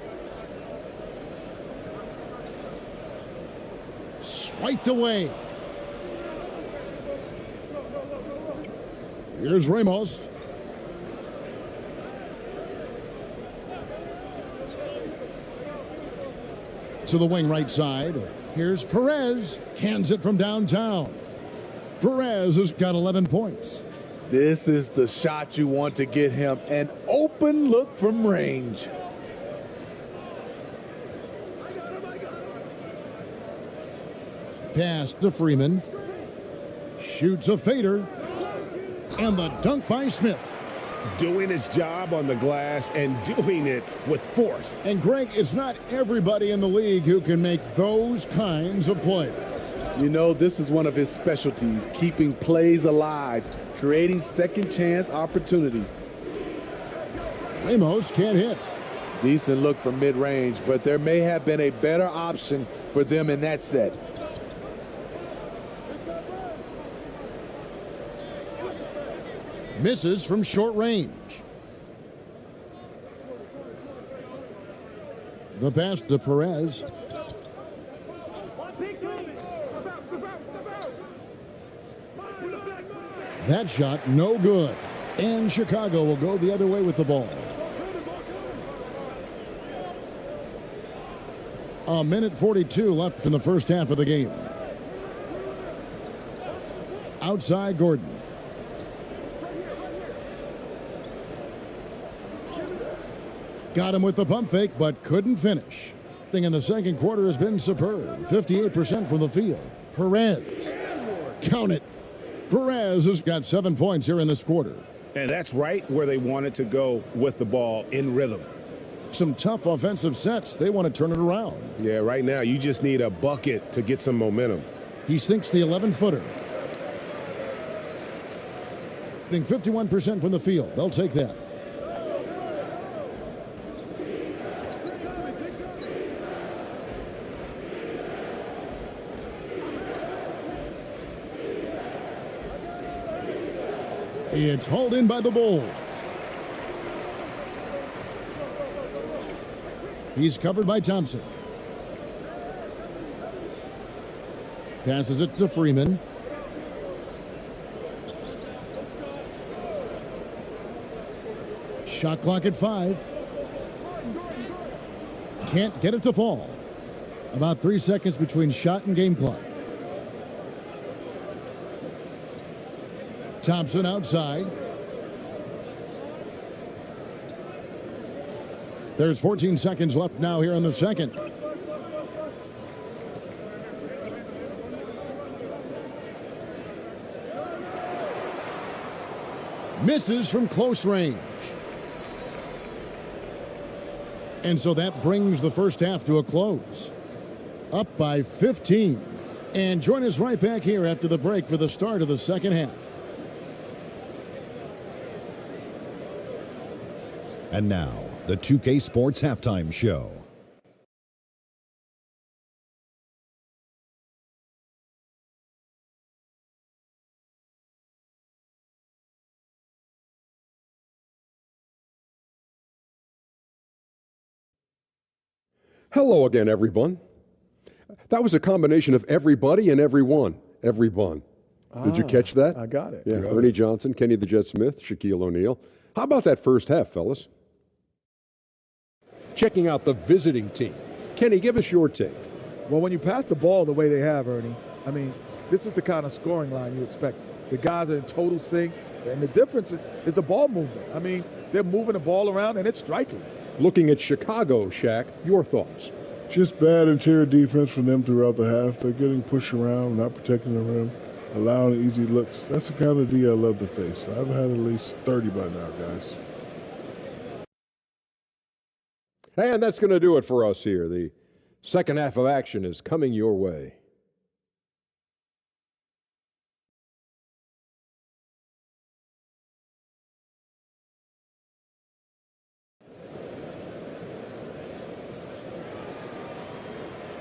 Swiped away. Here's Ramos. To the wing right side. Here's Perez. Cans it from downtown. Perez has got 11 points. This is the shot you want to get him. An open look from range. Pass to Freeman. Shoots a fader. And the dunk by Smith. Doing his job on the glass and doing it with force. And Greg, it's not everybody in the league who can make those kinds of plays. You know, this is one of his specialties, keeping plays alive, creating second chance opportunities. Ramos can't hit. Decent look from mid-range, but there may have been a better option for them in that set. Misses from short range. The pass to Perez. That shot no good. And Chicago will go the other way with the ball. A minute 42 left in the first half of the game. Outside Gordon. Got him with the pump fake, but couldn't finish. In the second quarter has been superb. 58% from the field. Perez. Count it. Perez has got 7 points here in this quarter. And that's right where they wanted to go with the ball, in rhythm. Some tough offensive sets. They want to turn it around. Yeah, right now you just need a bucket to get some momentum. He sinks the 11-footer. 51% from the field. They'll take that. It's hauled in by the Bulls. He's covered by Thompson. Passes it to Freeman. Shot clock at 5. Can't get it to fall. About 3 seconds between shot and game clock. Thompson outside. There's 14 seconds left now here in the second. Misses from close range. And so that brings the first half to a close. Up by 15. And join us right back here after the break for the start of the second half. And now, the 2K Sports Halftime Show. Hello again, everyone. That was a combination of everybody and everyone. Everyone. Did you catch that? I got it. Yeah, Ernie Johnson, Kenny the Jet Smith, Shaquille O'Neal. How about that first half, fellas? Checking out the visiting team. Kenny, give us your take. Well, when you pass the ball the way they have, Ernie, I mean, this is the kind of scoring line you expect. The guys are in total sync, and the difference is the ball movement. I mean, they're moving the ball around, and it's striking. Looking at Chicago, Shaq, your thoughts? Just bad interior defense from them throughout the half. They're getting pushed around, not protecting the rim, allowing easy looks. That's the kind of D I love to face. I've had at least 30 by now, guys. And that's going to do it for us here. The second half of action is coming your way.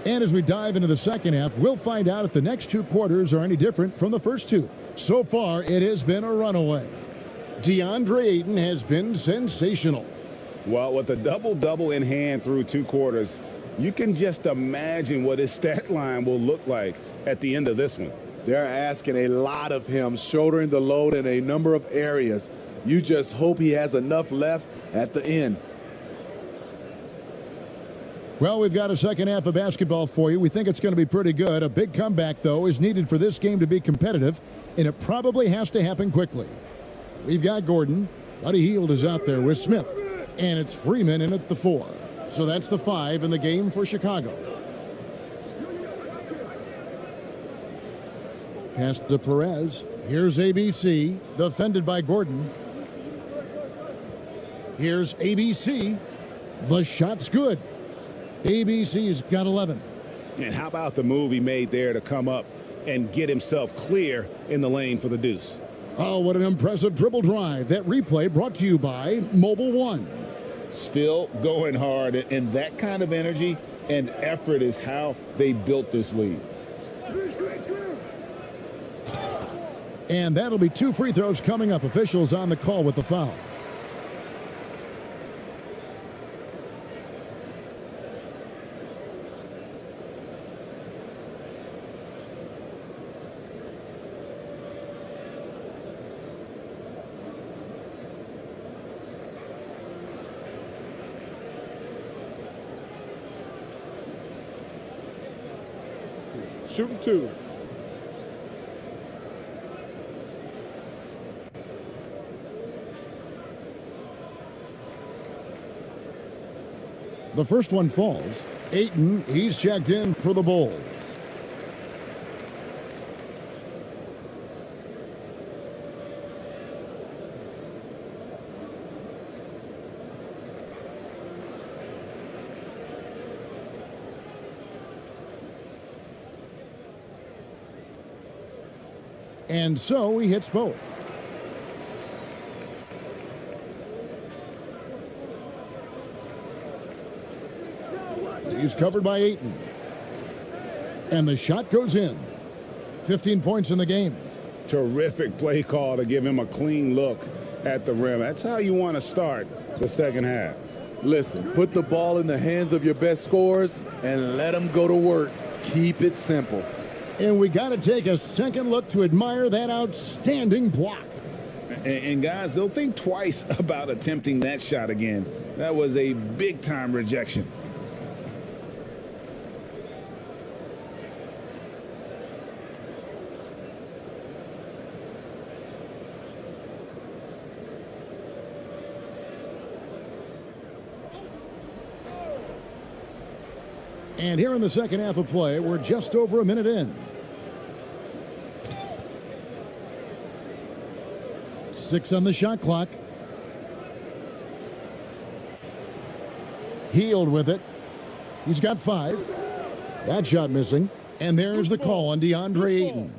And as we dive into the second half, we'll find out if the next two quarters are any different from the first two. So far, it has been a runaway. DeAndre Ayton has been sensational. Well, with a double-double in hand through two quarters, you can just imagine what his stat line will look like at the end of this one. They're asking a lot of him, shouldering the load in a number of areas. You just hope he has enough left at the end. Well, we've got a second half of basketball for you. We think it's going to be pretty good. A big comeback, though, is needed for this game to be competitive, and it probably has to happen quickly. We've got Gordon. Buddy Hield is out there with Smith, and it's Freeman in at the 4. So that's the 5 in the game for Chicago. Pass to Perez. Here's ABC, defended by Gordon. Here's ABC. The shot's good. ABC's got 11. And how about the move he made there to come up and get himself clear in the lane for the deuce? Oh, what an impressive dribble drive. That replay brought to you by Mobile One. Still going hard, and that kind of energy and effort is how they built this lead. And that'll be 2 free throws coming up. Officials on the call with the foul. Shooting 2. The first one falls. Ayton, he's checked in for the Bulls. And so he hits both. He's covered by Ayton. And the shot goes in. 15 points in the game. Terrific play call to give him a clean look at the rim. That's how you want to start the second half. Listen, put the ball in the hands of your best scorers and let them go to work. Keep it simple. And we got to take a second look to admire that outstanding block. And guys, they'll think twice about attempting that shot again. That was a big-time rejection. And here in the second half of play, we're just over a minute in. 6 on the shot clock. Hield with it. He's got 5. That shot missing. And there's the call on DeAndre Ayton.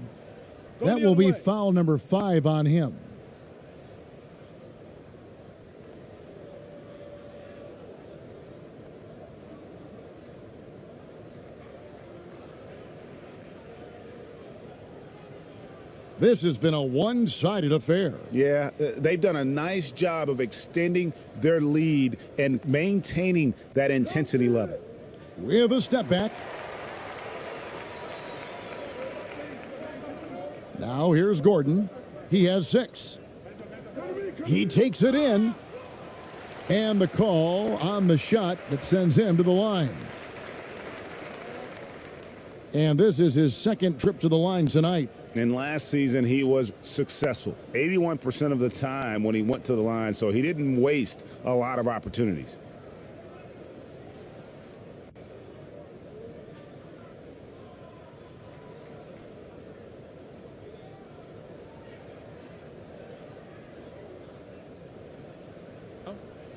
That will be foul number 5 on him. This has been a one-sided affair. Yeah, they've done a nice job of extending their lead and maintaining that intensity level. With a step back. Now here's Gordon. He has 6. He takes it in. And the call on the shot that sends him to the line. And this is his second trip to the line tonight. And last season, he was successful 81% of the time when he went to the line, so he didn't waste a lot of opportunities.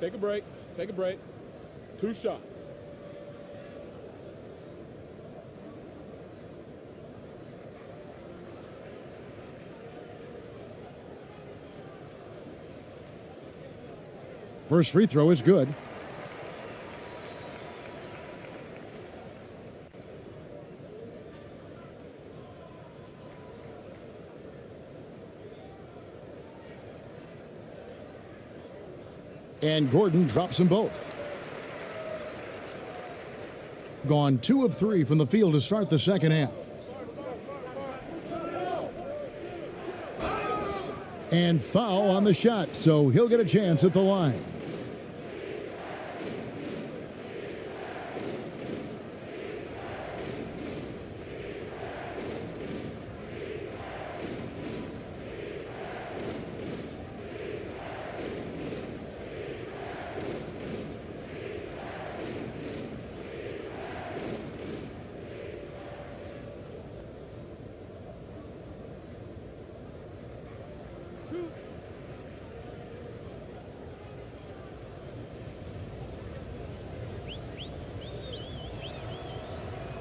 Take a break. Take a break. 2 shots. First free throw is good. And Gordon drops them both. Gone 2 of 3 from the field to start the second half. And foul on the shot, so he'll get a chance at the line.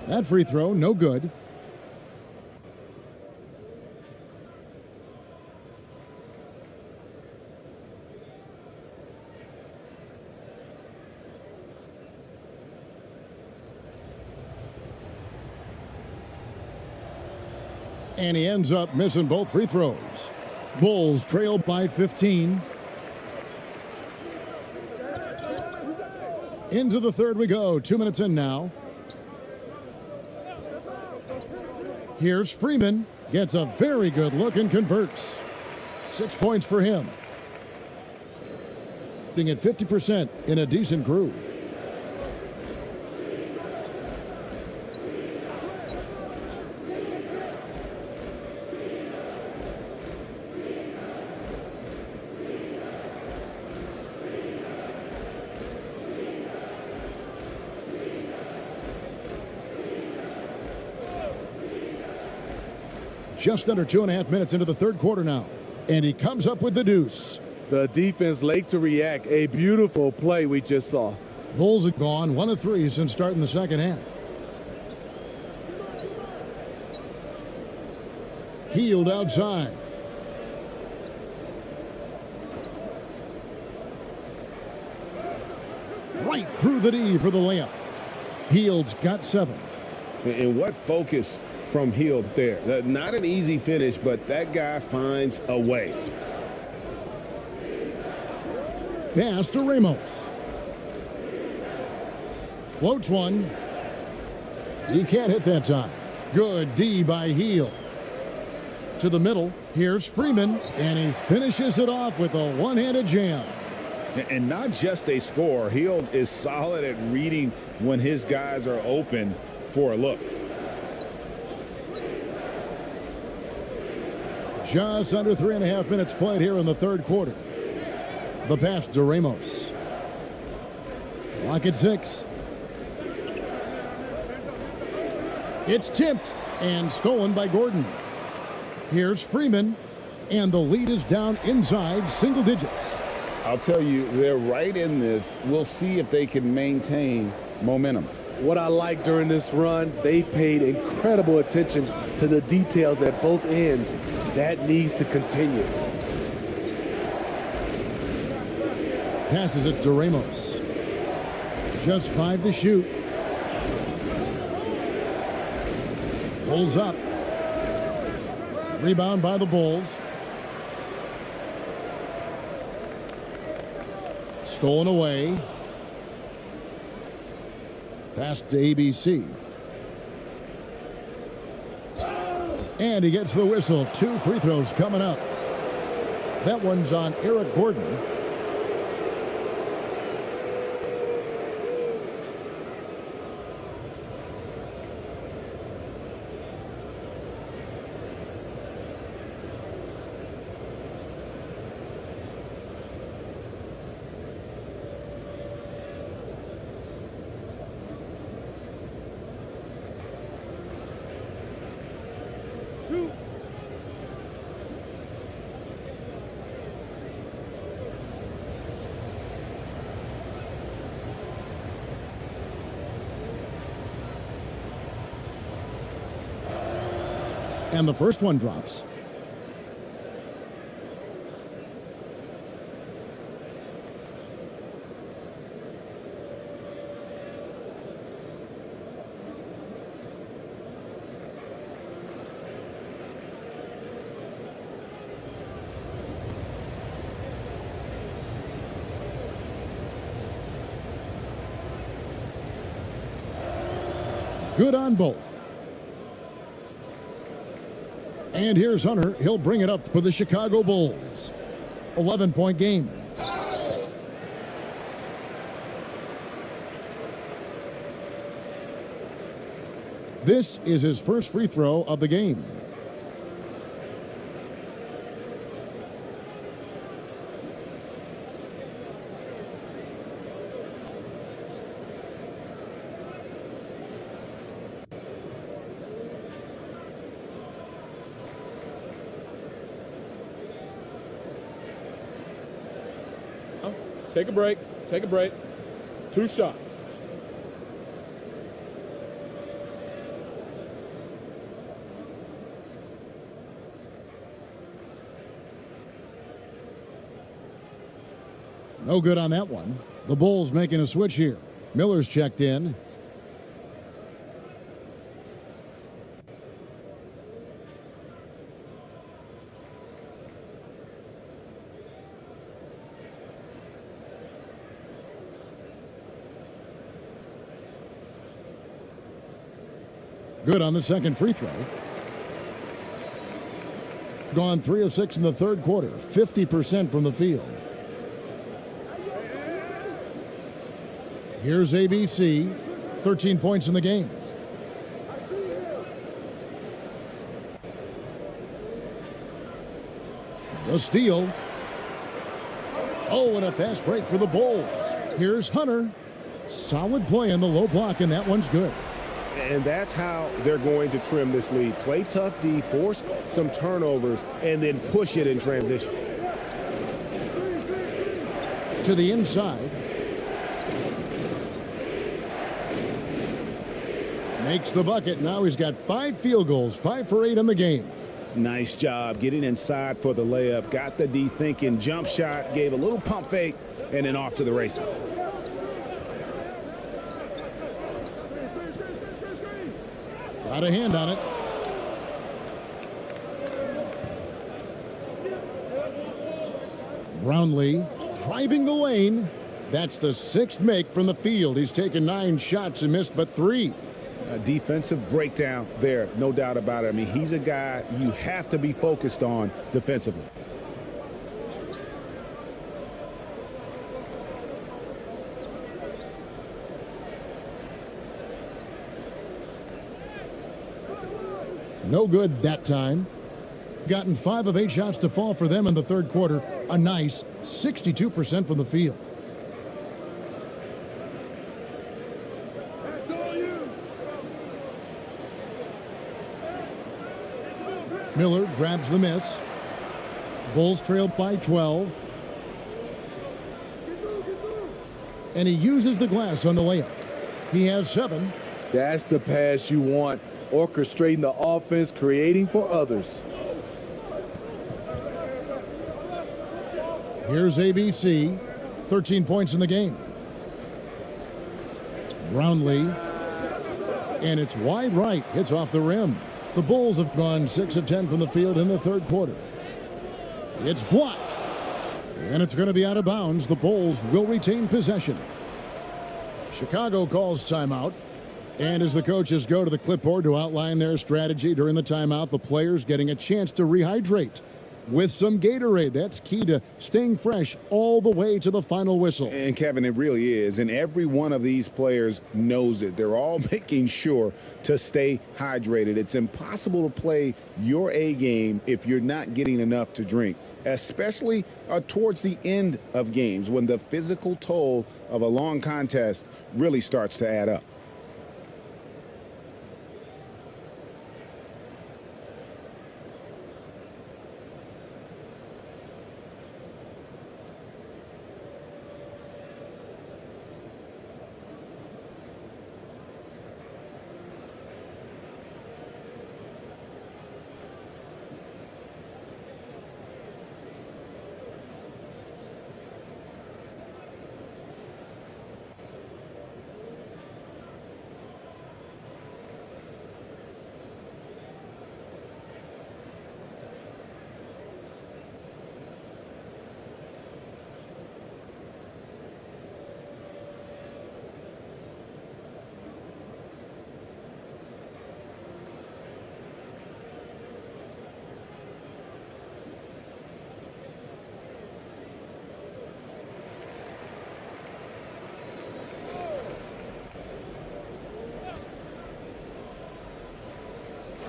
That free throw, no good. And he ends up missing both free throws. Bulls trail by 15. Into the third we go. 2 minutes in now. Here's Freeman. Gets a very good look and converts. 6 points for him. Being at 50% in a decent groove. Just under 2.5 minutes into the third quarter now. And he comes up with the deuce. The defense late to react. A beautiful play we just saw. Bulls have gone 1 of 3 since starting the second half. Healed outside. Right through the D for the layup. Hield's got 7. And what focus from Hield there. Not an easy finish, but that guy finds a way. Pass to Ramos. Floats one. He can't hit that time. Good D by Hield. To the middle. Here's Freeman, and he finishes it off with a one-handed jam. And not just a score. Hield is solid at reading when his guys are open for a look. Just under 3.5 minutes played here in the third quarter. The pass to Ramos. Clock at 6. It's tipped and stolen by Gordon. Here's Freeman, and the lead is down inside single digits. I'll tell you, they're right in this. We'll see if they can maintain momentum. what I like during this run, they paid incredible attention to the details at both ends. That needs to continue. Passes it to Ramos. Just 5 to shoot. Pulls up. Rebound by the Bulls. Stolen away. Pass to ABC. And he gets the whistle. 2 free throws coming up. That one's on Eric Gordon. And the first one drops. Good on both. And here's Hunter. He'll bring it up for the Chicago Bulls. 11-point game. This is his first free throw of the game. Take a break. Take a break. 2 shots. No good on that one. The Bulls making a switch here. Miller's checked in. Good on the second free throw. Gone 3 of 6 in the third quarter. 50% from the field. Here's ABC. 13 points in the game. The steal. Oh, and a fast break for the Bulls. Here's Hunter. Solid play in the low block, and that one's good. And that's how they're going to trim this lead. Play tough D, force some turnovers, and then push it in transition. To the inside. Makes the bucket. Now he's got 5 field goals, 5 for 8 in the game. Nice job getting inside for the layup. Got the D thinking. Jump shot, gave a little pump fake, and then off to the races. Got a hand on it. Brownlee driving the lane. That's the 6th make from the field. He's taken 9 shots and missed but 3. A defensive breakdown there, no doubt about it. I mean, he's a guy you have to be focused on defensively. No good that time. Gotten 5 of 8 shots to fall for them in the third quarter. A nice 62% from the field. Miller grabs the miss. Bulls trail by 12. And he uses the glass on the layup. He has 7. That's the pass you want. Orchestrating the offense, creating for others. Here's ABC, 13 points in the game. Brownlee, and it's wide right, hits off the rim. The Bulls have gone 6 of 10 from the field in the third quarter. It's blocked, and it's going to be out of bounds. The Bulls will retain possession. Chicago calls timeout, and as the coaches go to the clipboard to outline their strategy during the timeout, the players getting a chance to rehydrate with some Gatorade. That's key to staying fresh all the way to the final whistle. And Kevin, it really is. And every one of these players knows it. They're all making sure to stay hydrated. It's impossible to play your A game if you're not getting enough to drink, especially towards the end of games when the physical toll of a long contest really starts to add up.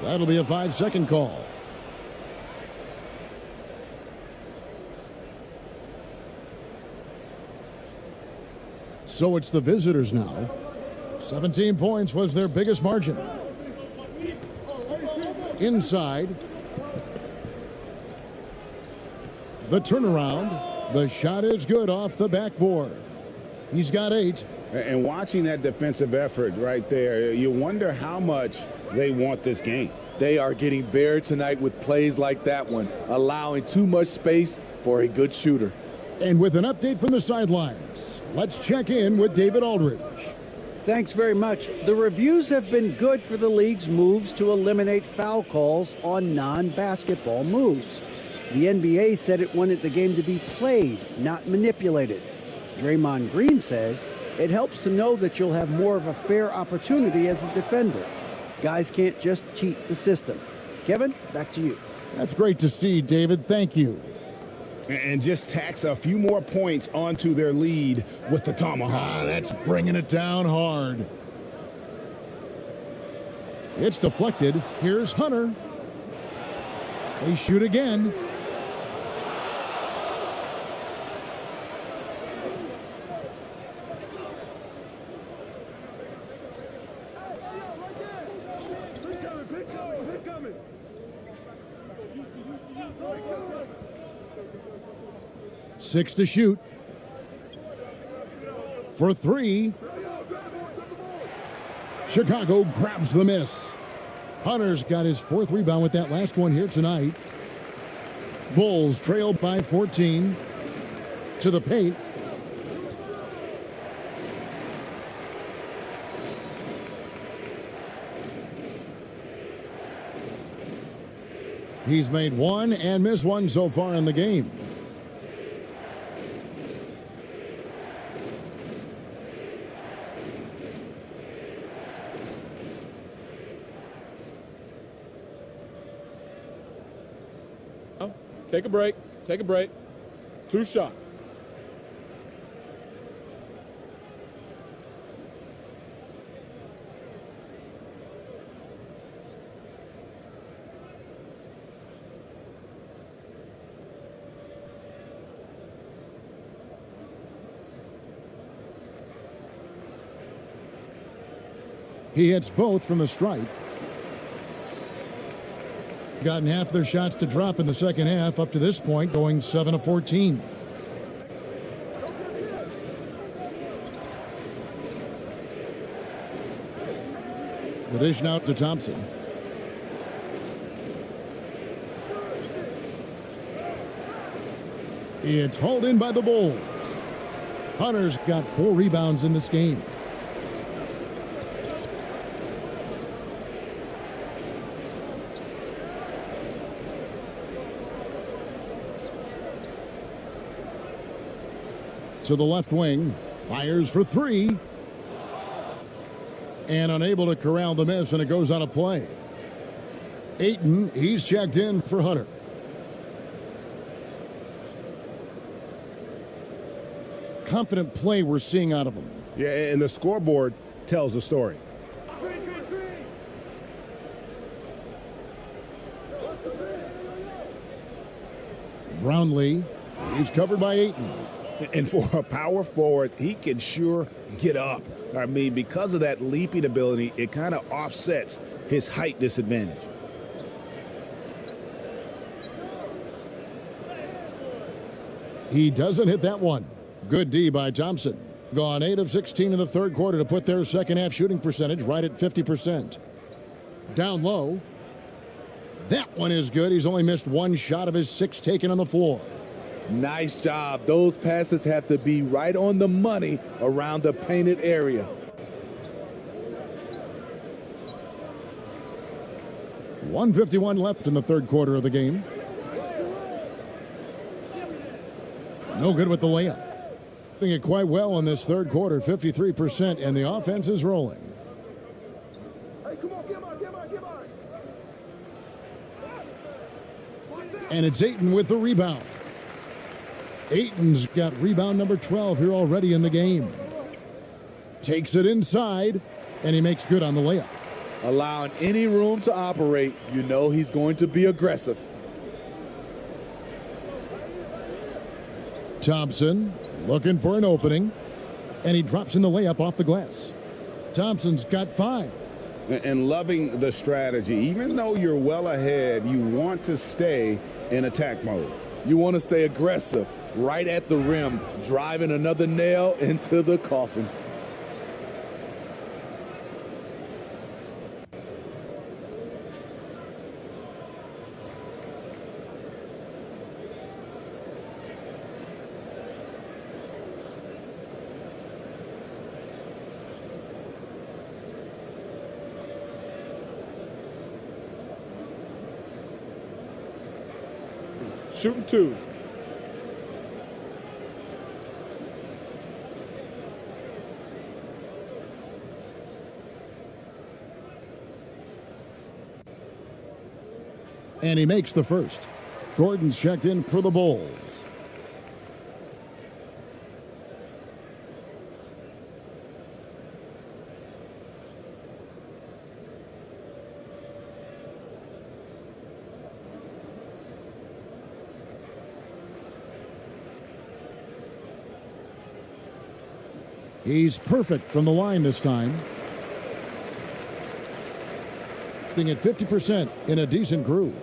That'll be a 5-second call. So it's the visitors now. 17 points was their biggest margin. Inside. The turnaround. The shot is good off the backboard. He's got 8. And watching that defensive effort right there, you wonder how much they want this game. They are getting buried tonight with plays like that one, allowing too much space for a good shooter. And with an update from the sidelines, let's check in with David Aldridge. Thanks very much. The reviews have been good for the league's moves to eliminate foul calls on non-basketball moves. The NBA said it wanted the game to be played, not manipulated. Draymond Green says it helps to know that you'll have more of a fair opportunity as a defender. Guys can't just cheat the system. Kevin, back to you. That's great to see, David. Thank you. And just tacks a few more points onto their lead with the tomahawk. That's bringing it down hard. It's deflected. Here's Hunter. They shoot again. Six to shoot. For 3. Chicago grabs the miss. Hunter's got his 4th rebound with that last one here tonight. Bulls trail by 14. To the paint. He's made 1 and missed 1 so far in the game. Take a break. Take a break. 2 shots. He hits both from the stripe. Gotten half their shots to drop in the second half up to this point, going 7 of 14. The dish now to Thompson. It's hauled in by the Bulls. Hunter's got 4 rebounds in this game. To the left wing, fires for 3. And unable to corral the miss, and it goes out of play. Ayton, he's checked in for Hunter. Confident play we're seeing out of him. Yeah, and the scoreboard tells the story. Brownlee, he's covered by Ayton. And for a power forward, he can sure get up. I mean, because of that leaping ability, it kind of offsets his height disadvantage. He doesn't hit that one. Good D by Thompson. Gone 8 of 16 in the third quarter to put their second half shooting percentage right at 50%. Down low. That one is good. He's only missed 1 shot of his 6 taken on the floor. Nice job. Those passes have to be right on the money around the painted area. .151 left in the third quarter of the game. No good with the layup. Doing it quite well in this third quarter, 53%, and the offense is rolling. And it's Ayton with the rebound. Ayton's got rebound number 12 here already in the game. Takes it inside, and he makes good on the layup. Allowing any room to operate, you know he's going to be aggressive. Thompson looking for an opening, and he drops in the layup off the glass. Thompson's got 5. And loving the strategy. Even though you're well ahead, you want to stay in attack mode. You want to stay aggressive, right at the rim, driving another nail into the coffin. Shooting 2. And he makes the first. Gordon's checked in for the Bulls. He's perfect from the line this time. Being at 50% in a decent groove.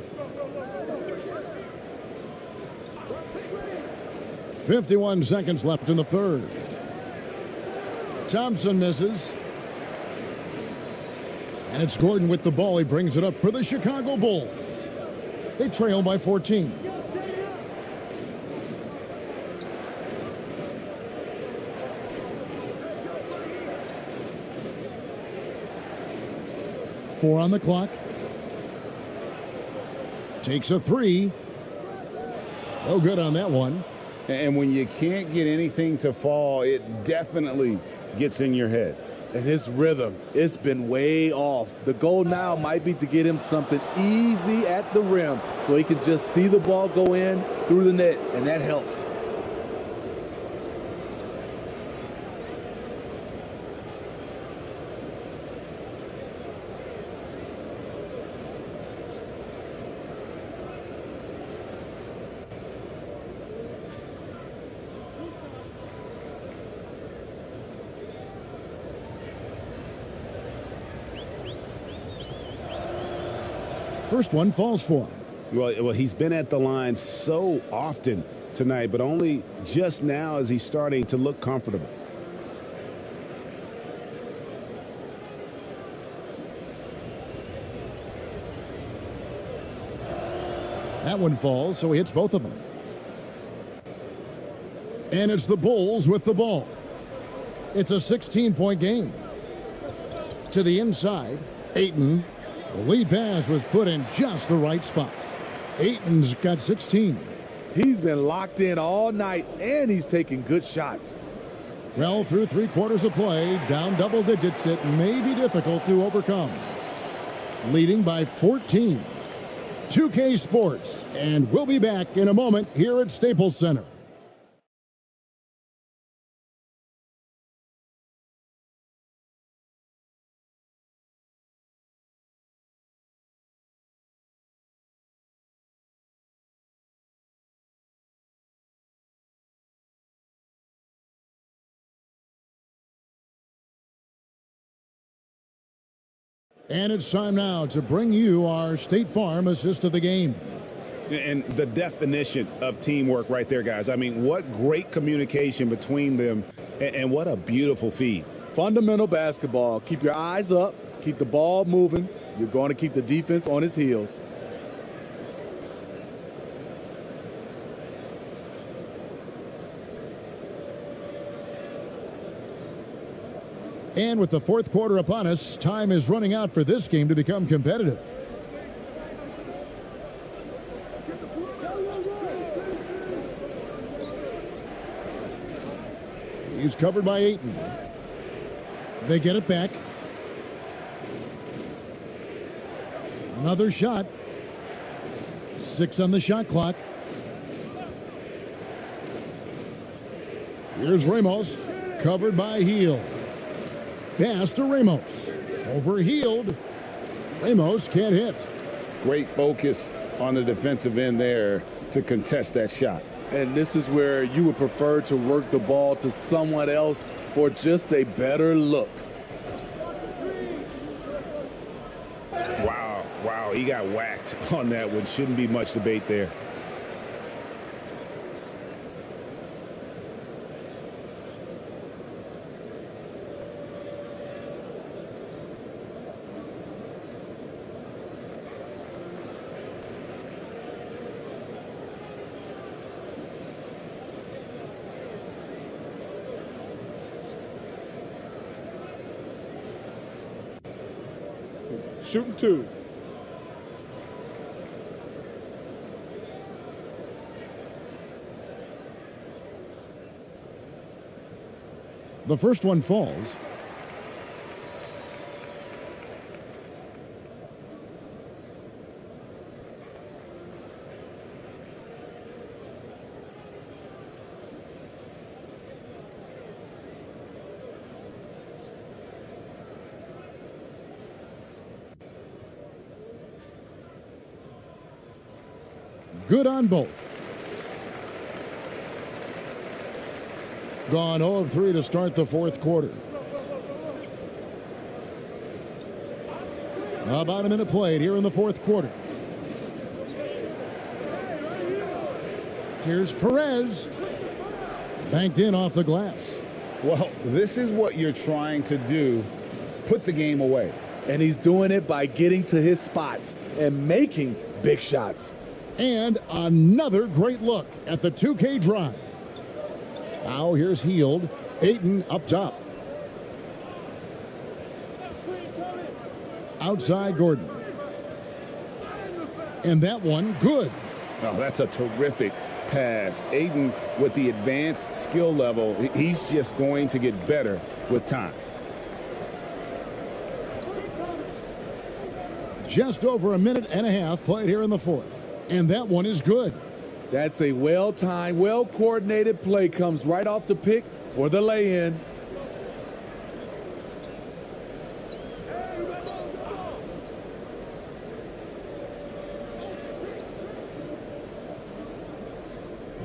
51 seconds left in the third. Thompson misses. And it's Gordon with the ball. He brings it up for the Chicago Bulls. They trail by 14. Four on the clock. Takes a 3. No good on that one. And when you can't get anything to fall, it definitely gets in your head. And his rhythm, it's been way off. The goal now might be to get him something easy at the rim so he can just see the ball go in through the net, and that helps. First one falls for him. Well, he's been at the line so often tonight, but only just now is he starting to look comfortable. That one falls, so he hits both of them. And it's the Bulls with the ball. It's a 16-point game. To the inside, Ayton. The lead pass was put in just the right spot. Ayton's got 16. He's been locked in all night, and he's taking good shots. Well, through 3 quarters of play, down double digits, it may be difficult to overcome. Leading by 14. 2K Sports, and we'll be back in a moment here at Staples Center. And it's time now to bring you our State Farm assist of the game. And the definition of teamwork right there, guys. I mean, what great communication between them, and what a beautiful feed. Fundamental basketball. Keep your eyes up. Keep the ball moving. You're going to keep the defense on its heels. And with the fourth quarter upon us, time is running out for this game to become competitive. He's covered by Ayton. They get it back. Another shot. 6 on the shot clock. Here's Ramos, covered by Heel. Pass to Ramos. Overhealed. Ramos can't hit. Great focus on the defensive end there to contest that shot. And this is where you would prefer to work the ball to someone else for just a better look. Wow, he got whacked on that one. Shouldn't be much debate there. Shooting 2. The first one falls. Good on both. Gone 0 of 3 to start the fourth quarter. About a minute played here in the fourth quarter. Here's Perez. Banked in off the glass. Well, this is what you're trying to do. Put the game away. And he's doing it by getting to his spots and making big shots. And another great look at the 2K drive. Now here's Healed. Ayton up top. Outside Gordon. And that one good. Oh, that's a terrific pass. Ayton with the advanced skill level, he's just going to get better with time. Just over a minute and a half played here in the fourth. And that one is good. That's a well-timed, well-coordinated play. Comes right off the pick for the lay-in.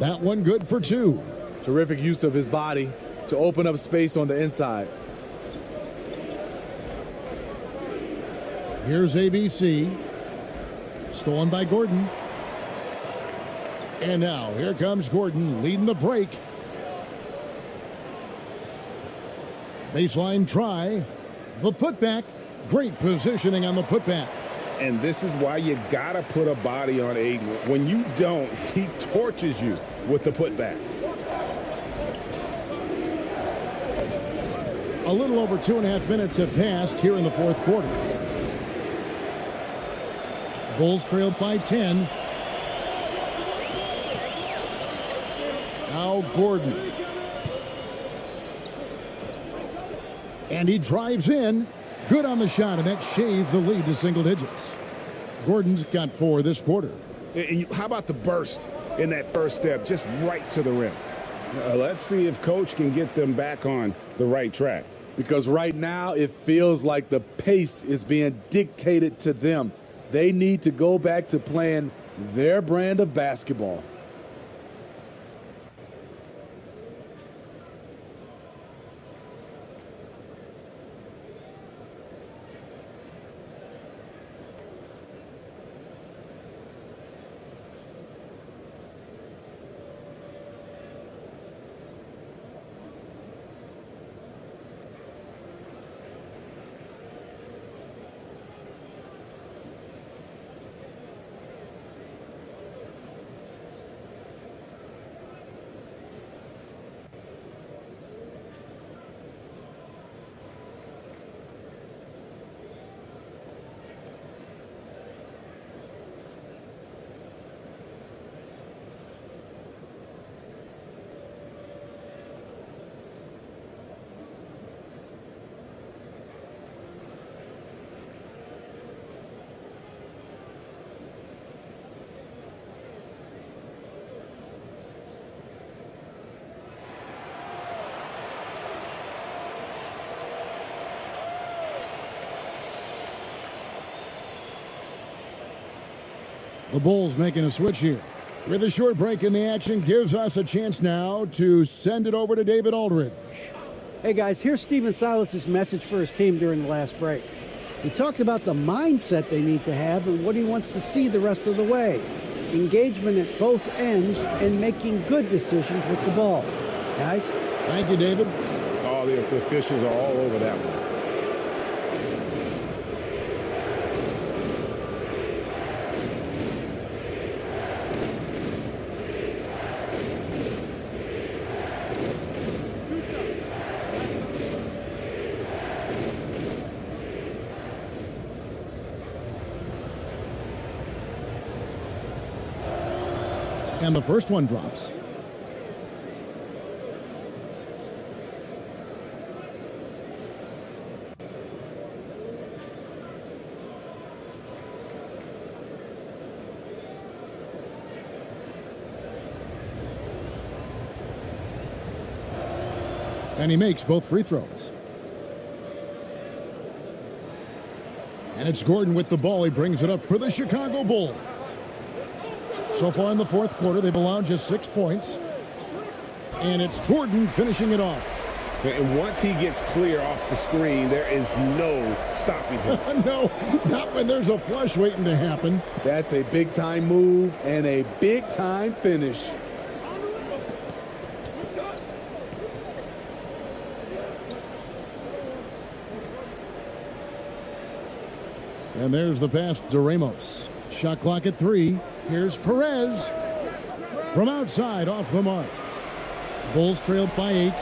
That one good for 2. Terrific use of his body to open up space on the inside. Here's ABC. Stolen by Gordon. And now here comes Gordon leading the break. Baseline try. The putback. Great positioning on the putback. And this is why you got to put a body on Aiden. When you don't, he tortures you with the putback. A little over 2.5 minutes have passed here in the fourth quarter. Bulls trailed by 10. Now Gordon. And he drives in. Good on the shot, and that shaves the lead to single digits. Gordon's got 4 this quarter. And how about the burst in that first step, just right to the rim? Let's see if Coach can get them back on the right track. Because right now it feels like the pace is being dictated to them. They need to go back to playing their brand of basketball. The Bulls making a switch here. With a short break in the action, gives us a chance now to send it over to David Aldridge. Hey guys, here's Stephen Silas's message for his team during the last break. He talked about the mindset they need to have and what he wants to see the rest of the way. Engagement at both ends and making good decisions with the ball. Guys? Thank you, David. Oh, the officials are all over that one. And the first one drops. And he makes both free throws. And it's Gordon with the ball. He brings it up for the Chicago Bulls. So far in the fourth quarter, they've allowed just 6 points. And it's Gordon finishing it off. And once he gets clear off the screen, there is no stopping him. No, not when there's a flush waiting to happen. That's a big-time move and a big-time finish. And there's the pass to Ramos. Shot clock at 3. Here's Perez from outside off the mark. Bulls trailed by 8.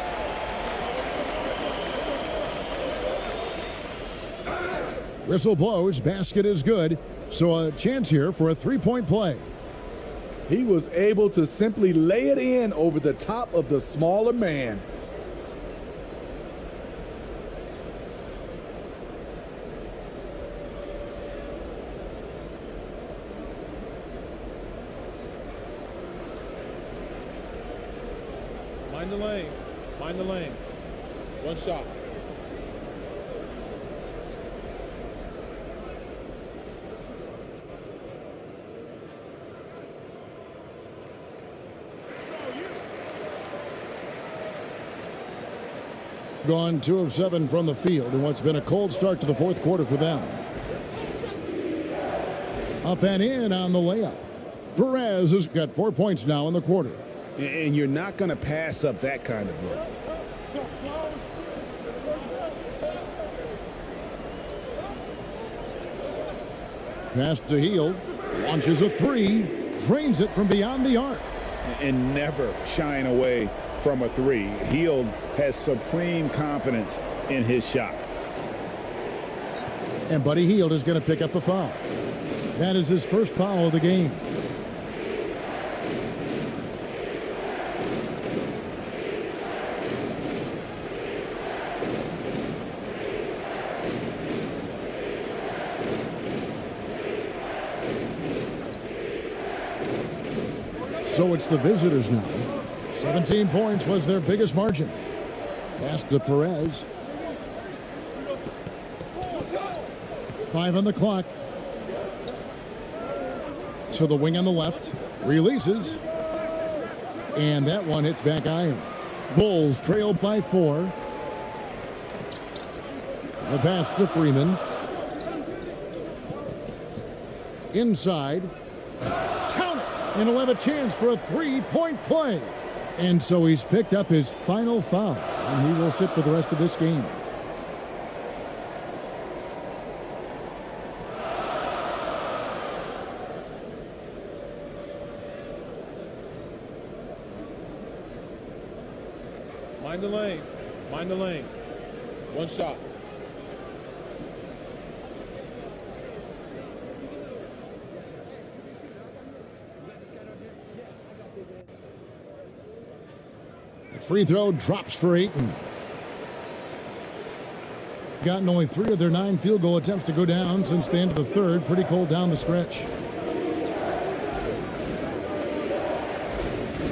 Whistle blows. Basket is good. So a chance here for a three-point play. He was able to simply lay it in over the top of the smaller man. Mind the lanes. Mind the lanes. One shot. Gone 2 of 7 from the field in what's been a cold start to the fourth quarter for them. Up and in on the layup. Perez has got 4 points now in the quarter. And you're not going to pass up that kind of look. Pass to Hield. Launches a three. Drains it from beyond the arc. And never shying away from a three. Hield has supreme confidence in his shot. And Buddy Hield is going to pick up a foul. That is his first foul of the game. So it's the visitors now. 17 points was their biggest margin. Pass to Perez. 5 on the clock. To the wing on the left. Releases. And that one hits back iron. Bulls trailed by 4. The pass to Freeman. Inside. Count it! And he'll have a chance for a 3-point play. And so he's picked up his final foul. And he will sit for the rest of this game. Mind the lanes. Mind the lanes. One shot. The free throw drops for Ayton. Gotten only 3 of their 9 field goal attempts to go down since the end of the third. Pretty cold down the stretch.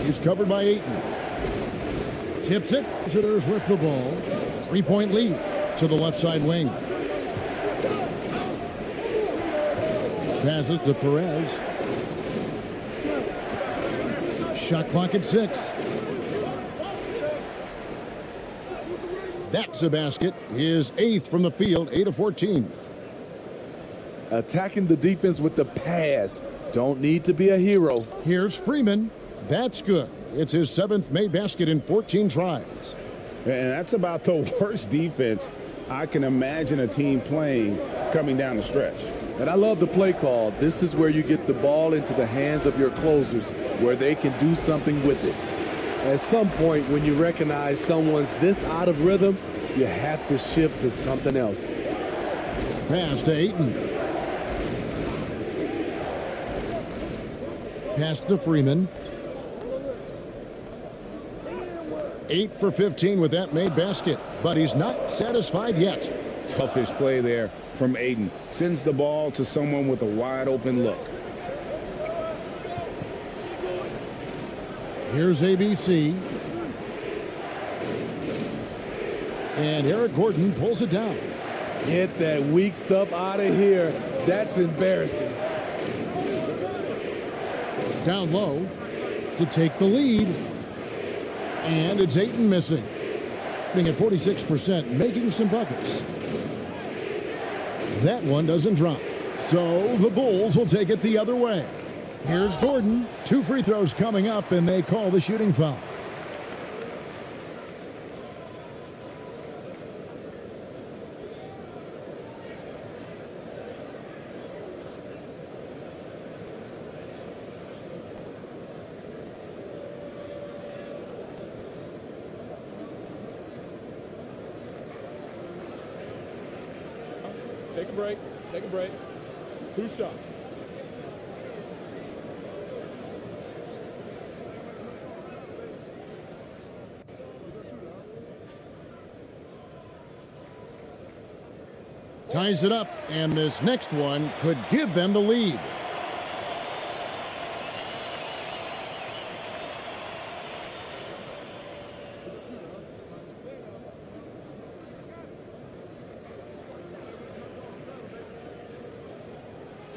He's covered by Ayton. Tips it. Visitors with the ball. 3-point lead to the left side wing. Passes to Perez. Shot clock at 6. That's a basket. His 8th from the field, 8 of 14. Attacking the defense with the pass. Don't need to be a hero. Here's Freeman. That's good. It's his 7th made basket in 14 tries. And that's about the worst defense I can imagine a team playing coming down the stretch. And I love the play call. This is where you get the ball into the hands of your closers, where they can do something with it. At some point, when you recognize someone's this out of rhythm, you have to shift to something else. Pass to Ayton. Pass to Freeman. 8 for 15 with that made basket, but he's not satisfied yet. Toughish play there from Ayton. Sends the ball to someone with a wide open look. Here's ABC. And Eric Gordon pulls it down. Get that weak stuff out of here. That's embarrassing. Down low to take the lead. And it's Ayton missing. Being at 46%, making some buckets. That one doesn't drop. So the Bulls will take it the other way. Here's Gordon. 2 free throws coming up, and they call the shooting foul. Take a break. Take a break. 2 shots. Ties it up, and this next one could give them the lead.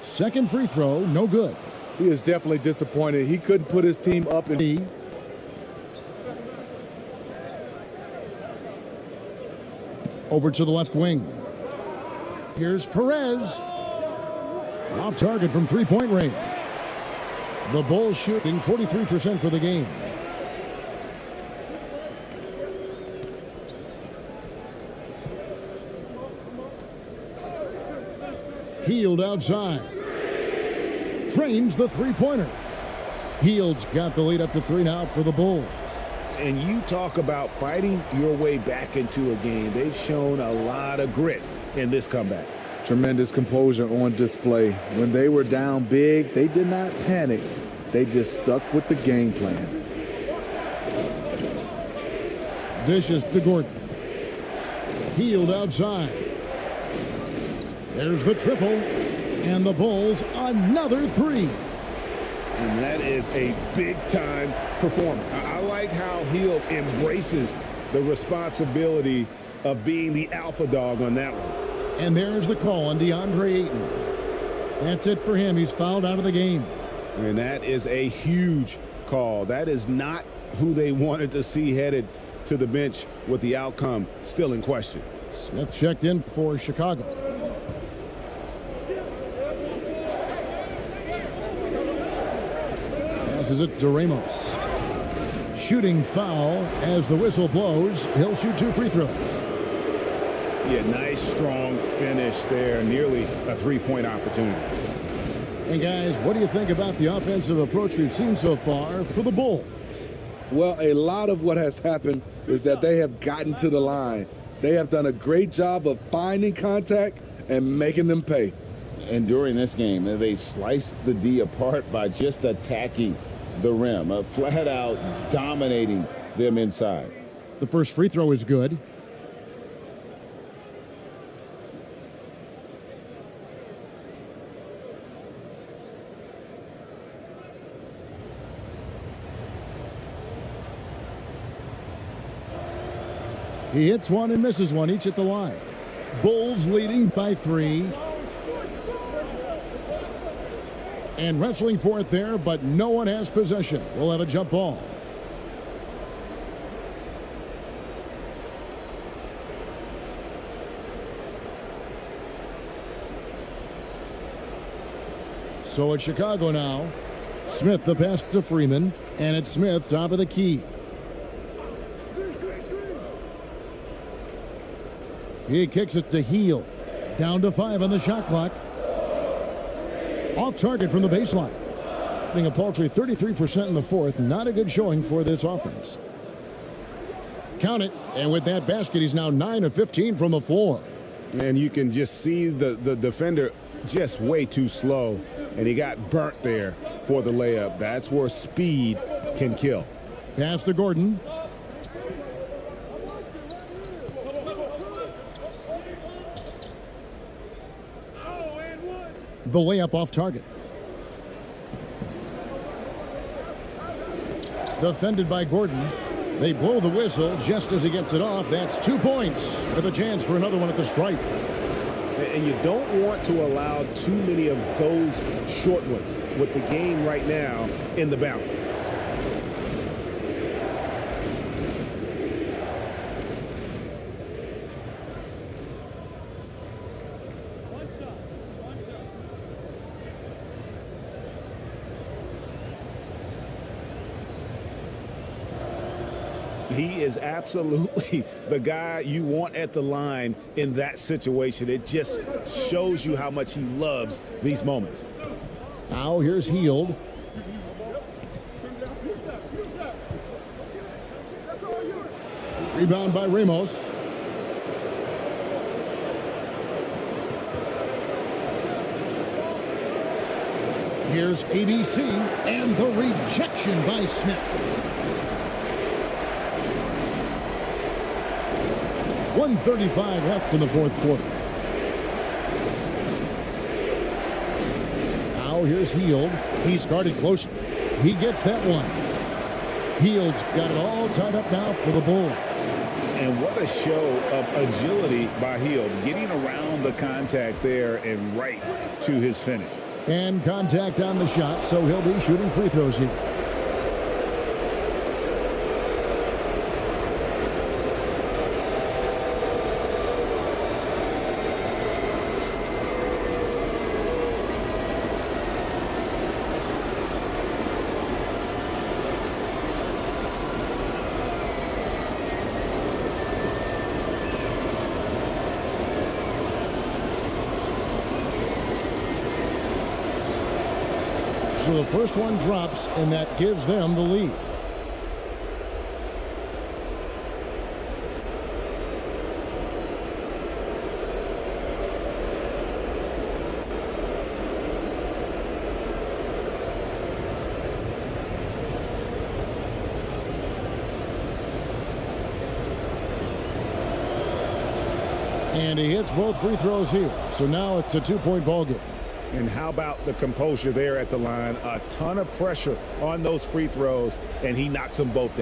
Second free throw, no good. He is definitely disappointed. He couldn't put his team up in E. Over to the left wing. Here's Perez. Off target from 3-point range. The Bulls shooting 43% for the game. Hield outside. drains the three-pointer. Hield's got the lead up to 3 now for the Bulls. And you talk about fighting your way back into a game. They've shown a lot of grit in this comeback. Tremendous composure on display. When they were down big, they did not panic. They just stuck with the game plan. Dishes to Gordon. Hield outside. There's the triple. And the Bulls another 3. And that is a big-time performance. I like how Hield embraces the responsibility of being the alpha dog on that one. And there's the call on DeAndre Ayton. That's it for him. He's fouled out of the game. And that is a huge call. That is not who they wanted to see headed to the bench with the outcome still in question. Smith checked in for Chicago. Passes it to Ramos. Shooting foul as the whistle blows. He'll shoot 2 free throws. Yeah, nice, strong finish there. Nearly a three-point opportunity. Hey, guys, what do you think about the offensive approach we've seen so far for the Bulls? Well, a lot of what has happened is that they have gotten to the line. They have done a great job of finding contact and making them pay. And during this game, they sliced the D apart by just attacking the rim, flat out dominating them inside. The first free throw is good. He hits one and misses one, each at the line. Bulls leading by 3. And wrestling for it there, but no one has possession. We'll have a jump ball. So it's Chicago now. Smith the pass to Freeman, and it's Smith top of the key. He kicks it to Hield. Down to 5 on the shot clock. Off target from the baseline. Being a paltry 33% in the fourth. Not a good showing for this offense. Count it. And with that basket, he's now 9 of 15 from the floor. And you can just see the defender just way too slow. And he got burnt there for the layup. That's where speed can kill. Pass to Gordon. The layup off target. Defended by Gordon. They blow the whistle just as he gets it off. That's 2 points with a chance for another one at the stripe. And you don't want to allow too many of those short ones with the game right now in the balance. He is absolutely the guy you want at the line in that situation. It just shows you how much he loves these moments. Now here's Hield. Rebound by Ramos. Here's ABC and the rejection by Smith. 1:35 left in the fourth quarter. Now here's Hield. He's guarded close. He gets that one. Hield's got it all tied up now for the Bulls. And what a show of agility by Hield, getting around the contact there and right to his finish. And contact on the shot, so he'll be shooting free throws here. So the first one drops, and that gives them the lead. And he hits both free throws here. So now it's a 2-point ball game. And how about the composure there at the line? A ton of pressure on those free throws, and he knocks them both down.